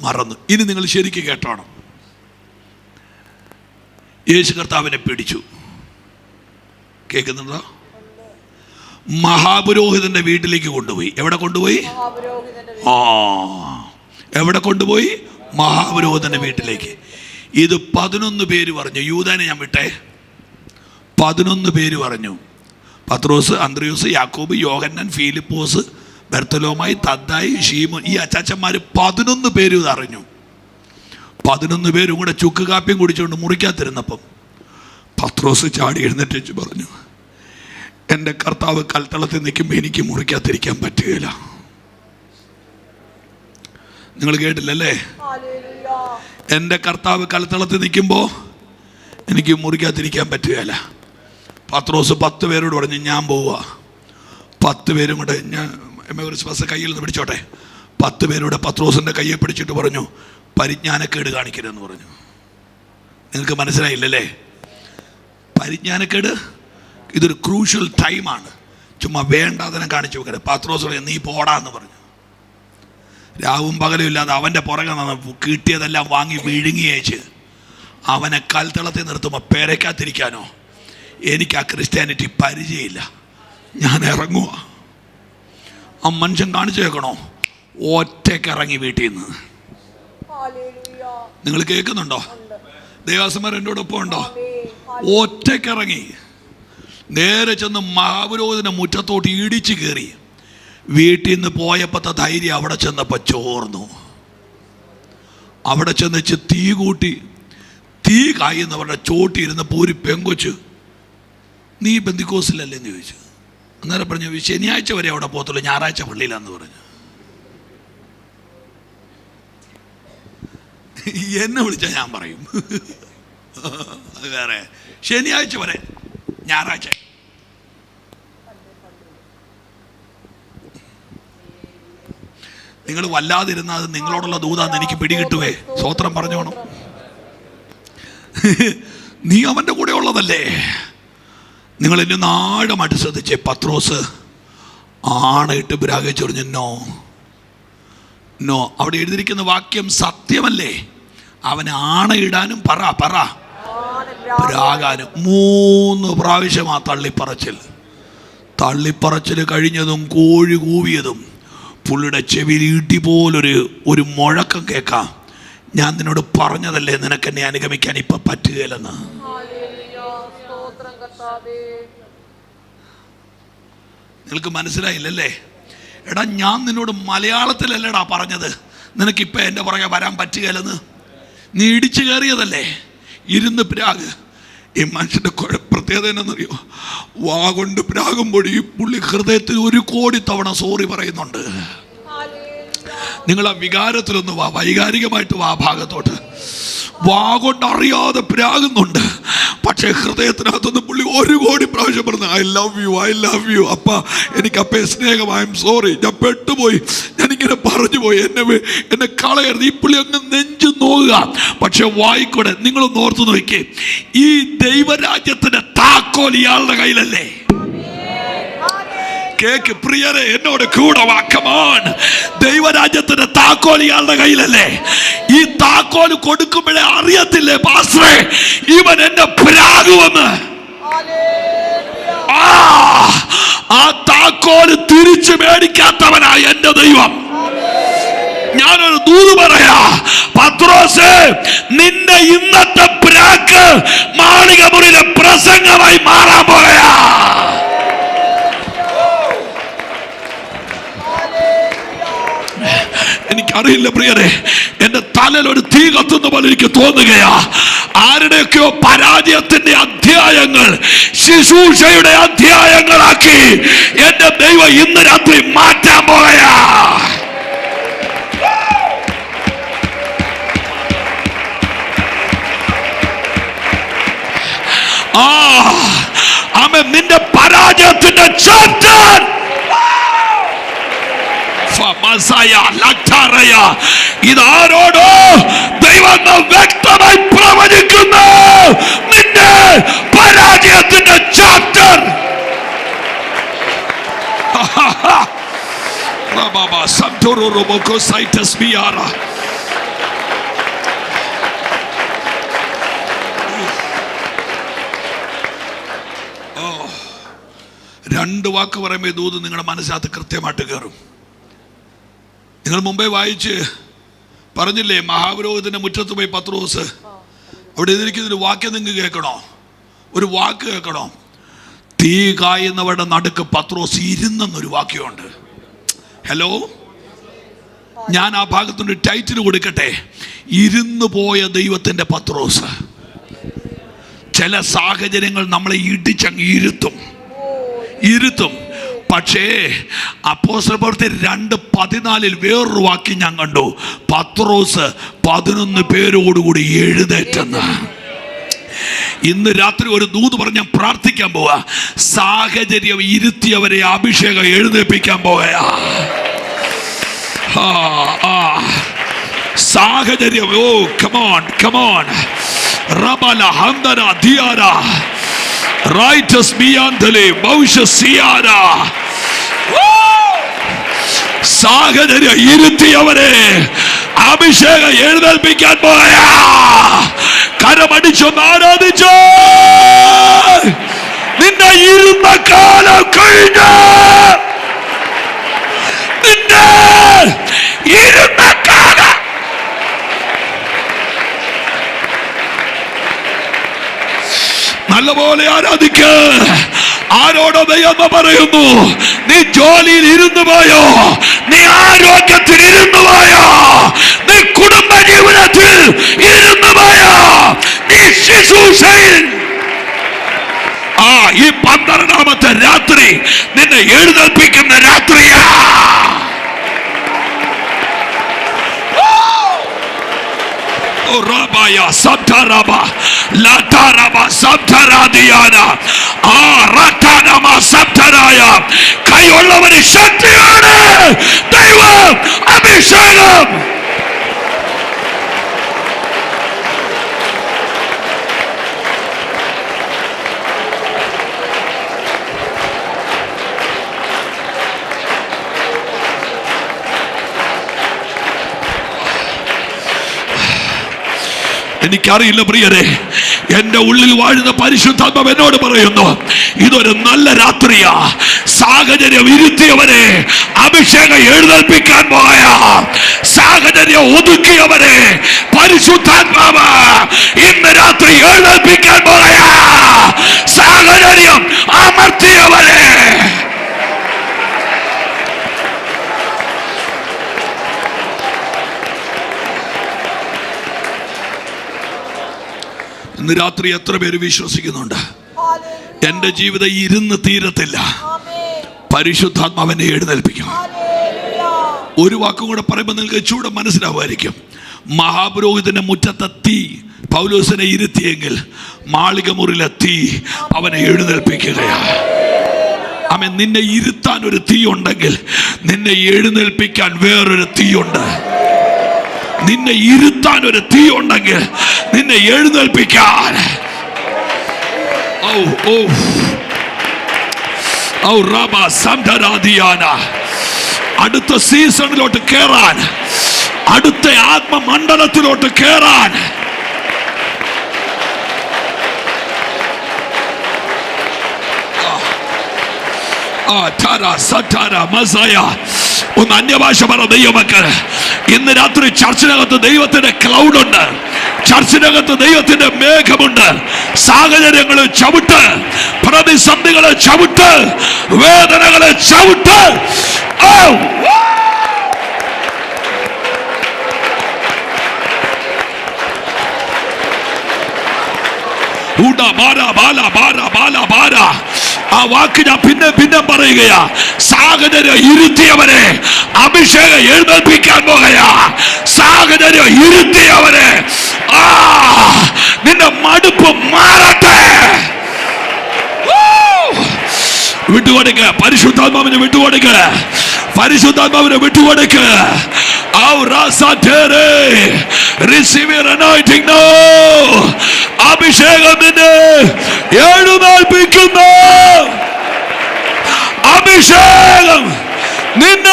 മറന്നു. ഇനി നിങ്ങൾ ശരിക്കും കേട്ടോണം. യേശു കർത്താവിനെ പിടിച്ചു. കേൾക്കുന്നുണ്ടോ? മഹാപുരോഹിതന്റെ വീട്ടിലേക്ക് കൊണ്ടുപോയി. എവിടെ കൊണ്ടുപോയി? എവിടെ കൊണ്ടുപോയി? മഹാപുരോഹിതന്റെ വീട്ടിലേക്ക്. ഇത് 11 പേര് പറഞ്ഞു. യൂദാനെ ഞാൻ വിട്ടെ. 11 പേര് പറഞ്ഞു. പത്രോസ്, അന്ത്രയോസ്, യാക്കോബ്, യോഹന്നാൻ, ഫിലിപ്പോസ്, ബർത്തലോമായി, തദ്ദായി, ശീമോൻ, ഈ അച്ചാച്ചന്മാർ 11 പേര് ഇത് അറിഞ്ഞു. 11 പേരും കൂടെ ചുക്ക് കാപ്പിയും കുടിച്ചുകൊണ്ട് മുറിക്കാത്തിരുന്നപ്പം പത്രോസ് ചാടി എഴുന്നേറ്റ് പറഞ്ഞു, എൻ്റെ കർത്താവ് കൽത്തളത്തിൽ നിൽക്കുമ്പോൾ എനിക്ക് മുറിക്കാതിരിക്കാൻ പറ്റുകയില്ല. നിങ്ങൾ കേട്ടില്ലല്ലേ? എൻ്റെ കർത്താവ് കൽത്തളത്തിൽ നിൽക്കുമ്പോൾ എനിക്ക് മുറിക്കാതിരിക്കാൻ പറ്റുകയില്ല. പത്രോസ് 10 പേരോട് പറഞ്ഞു, ഞാൻ പോവുക. 10 പേരും കൂടെ, ഞാൻ ബസ് കയ്യിൽ നിന്ന് പിടിച്ചോട്ടെ. 10 പേരോടെ പത്രോസിൻ്റെ കയ്യെ പിടിച്ചിട്ട് പറഞ്ഞു, പരിജ്ഞാനക്കേട് കാണിക്കരുതെന്ന് പറഞ്ഞു. നിങ്ങൾക്ക് മനസ്സിലായില്ലല്ലേ? പരിജ്ഞാനക്കേട്, ഇതൊരു ക്രൂഷ്യൽ ടൈമാണ്. ചുമ്മാ വേണ്ടാതനം കാണിച്ചു വെക്കരുത്. പത്രോസ് നീ പോടാന്ന് പറഞ്ഞു. രാവും പകലും ഇല്ലാതെ അവൻ്റെ പുറകെ നിന്ന് കിട്ടിയതെല്ലാം വാങ്ങി വിഴുങ്ങിയേച്ച് അവനെ കൽത്തളത്തിൽ നിർത്തുമ്പോൾ പെരയ്ക്കാതിരിക്കാനോ? എനിക്ക് ആ ക്രിസ്ത്യാനിറ്റി പരിചയമില്ല, ഞാൻ ഇറങ്ങുക. ആ മനുഷ്യൻ കാണിച്ചു വെക്കണോ? ഒറ്റയ്ക്കിറങ്ങി വീട്ടിൽ നിന്ന്. നിങ്ങൾ കേൾക്കുന്നുണ്ടോ? ദേവാസന്മാർ എൻ്റെ കൂടെ ഒപ്പം ഉണ്ടോ? ഒറ്റയ്ക്കിറങ്ങി നേരെ ചെന്ന് മഹാപുരോഹിതന്റെ മുറ്റത്തോട്ട് ഇടിച്ചു കയറി. വീട്ടിൽ നിന്ന് പോയപ്പോഴത്തെ ധൈര്യം അവിടെ ചെന്നപ്പോൾ ചോർന്നു. അവിടെ ചെന്ന് തീ കൂട്ടി, തീ കായുന്നവരുടെ ചോട്ടിയിരുന്നപ്പോൾ ഒരു പെങ്കൊച്ച്, നീ ബന്ധിക്കോസിലല്ലേന്ന് ചോദിച്ചു. അന്നേരം പറഞ്ഞു, ശനിയാഴ്ച വരെ അവിടെ പോകത്തുള്ളൂ, ഞായറാഴ്ച പള്ളിയിലാന്ന് പറഞ്ഞു. എന്നെ വിളിച്ചാൽ ഞാൻ പറയും അത് വേറെ. ശനിയാഴ്ച വരെ, ഞായറാഴ്ച. നിങ്ങൾ വല്ലാതിരുന്നാൽ അത് നിങ്ങളോടുള്ള ദൂതാന്ന് എനിക്ക് പിടികിട്ടുവേ. സ്വോത്രം പറഞ്ഞോണം. നീ അവൻ്റെ കൂടെ ഉള്ളതല്ലേ. നിങ്ങൾ എന്നെ നാടമായിട്ട് ശ്രദ്ധിച്ചേ. പത്രോസ് ആണയിട്ട് ബ്രാഗിച്ച് പറഞ്ഞു, നോ നോ. അവിടെ എഴുതിയിരിക്കുന്ന വാക്യം സത്യമല്ലേ? അവന് ആണയിടാനും പ്രാകാനും 3 പ്രാവശ്യം ആ തള്ളിപ്പറച്ചിൽ കഴിഞ്ഞതും കോഴി കൂവിയതും പുള്ളിയുടെ ചെവിയിൽ ഈട്ടി പോലൊരു മുഴക്കം കേൾക്കാം. ഞാൻ നിന്നോട് പറഞ്ഞതല്ലേ നിനക്കെന്നെ അനുഗമിക്കാൻ ഇപ്പൊ പറ്റുകയില്ലെന്ന്. നിങ്ങൾക്ക് മനസ്സിലായില്ലല്ലേ? എടാ, ഞാൻ നിന്നോട് മലയാളത്തിലല്ലേടാ പറഞ്ഞത് നിനക്കിപ്പോൾ എൻ്റെ പുറകെ വരാൻ പറ്റുകയില്ലെന്ന്. നീ ഇടിച്ചു കയറിയതല്ലേ. ഇരുന്ന് പ്രാഗ്. ഈ മനുഷ്യൻ്റെ പ്രത്യേകത എന്നറിയോ? വാ കൊണ്ട് പ്രാകുമ്പോൾ ഈ പുള്ളി ഹൃദയത്തിൽ 1 കോടി തവണ സോറി പറയുന്നുണ്ട്. നിങ്ങൾ ആ വികാരത്തിലൊന്ന് വാ, വൈകാരികമായിട്ട് വാ ഭാഗത്തോട്ട്. വാ കൊണ്ട് അറിയാതെ പ്രാകുന്നുണ്ട്, പക്ഷേ ഹൃദയത്തിനകത്തുനിന്ന് പുള്ളി 1 കോടി പ്രാവശ്യം പറഞ്ഞു, ഐ ലവ് യു അപ്പ, എനിക്ക് അപ്പേ സ്നേഹം, ഐ എം സോറി, ഞാൻ പെട്ടുപോയി, ഞാനിങ്ങനെ പറഞ്ഞു പോയി, എന്നെ കളയരുത്. ഈ പുള്ളി അങ്ങ് നെഞ്ചു നോക്കുക. പക്ഷെ വായിക്കൂടെ നിങ്ങളൊന്ന് ഓർത്തു നോക്കിയേ, ഈ ദൈവരാജ്യത്തിന്റെ താക്കോൽ ഇയാളുടെ കയ്യിലല്ലേ? കേക്ക് പ്രിയരെ, എന്നോട് കൂടെ വാ. കമോൺ. ദൈവരാജ്യത്തിന്റെ താക്കോൽ ഇയാളുടെ കയ്യിലല്ലേ? ഈ താക്കോൽ കൊടുക്കുമ്പോഴേ അറിയത്തില്ലേ പാസ്റ്ററെ, ഇവൻ എന്നെ പ്രാകുമെന്ന്. ആ താക്കോൽ തിരിച്ചു മേടിക്കാത്തവനായ എന്റെ ദൈവം. ഞാനൊരു ദൂത് പറയാ, പത്രോസ്, നിന്റെ ഇന്നത്തെ പ്രാക്ക് മാളികമുറിയിലെ പ്രസംഗമായി മാറാൻ പോയാ. എനിക്കറിയില്ല പ്രിയരെ, എന്റെ തലയിൽ ഒരു തീ കത്തുന്ന പോലെ എനിക്ക് തോന്നുകയാ. ആരുടെയൊക്കെയോ പരാജയത്തിന്റെ അധ്യായങ്ങൾ ശുശ്രൂഷയുടെ അധ്യായങ്ങളാക്കി എന്റെ ദൈവം ഇന്ന് രാത്രി മാറ്റാൻ പോകയാ. ആമേൻ, നിന്റെ പരാജയത്തിന്റെ ചാപ്റ്റർ ഇതാരോടോ ദൈവം വ്യക്തമായി പ്രവചിക്കുന്നു. നിന്റെ പരാജയത്തിന്റെ ചാപ്റ്റർ രണ്ട് വാക്ക് പറയുമ്പോൾ ദൂത് നിങ്ങളുടെ മനസ്സിനകത്ത് കൃത്യമായിട്ട് കയറും. നിങ്ങൾ മുമ്പേ വായിച്ച് പറഞ്ഞില്ലേ, മഹാപുരോഹിതന്റെ മുറ്റത്ത് പോയി പത്രോസ്, അവിടെ എതിരിക്കുന്നൊരു വാക്യം നിങ്ങൾക്ക് കേൾക്കണോ? ഒരു വാക്ക് കേൾക്കണോ? തീ കായുന്നവരുടെ നടുക്ക് പത്രോസ് ഇരുന്നെന്നൊരു വാക്യമുണ്ട്. ഹലോ, ഞാൻ ആ ഭാഗത്തുനിന്ന് ടൈറ്റിൽ കൊടുക്കട്ടെ, ഇരുന്നു പോയ ദൈവത്തിന്റെ പത്രോസ്. ചില സാഹചര്യങ്ങൾ നമ്മളെ ഇടിച്ചങ്ങ് ഇരുത്തും. പക്ഷേ അപ്പോസ്തല പ്രവൃത്തി 2:14 വേറൊരു വാക്യം ഞാൻ കണ്ടു, പത്രോസ് 11 പേരോടുകൂടി എഴുന്നേറ്റെന്ന്. ഇന്ന് രാത്രി ഒരു ദൂത് പറഞ്ഞ് ഞാൻ പ്രാർത്ഥിക്കാൻ പോവാ. സാഹചര്യം ഇരുത്തിയവരെ അഭിഷേകം എഴുന്നേൽപ്പിക്കാൻ പോവുകയാ. സാഹചര്യം, ഓ കമോൺ റബല ഹംദന ദിയാര റൈറ്റസ് ബിയാന്തലെ ഭൗഷ്യസിയാര. സാഹചര്യം ഇരുത്തിയവരെ അഭിഷേകം എഴുന്നേൽപ്പിക്കാൻ പോയാ. കരമടിച്ചൊന്ന് ആരാധിച്ചോ. നിന്റെ ഇരുന്ന കാലം കഴിഞ്ഞ്, നിന്റെ ഇരുന്ന കാലം നല്ലപോലെ ആരാധിക്ക. ആരോടോ ദൈവം പറയുന്നു, നീ ജോലിയിൽ ഇരുന്നു പോയോ, നീ ആരോഗ്യത്തിൽ ഇരുന്നു പോയോ, നീ കുടുംബ ജീവിതത്തിൽ ഇരുന്നു പോയോ, നീ ശുശ്രൂഷയിൽ ഈ 12ാമത്തെ രാത്രി നിന്നെ എഴുന്നേൽപ്പിക്കുന്ന രാത്രിയാ. കൈയുള്ളവന് ശക്തിയാണ് ദൈവം അഭിഷേകം. എനിക്കറിയില്ല പ്രിയരെ, എന്റെ ഉള്ളിൽ വാഴുന്ന പരിശുദ്ധാത്മാവ് എന്നോട് പറയുന്നു, ഇതൊരു നല്ല രാത്രിയാ. സാഹചര്യം ഇരുത്തിയവരെ അഭിഷേകം എഴുന്നേൽപ്പിക്കാൻ പോയാ. സാഹചര്യം ഒതുക്കിയവരെ പരിശുദ്ധാത്മാവ് ഇന്ന് രാത്രി എഴുന്നേൽപ്പിക്കാൻ പോയാ. സാഹചര്യം അമർത്തിയവരെ ഇന്ന് രാത്രി എത്ര പേര് വിശ്വസിക്കുന്നുണ്ട്? എന്റെ ജീവിതം ഇരുന്ന് തീരത്തില്ല, പരിശുദ്ധാത്മാവിനെ എഴുന്നേൽപ്പിക്കും. ഒരു വാക്കും കൂടെ പറയുമ്പോൾ നിങ്ങൾക്ക് ചൂടെ മനസ്സിലാവുമായിരിക്കും. മഹാപുരോഹിതന്റെ മുറ്റത്തെ തീ പൗലോസിനെ ഇരുത്തിയെങ്കിൽ മാളിക മുറിയിലെ തീ അവനെ എഴുന്നേൽപ്പിക്കുകയാണ്. ആമേൻ. നിന്നെ ഇരുത്താൻ ഒരു തീ ഉണ്ടെങ്കിൽ നിന്നെ എഴുന്നേൽപ്പിക്കാൻ വേറൊരു തീയുണ്ട്. നിന്നെ ഇരുത്താൻ ഒരു തീ ഉണ്ടെങ്കിൽ നിന്നെ എഴുന്നേൽപ്പിക്കാൻ അടുത്ത സീസണിലോട്ട് കേറാൻ, അടുത്ത ആത്മമണ്ഡലത്തിലോട്ട് കേറാൻ ഒന്ന് അന്യഭാഷ പറ ദൈവമക്കൾ. ഇന്ന് രാത്രി ചർച്ചിനകത്ത് ദൈവത്തിന്റെ ക്ലൗഡ് ഉണ്ട്, ചർച്ചിനകത്ത് ദൈവത്തിന്റെ മേഘമുണ്ട്. സാഹചര്യങ്ങളെ ചവിട്ട്, പ്രതിസന്ധികളെ ചവിട്ട്, വേദനകളെ ചവിട്ട്. ആ വാക്ക് ഞാൻ പിന്നെ പറയുകയാ. സാഹചര്യം ഇരുത്തിയവരെ അഭിഷേകം എഴുന്നേൽപ്പിക്കാൻ പോകുകയാ. സാഹചര്യം ഇരുത്തിയവരെ നിന്റെ മടുപ്പ് മാറട്ടെ. വിട്ടുകൊടുക്ക. പരിശുദ്ധാത്മാവിനെ വിട്ടുകൊടുക്ക. പരിശുദ്ധാത്മാവിനെ വിട്ടുകൊടുക്ക. Receive your anointing now. അഭിഷേകം നിന്നെ എഴുന്നേൽപ്പിക്കുന്നു. അഭിഷേകം നിന്നെ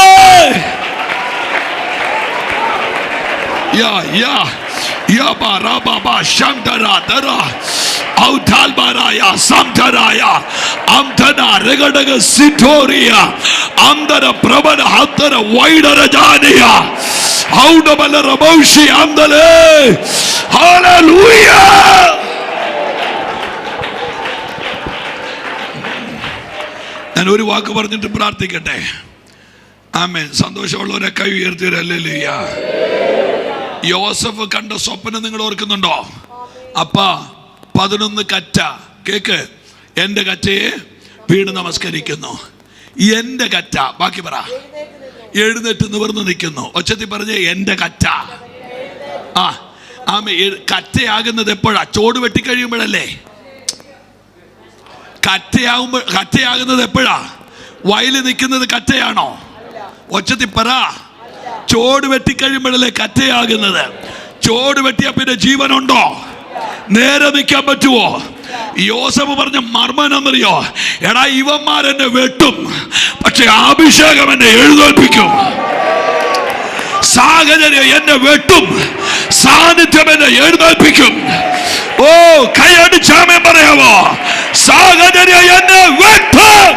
ഞാൻ ഒരു വാക്ക് പറഞ്ഞിട്ട് പ്രാർത്ഥിക്കട്ടെ. ആമേൻ. സന്തോഷമുള്ളവരെ കൈ ഉയർത്തി ഹല്ലേലൂയ. യോസഫ് കണ്ട സ്വപ്നം നിങ്ങൾ ഓർക്കുന്നുണ്ടോ? അപ്പ 11 കറ്റ, കേക്ക്, എന്റെ കറ്റയെ വീണ് നമസ്കരിക്കുന്നു. എന്റെ കറ്റ, ബാക്കി പറ. എഴുന്നേറ്റ് നിവർന്ന് നിൽക്കുന്നു. ഒച്ചത്തിൽ പറഞ്ഞേ, എന്റെ കറ്റ. കറ്റയാകുന്നത് എപ്പോഴാ? ചോട് വെട്ടിക്കഴിയുമ്പോഴല്ലേ? കറ്റയാകുന്നത് എപ്പോഴാ? വയലിൽ നിൽക്കുന്നത് കറ്റയാണോ? ഒച്ചത്തിൽ പറ. ചോട് വെട്ടിക്കഴിയുമ്പോഴല്ലേ കറ്റയാകുന്നത്. ചോട് വെട്ടിയ പിന്നെ ജീവനുണ്ടോ? നേരെ നിൽക്കാൻ പറ്റുമോ? യോസഫ് പറഞ്ഞ മർമ്മം എന്നറിയോ? എടാ, ഇവന്മാരെന്നെ വെട്ടും, പക്ഷെ അഭിഷേകം എന്നെ എഴുന്നേൽപ്പിക്കും. സാഹചര്യം എന്നെ വെട്ടും, സാന്നിധ്യം എന്നെ എഴുന്നേൽപ്പിക്കും. ഓ, കൈയടിച്ചാമേ പറയാമോ? സാഹചര്യം എന്നെ വെട്ടും.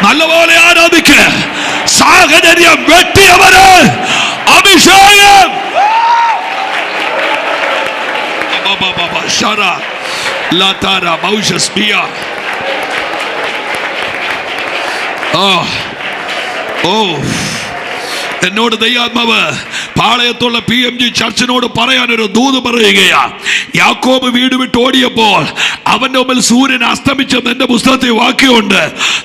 നല്ലപോലെ ആരാധിക്ക്. സാഹചര്യം വെട്ടിയവര് അഭിഷേകം. എന്നോട് ദൈവാത്മാവ് പാളയത്തുള്ള PMG ചർച്ചിനോട് പറയാനൊരു ദൂത് പറയുകയാ. യാക്കോബ് വീട് വിട്ട് ഓടിയപ്പോൾ അവന്റെ മുമ്പിൽ സൂര്യൻ അസ്തമിച്ചെന്ന് എന്റെ പുസ്തകത്തിൽ വാക്യമുണ്ട്.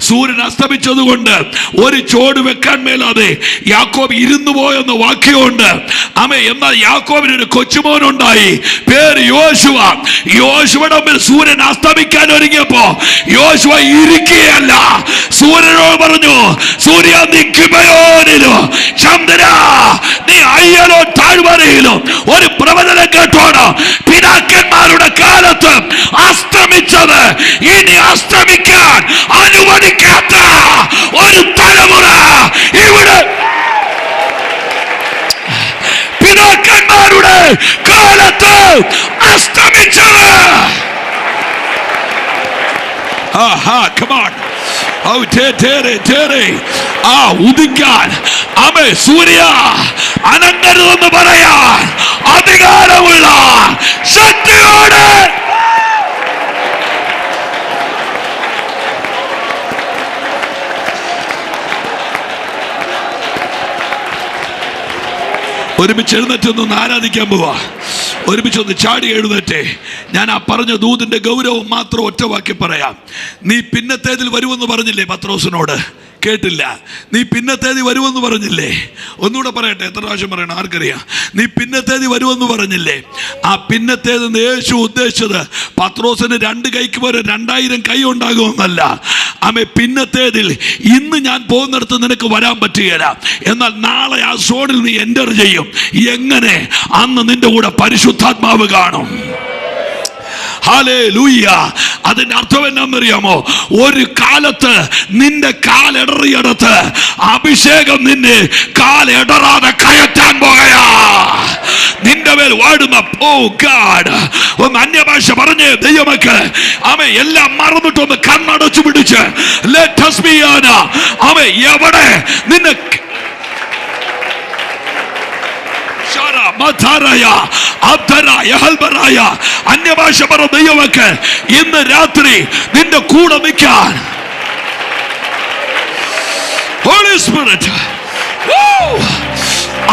സൂര്യൻ അസ്തമിച്ചത് കൊണ്ട് ഒരു ചോട് വെക്കാൻ മേലാതെ യാക്കോബ് ഇരുന്നു പോയെന്ന് വാക്യമുണ്ട്. എന്നാൽ യാക്കോബിന് ഒരു കൊച്ചുമോനുണ്ടായി, പേര് യോശുവ. യോശുവയുടെ മുമ്പിൽ സൂര്യൻ അസ്തമിക്കാൻ ഒരുങ്ങിയപ്പോ യോശുവ ഇരിക്കുകയല്ല, സൂര്യനോട് പറഞ്ഞു, സൂര്യ നീ ഗിബെയോനിലോ, ചന്ദ്ര നീ അയ്യലോ താഴ്വരയിലോ ഒരു പ്രവചനം കേട്ടോണം. പിതാക്കന്മാരുടെ കാലത്ത് അസ്തമിച്ചത് ഇനി അസ്തമിക്കാൻ അനുവദിക്കാത്ത ഒരു തലമുറ ഇവിടെ. പിതാക്കന്മാരുടെ കാലത്ത് അസ്തമിച്ചത്. Come on. ഉദിക്കാൻ സൂര്യ അനങ്ങരുതെന്ന് പറയാൻ അധികാരമുള്ള ശക്തിയോടെ ഒരുമിച്ച് എഴുന്നേറ്റൊന്ന് ആരാധിക്കാൻ പോവാ. ഒരുമിച്ചൊന്ന് ചാടി എഴുന്നേറ്റേ. ഞാൻ ആ പറഞ്ഞ ദൂതിന്റെ ഗൗരവം മാത്രം ഒറ്റ വാക്കി പറയാം. നീ പിന്നത്തേതിൽ വരുമെന്ന് പറഞ്ഞില്ലേ പത്രോസിനോട്? കേട്ടില്ല. നീ പിന്നത്തേതി വരുമെന്ന് പറഞ്ഞില്ലേ? ഒന്നുകൂടെ പറയട്ടെ, എത്ര പ്രാവശ്യം പറയണം ആർക്കറിയാം? നീ പിന്നത്തേതി വരുമെന്ന് പറഞ്ഞില്ലേ? ആ പിന്നത്തേത് യേശു ഉദ്ദേശിച്ചത് പത്രോസിന് 2 കൈക്ക് പോലെ 2000 കൈ ഉണ്ടാകുമെന്നല്ല. പിന്നത്തേതിൽ ഇന്ന് ഞാൻ പോകുന്നിടത്ത് നിനക്ക് വരാൻ പറ്റുകയില്ല, എന്നാൽ നാളെ ആ സോണിൽ നീ എൻ്റർ ചെയ്യും. എങ്ങനെ? അന്ന് നിന്റെ കൂടെ പരിശുദ്ധാത്മാവ് കാണും. ഹല്ലേലൂയ. അതിന്റെ അർത്ഥം എന്നാന്നറിയാമോ? ഒരു കാലത്ത് നിന്റെ കാലിടറിയിടത്ത് അഭിഷേകം നിന്നെ കാലിടറാതെ കയറ്റാൻ പോകയാ. നിന്റെ മേൽ വാടുന്ന ഒന്ന് അന്യഭാഷ പറഞ്ഞ് ദൈവമക്കളെ എല്ലാം മറന്നിട്ടൊന്ന് കണ്ണടച്ചു പിടിച്ച് എവിടെ നിന്നെ അന്യഭാഷ പറ ദൈവമക്ക് ഇന്ന് രാത്രി നിന്റെ കൂടെ നിൽക്കാൻ ഹോളി സ്പിരിറ്റ്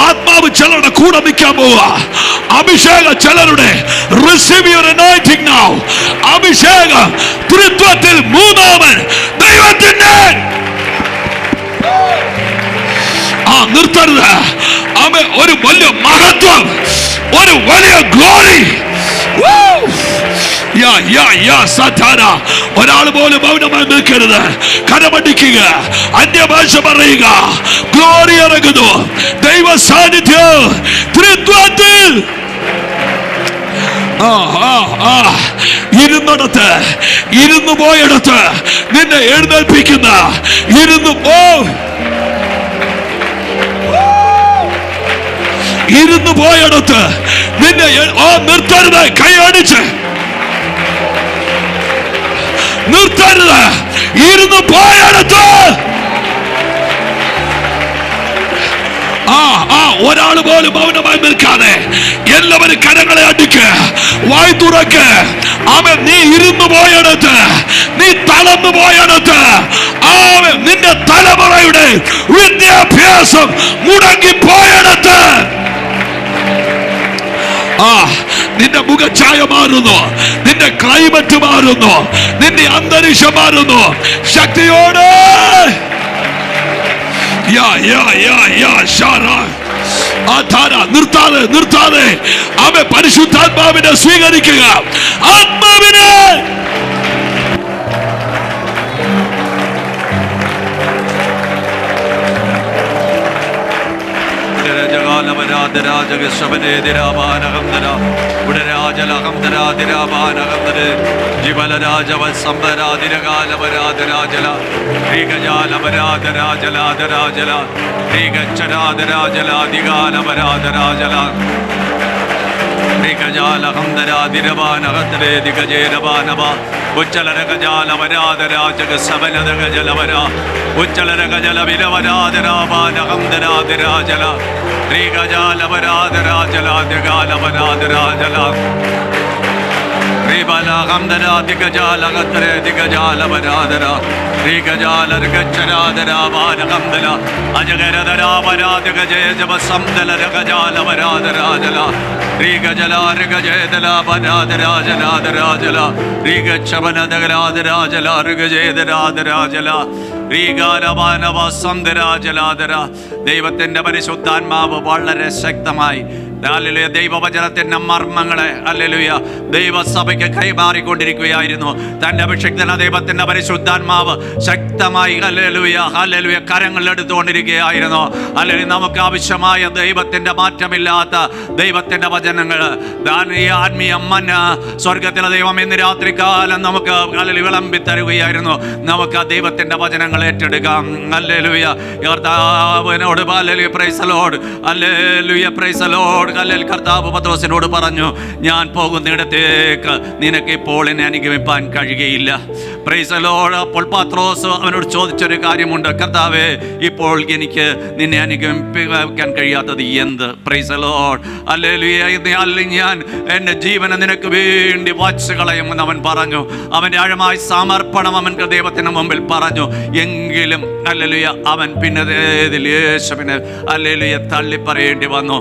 ആത്മാവ് ചിലരുടെ കൂടെ നിൽക്കാൻ പോവുക. അഭിഷേകം ചിലരുടെ റിസീവ് യുവർ അനോയിന്റിംഗ് നൗ. അഭിഷേകം ത്രിത്വത്തിൽ മൂന്നാമൻ ദൈവത്തിന്റെ നിർത്തരുത്. ഒരു വലിയ മഹത്വം, ഒരു വലിയ ഗ്ലോറി ഒരാൾ പോലും മൗനമായി നിൽക്കരുത്. കരമടിക്കുക, അന്യഭാഷ പറയുക. ഗ്ലോറി ഇറങ്ങുന്നു, ദൈവ സാന്നിധ്യം ത്രിത്വത്തിൽ. ഇരുന്നിടത്ത്, ഇരുന്നു പോയിടത്ത് നിന്നെ എഴുന്നേൽപ്പിക്കുന്ന, ഇരുന്നു പോയിടത്ത് നിന്നെ നിർത്തരുത്. കൈയടിച്ച് നിർത്തരുത്. ഇരുന്നു പോയിടത്ത് ഒരാൾ പോലും മൗനമായി നിൽക്കാതെ എല്ലാവരും കരങ്ങളെ അടിക്ക്, വായി തുറക്ക്. അവൻ നീ ഇരുന്നു പോയിടത്ത്, നീ തളർന്നു പോയിടത്ത്, അവൻ നിന്റെ തലമുറയുടെ വിദ്യാഭ്യാസം മുടങ്ങിപ്പോയിടത്ത് നിന്റെ മുഖഛായ മാറുന്നു, നിന്റെ ക്ലൈമറ്റ് മാറുന്നു, നിന്റെ അന്തരീക്ഷം മാറുന്നു. ശക്തിയോടെ നിർത്താതെ നിർത്താതെ അവൻ പരിശുദ്ധാത്മാവിനെ സ്വീകരിക്കുക. ആത്മാവിനെ ദൈവത്തിന്റെ പരിശുദ്ധാത്മാവ് വളരെ ശക്തമായി ദൈവവചനത്തിന്റെ മർമ്മങ്ങളെ ഹല്ലേലൂയ ദൈവസഭയ്ക്ക് കൈമാറിക്കൊണ്ടിരിക്കുകയായിരുന്നു. തന്റെ അഭിഷിക്തന ദൈവത്തിന്റെ പരിശുദ്ധാത്മാവ് ശക്തമായി ഹല്ലേലൂയ ഹല്ലേലൂയ കരങ്ങളിലെടുത്തുകൊണ്ടിരിക്കുകയായിരുന്നു. അല്ലെങ്കിൽ നമുക്ക് ആവശ്യമായ ദൈവത്തിന്റെ മാറ്റമില്ലാത്ത ദൈവത്തിന്റെ വചനങ്ങൾ, ഈ ആത്മീയ മന്ന സ്വർഗത്തിലെ ദൈവം ഇന്ന് രാത്രികാലം നമുക്ക് വിളമ്പി തരുകയായിരുന്നു. നമുക്ക് ആ ദൈവത്തിന്റെ വചനങ്ങൾ ഏറ്റെടുക്കാം. ഹല്ലേലൂയ കർത്താവിനോട് hallelujah praise the Lord hallelujah praise the Lord. കർത്താവ് പത്രോസിനോട് പറഞ്ഞു, ഞാൻ പോകുന്നിടത്തേക്ക് നിനക്ക് ഇപ്പോൾ എന്നെ അനുഗമിപ്പാൻ കഴിയുകയില്ല. Price the Lord. അപ്പോൾ പത്രോസ് അവനോട് ചോദിച്ചൊരു കാര്യമുണ്ട്, കർത്താവേ ഇപ്പോൾ എനിക്ക് നിന്നെ അനുഗമിപ്പിക്കാൻ കഴിയാത്തത് എന്ത്? Price the Lord hallelujah. ഞാൻ എൻ്റെ ജീവനെ നിനക്ക് വേണ്ടി വച്ച് കളയുമെന്ന് അവൻ പറഞ്ഞു. അവൻ്റെ ആഴമായ സമർപ്പണം അവൻ ദൈവത്തിന് മുമ്പിൽ പറഞ്ഞു. എങ്കിലും ഹല്ലേലൂയ അവൻ പിന്നെ യേശുവിനെ ഹല്ലേലൂയ തള്ളിപ്പറയേണ്ടി വന്നു.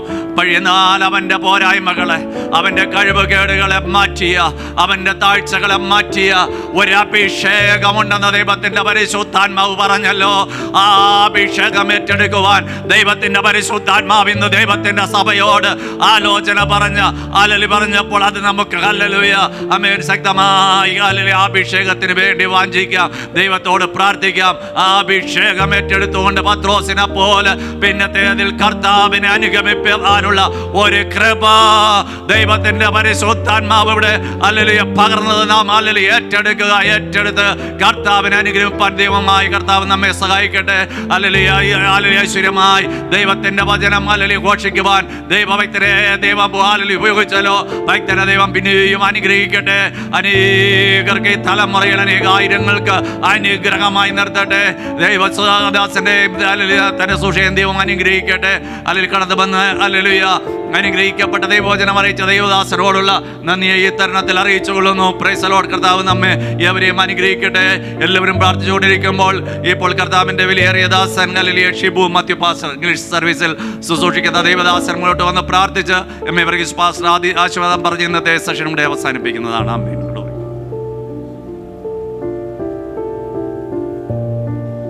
എന്നാൽ അവൻ്റെ പോരായ്മകളെ, അവൻ്റെ കഴിവുകേടുകളെ മാറ്റിയ, അവൻ്റെ താഴ്ചകളെ മാറ്റിയ ഒരു അഭിഷേകമുണ്ടെന്ന് ദൈവത്തിൻ്റെ പരിശുദ്ധാത്മാവ് പറഞ്ഞല്ലോ. ആ അഭിഷേകം ഏറ്റെടുക്കുവാൻ ദൈവത്തിൻ്റെ പരിശുദ്ധാത്മാവ് ഇന്ന് ദൈവത്തിൻ്റെ സഭയോട് ആലോചന പറഞ്ഞപ്പോൾ അത് നമുക്ക് ഹല്ലേലൂയ ആമേൻ ശക്തമായി ഹല്ലേലൂയ അഭിഷേകത്തിന് വേണ്ടി വാഞ്ചിക്കാം, ദൈവത്തോട് പ്രാർത്ഥിക്കാം. ആ അഭിഷേകം ഏറ്റെടുത്തുകൊണ്ട് പത്രോസിനെ പോലെ പിന്നത്തേതിൽ കർത്താവിനെ അനുഗമിക്കാനുള്ള ഒരു കൃപ ദൈവത്തിന്റെ പരിശുദ്ധാത്മാവ് ഇവിടെ ഹല്ലേലൂയ പകർന്നത് നാം ഹല്ലേലൂയ ഏറ്റെടുത്ത് കർത്താവിനെ അനുഗ്രഹിപ്പാൻ ദൈവമായി കർത്താവ് നമ്മെ സഹായിക്കട്ടെ. ഹല്ലേലൂയ ഹല്ലേലൂയ ഐശ്വര്യമായി ദൈവത്തിന്റെ വചനം ഹല്ലേലൂയ ഘോഷിക്കുവാൻ ദൈവഭക്തരെ ദൈവം ഹല്ലേലൂയ ഉപയോഗിച്ചല്ലോ. ഭക്തനെ ദൈവം പിന്നെയും അനുഗ്രഹിക്കട്ടെ. അനേകർക്ക് ഈ തലമുറയിൽ അനേകായിരങ്ങൾക്ക് അനുഗ്രഹമായി നിർത്തട്ടെ. ദൈവദാസന്റെ തന്റെ സൂക്ഷിക്കാൻ ദൈവം അനുഗ്രഹിക്കട്ടെ. അല്ലെങ്കിൽ കടന്നു വന്ന് ഹല്ലേലൂയ അനുഗ്രഹിക്കപ്പെട്ട ദൈവവചനം അറിയിച്ച ദൈവദാസരോടുള്ള നന്ദിയെ ഈ തരുണത്തിൽ അറിയിച്ചുകൊള്ളുന്നു. Praise the Lord. കർത്താവ് നമ്മെ എവരെയും അനുഗ്രഹിക്കട്ടെ. എല്ലാവരും പ്രാർത്ഥിച്ചുകൊണ്ടിരിക്കുമ്പോൾ ഇപ്പോൾ കർത്താവിന്റെ വിലയേറിയ ദാസൻ hallelujah Shibu Mathew pastor English സർവീസിൽ ശുശ്രൂഷിക്കുന്ന ദൈവദാസൻ മുന്നോട്ട് വന്ന് പ്രാർത്ഥിച്ച് എം എ വർഗീസ് പാസ്റ്റർ ആശീർവാദം പറഞ്ഞ് ഇന്നത്തെ സെഷൻ ഇവിടെ അവസാനിപ്പിക്കുന്നതാണ്. ആമേൻ.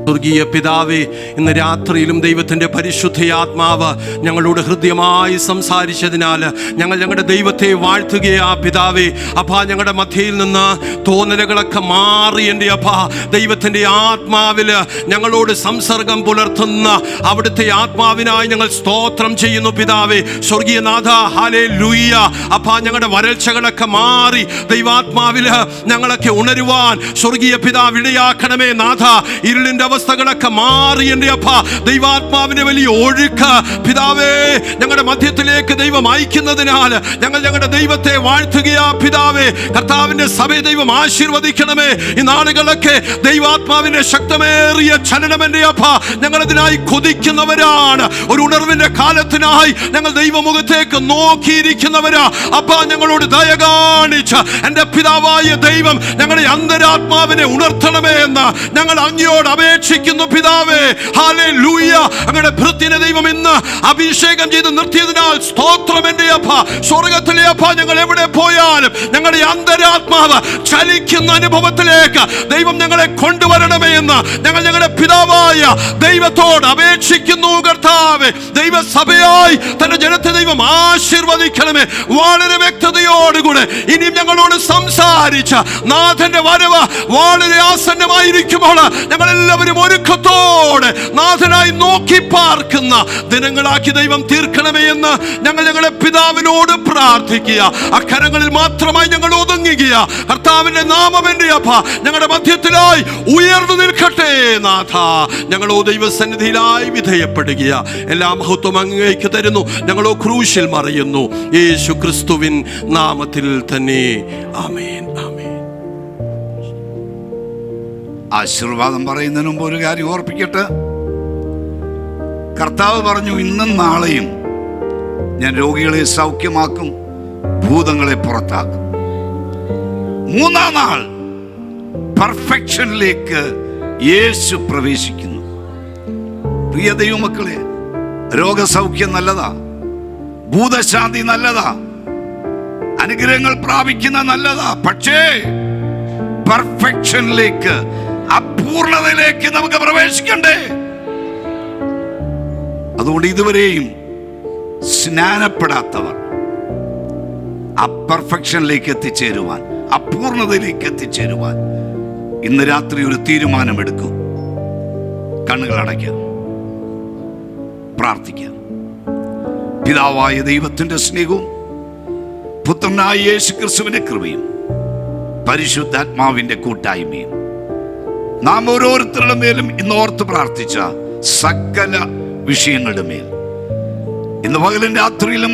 സ്വർഗീയ പിതാവേ, ഇന്ന് രാത്രിയിലും ദൈവത്തിൻ്റെ പരിശുദ്ധയാത്മാവ് ഞങ്ങളോട് ഹൃദ്യമായി സംസാരിച്ചതിനാൽ ഞങ്ങൾ ഞങ്ങളുടെ ദൈവത്തെ വാഴ്ത്തുകയാ പിതാവേ. അപ്പാ, ഞങ്ങളുടെ മധ്യയിൽ നിന്ന് തോന്നലുകളൊക്കെ മാറി എൻ്റെ അപ്പാ ദൈവത്തിൻ്റെ ആത്മാവിൽ ഞങ്ങളോട് സംസർഗം പുലർത്തുന്ന അവിടുത്തെ ആത്മാവിനായി ഞങ്ങൾ സ്തോത്രം ചെയ്യുന്നു പിതാവേ. സ്വർഗീയനാഥ, ഹല്ലേലൂയ. അപ്പാ, ഞങ്ങളുടെ വരൾച്ചകളൊക്കെ മാറി ദൈവാത്മാവിൽ ഞങ്ങളൊക്കെ ഉണരുവാൻ സ്വർഗീയ പിതാവ് ഇടയാക്കണമേ നാഥ. ഇരുളിൻ്റെ അവസ്ഥകളൊക്കെ മാറി എൻ്റെ അപ്പ ദൈവാത്മാവിന്റെ വലിയ ഒഴുക്ക് പിതാവേ ഞങ്ങളുടെ മധ്യത്തിലേക്ക് ദൈവം അയക്കുന്നതിനാൽ ഞങ്ങൾ ഞങ്ങളുടെ ദൈവത്തെ വാഴ്ത്തുകയാ പിതാവേ. കർത്താവിന്റെ സഭയെ ദൈവം ആശീർവദിക്കണമേ. ഈ നാളുകളൊക്കെ ദൈവാത്മാവിന്റെ ശക്തമേറിയ ചലനം എൻ്റെ അപ്പ ഞങ്ങളതിനായി കൊതിക്കുന്നവരാണ്. ഒരു ഉണർവിന്റെ കാലത്തിനായി ഞങ്ങൾ ദൈവമുഖത്തേക്ക് നോക്കിയിരിക്കുന്നവരാ. അപ്പ, ഞങ്ങളോട് ദയ കാണിച്ച് എൻ്റെ പിതാവായ ദൈവം ഞങ്ങളുടെ അന്തരാത്മാവിനെ ഉണർത്തണമേ എന്ന് ഞങ്ങൾ അങ്ങയോട് അപേക്ഷിക്കുന്നു പിതാവേ. ഹല്ലേലൂയ. അങ്ങയുടെ ഭൃത്യനെ ദൈവം ഇന്ന് അഭിഷേകം ചെയ്ത് നിർത്തിയതിനാൽ സ്തോത്രം എൻ്റെ അപ്പ. സ്വർഗത്തിലെ അപ്പ, ഞങ്ങൾ എവിടെ പോയാലും ഞങ്ങളുടെ അന്തരാത്മാവ് ചലിക്കുന്ന അനുഭവത്തിലേക്ക് ദൈവം ഞങ്ങളെ കൊണ്ടുവരണമേ എന്ന് ഞങ്ങൾ ഞങ്ങളുടെ പിതാവായ ദൈവത്തോട് അപേക്ഷിക്കുന്നു കർത്താവേ. ദൈവസഭയായി തന്റെ ജനത്തെ ദൈവം ആശീർവദിക്കണമേ. വളരെ വ്യക്തതയോടുകൂടെ ഇനിയും ഞങ്ങളോട് സംസാരിച്ച നാഥന്റെ വരവ് വളരെ ആസന്നമായിരിക്കുമ്പോൾ ഞങ്ങളെല്ലാവരും ഒരുക്കത്തോടെ നാഥനായി നോക്കി പാർക്കുന്ന ദിനങ്ങളാക്കി ദൈവം തീർക്കണമേ എന്ന് ഞങ്ങൾ ഞങ്ങളുടെ പിതാവിനോട് പ്രാർത്ഥിക്കുക. അക്കരങ്ങളിൽ മാത്രമായി ഞങ്ങൾ ഒതുങ്ങുക. കർത്താവിന്റെ നാമം എൻ്റെ അപ്പ ഞങ്ങളുടെ മധ്യത്തിലായി ഉയർന്നു നിൽക്കട്ടെ നാഥ. ഞങ്ങളോ ദൈവസന്നിധിയിലായി വിധേയപ്പെടുക. എല്ലാ മഹത്വം അങ്ങേക്ക് തരുന്നു. ഞങ്ങളോ ക്രൂശിൽ മറയുന്നു. യേശു ക്രിസ്തുവിൻ നാമത്തിൽ തന്നെ. ആമേൻ, ആമേൻ. ആശീർവാദം പറയുന്നതിന് മുമ്പ് ഒരു കാര്യം ഓർപ്പിക്കട്ടെ. കർത്താവ് പറഞ്ഞു, ഇന്നും നാളെയും ഞാൻ രോഗികളെ സൗഖ്യമാക്കും, ഭൂതങ്ങളെ പുറത്താക്കും. മൂന്നാം നാൾ പെർഫെക്ഷനിലേക്ക് യേശു പ്രവേശിക്കുന്നു. പ്രിയ ദൈവമക്കളെ, രോഗസൗഖ്യം നല്ലതാ, ഭൂതശാന്തി നല്ലതാ, അനുഗ്രഹങ്ങൾ പ്രാപിക്കുന്ന നല്ലതാ. പക്ഷേ പെർഫെക്ഷനിലേക്ക്, അപൂർണതയിലേക്ക് നമുക്ക് പ്രവേശിക്കണ്ടേ? അതുകൊണ്ട് ഇതുവരെയും സ്നാനപ്പെടാത്തവർ ആ പെർഫെക്ഷനിലേക്ക് എത്തിച്ചേരുവാൻ, അപൂർണതയിലേക്ക് എത്തിച്ചേരുവാൻ ഇന്ന് രാത്രി ഒരു തീരുമാനമെടുക്കൂ. കണ്ണുകൾ അടയ്ക്കാം, പ്രാർത്ഥിക്കാം. പിതാവായ ദൈവത്തിന്റെ സ്നേഹവും പുത്രനായ യേശു ക്രിസ്തുവിന്റെ കൃപയും പരിശുദ്ധാത്മാവിന്റെ കൂട്ടായ്മയും നാം ഓരോരുത്തരുടെ മേലും ഇന്ന് ഓർത്ത് പ്രാർത്ഥിച്ച സകല വിഷയങ്ങളുടെ മേൽ ഇന്ന് പകലും രാത്രിയിലും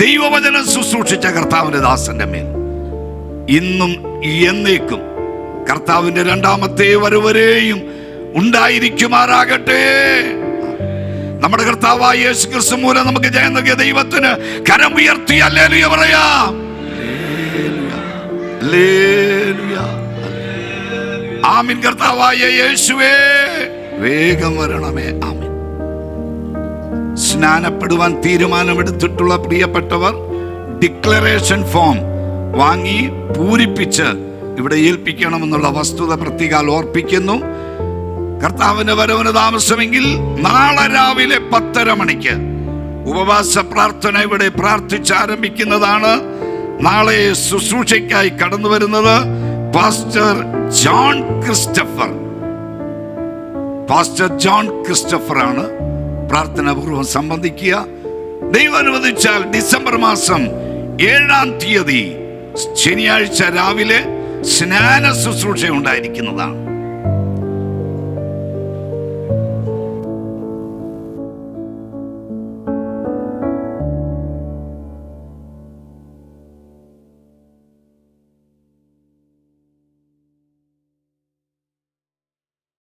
ദൈവവചനം ശുശ്രൂഷിച്ച കർത്താവിന്റെ ദാസന്റെ മേൽ ഇന്നും എന്നേക്കും കർത്താവിന്റെ രണ്ടാമത്തെ വരവരെയും ഉണ്ടായിരിക്കുമാറാകട്ടെ. നമ്മുടെ കർത്താവായ യേശു ക്രിസ്തു മൂലം നമുക്ക് ജയം നൽകിയ ദൈവത്തിന് കരം ഉയർത്തി ഹല്ലേലൂയ പറയാം. ആമീൻ. കർത്താവായ യേശുവേ, വേഗം വരണമേ. ആമീൻ. സ്നാനപ്പെടുവാൻ തീരുമാനമെടുത്തിട്ടുള്ള പ്രിയപ്പെട്ടവർ ഡിക്ലറേഷൻ ഫോം വാങ്ങി പൂരിപ്പിച്ച് ഇവിടെ ഏൽപ്പിക്കണമെന്നുള്ള വസ്തുത പ്രത്യേകം ഓർപ്പിക്കുന്നു. കർത്താവിന്റെ വരവിന് താമസമെങ്കിൽ നാളെ രാവിലെ 10:30 മണിക്ക് ഉപവാസ പ്രാർത്ഥന ഇവിടെ പ്രാർത്ഥിച്ചാരംഭിക്കുന്നതാണ്. നാളെ ശുശ്രൂഷയ്ക്കായി കടന്നു വരുന്നത് പാസ്റ്റർ ജോൺ ക്രിസ്റ്റഫർ ആണ്. പ്രാർത്ഥനാപൂർവ്വം സംബന്ധിക്കുക. ദൈവം അനുവദിച്ചാൽ ഡിസംബർ മാസം 7-ാം തീയതി ശനിയാഴ്ച രാവിലെ സ്നാന ശുശ്രൂഷ ഉണ്ടായിരിക്കുന്നതാണ്.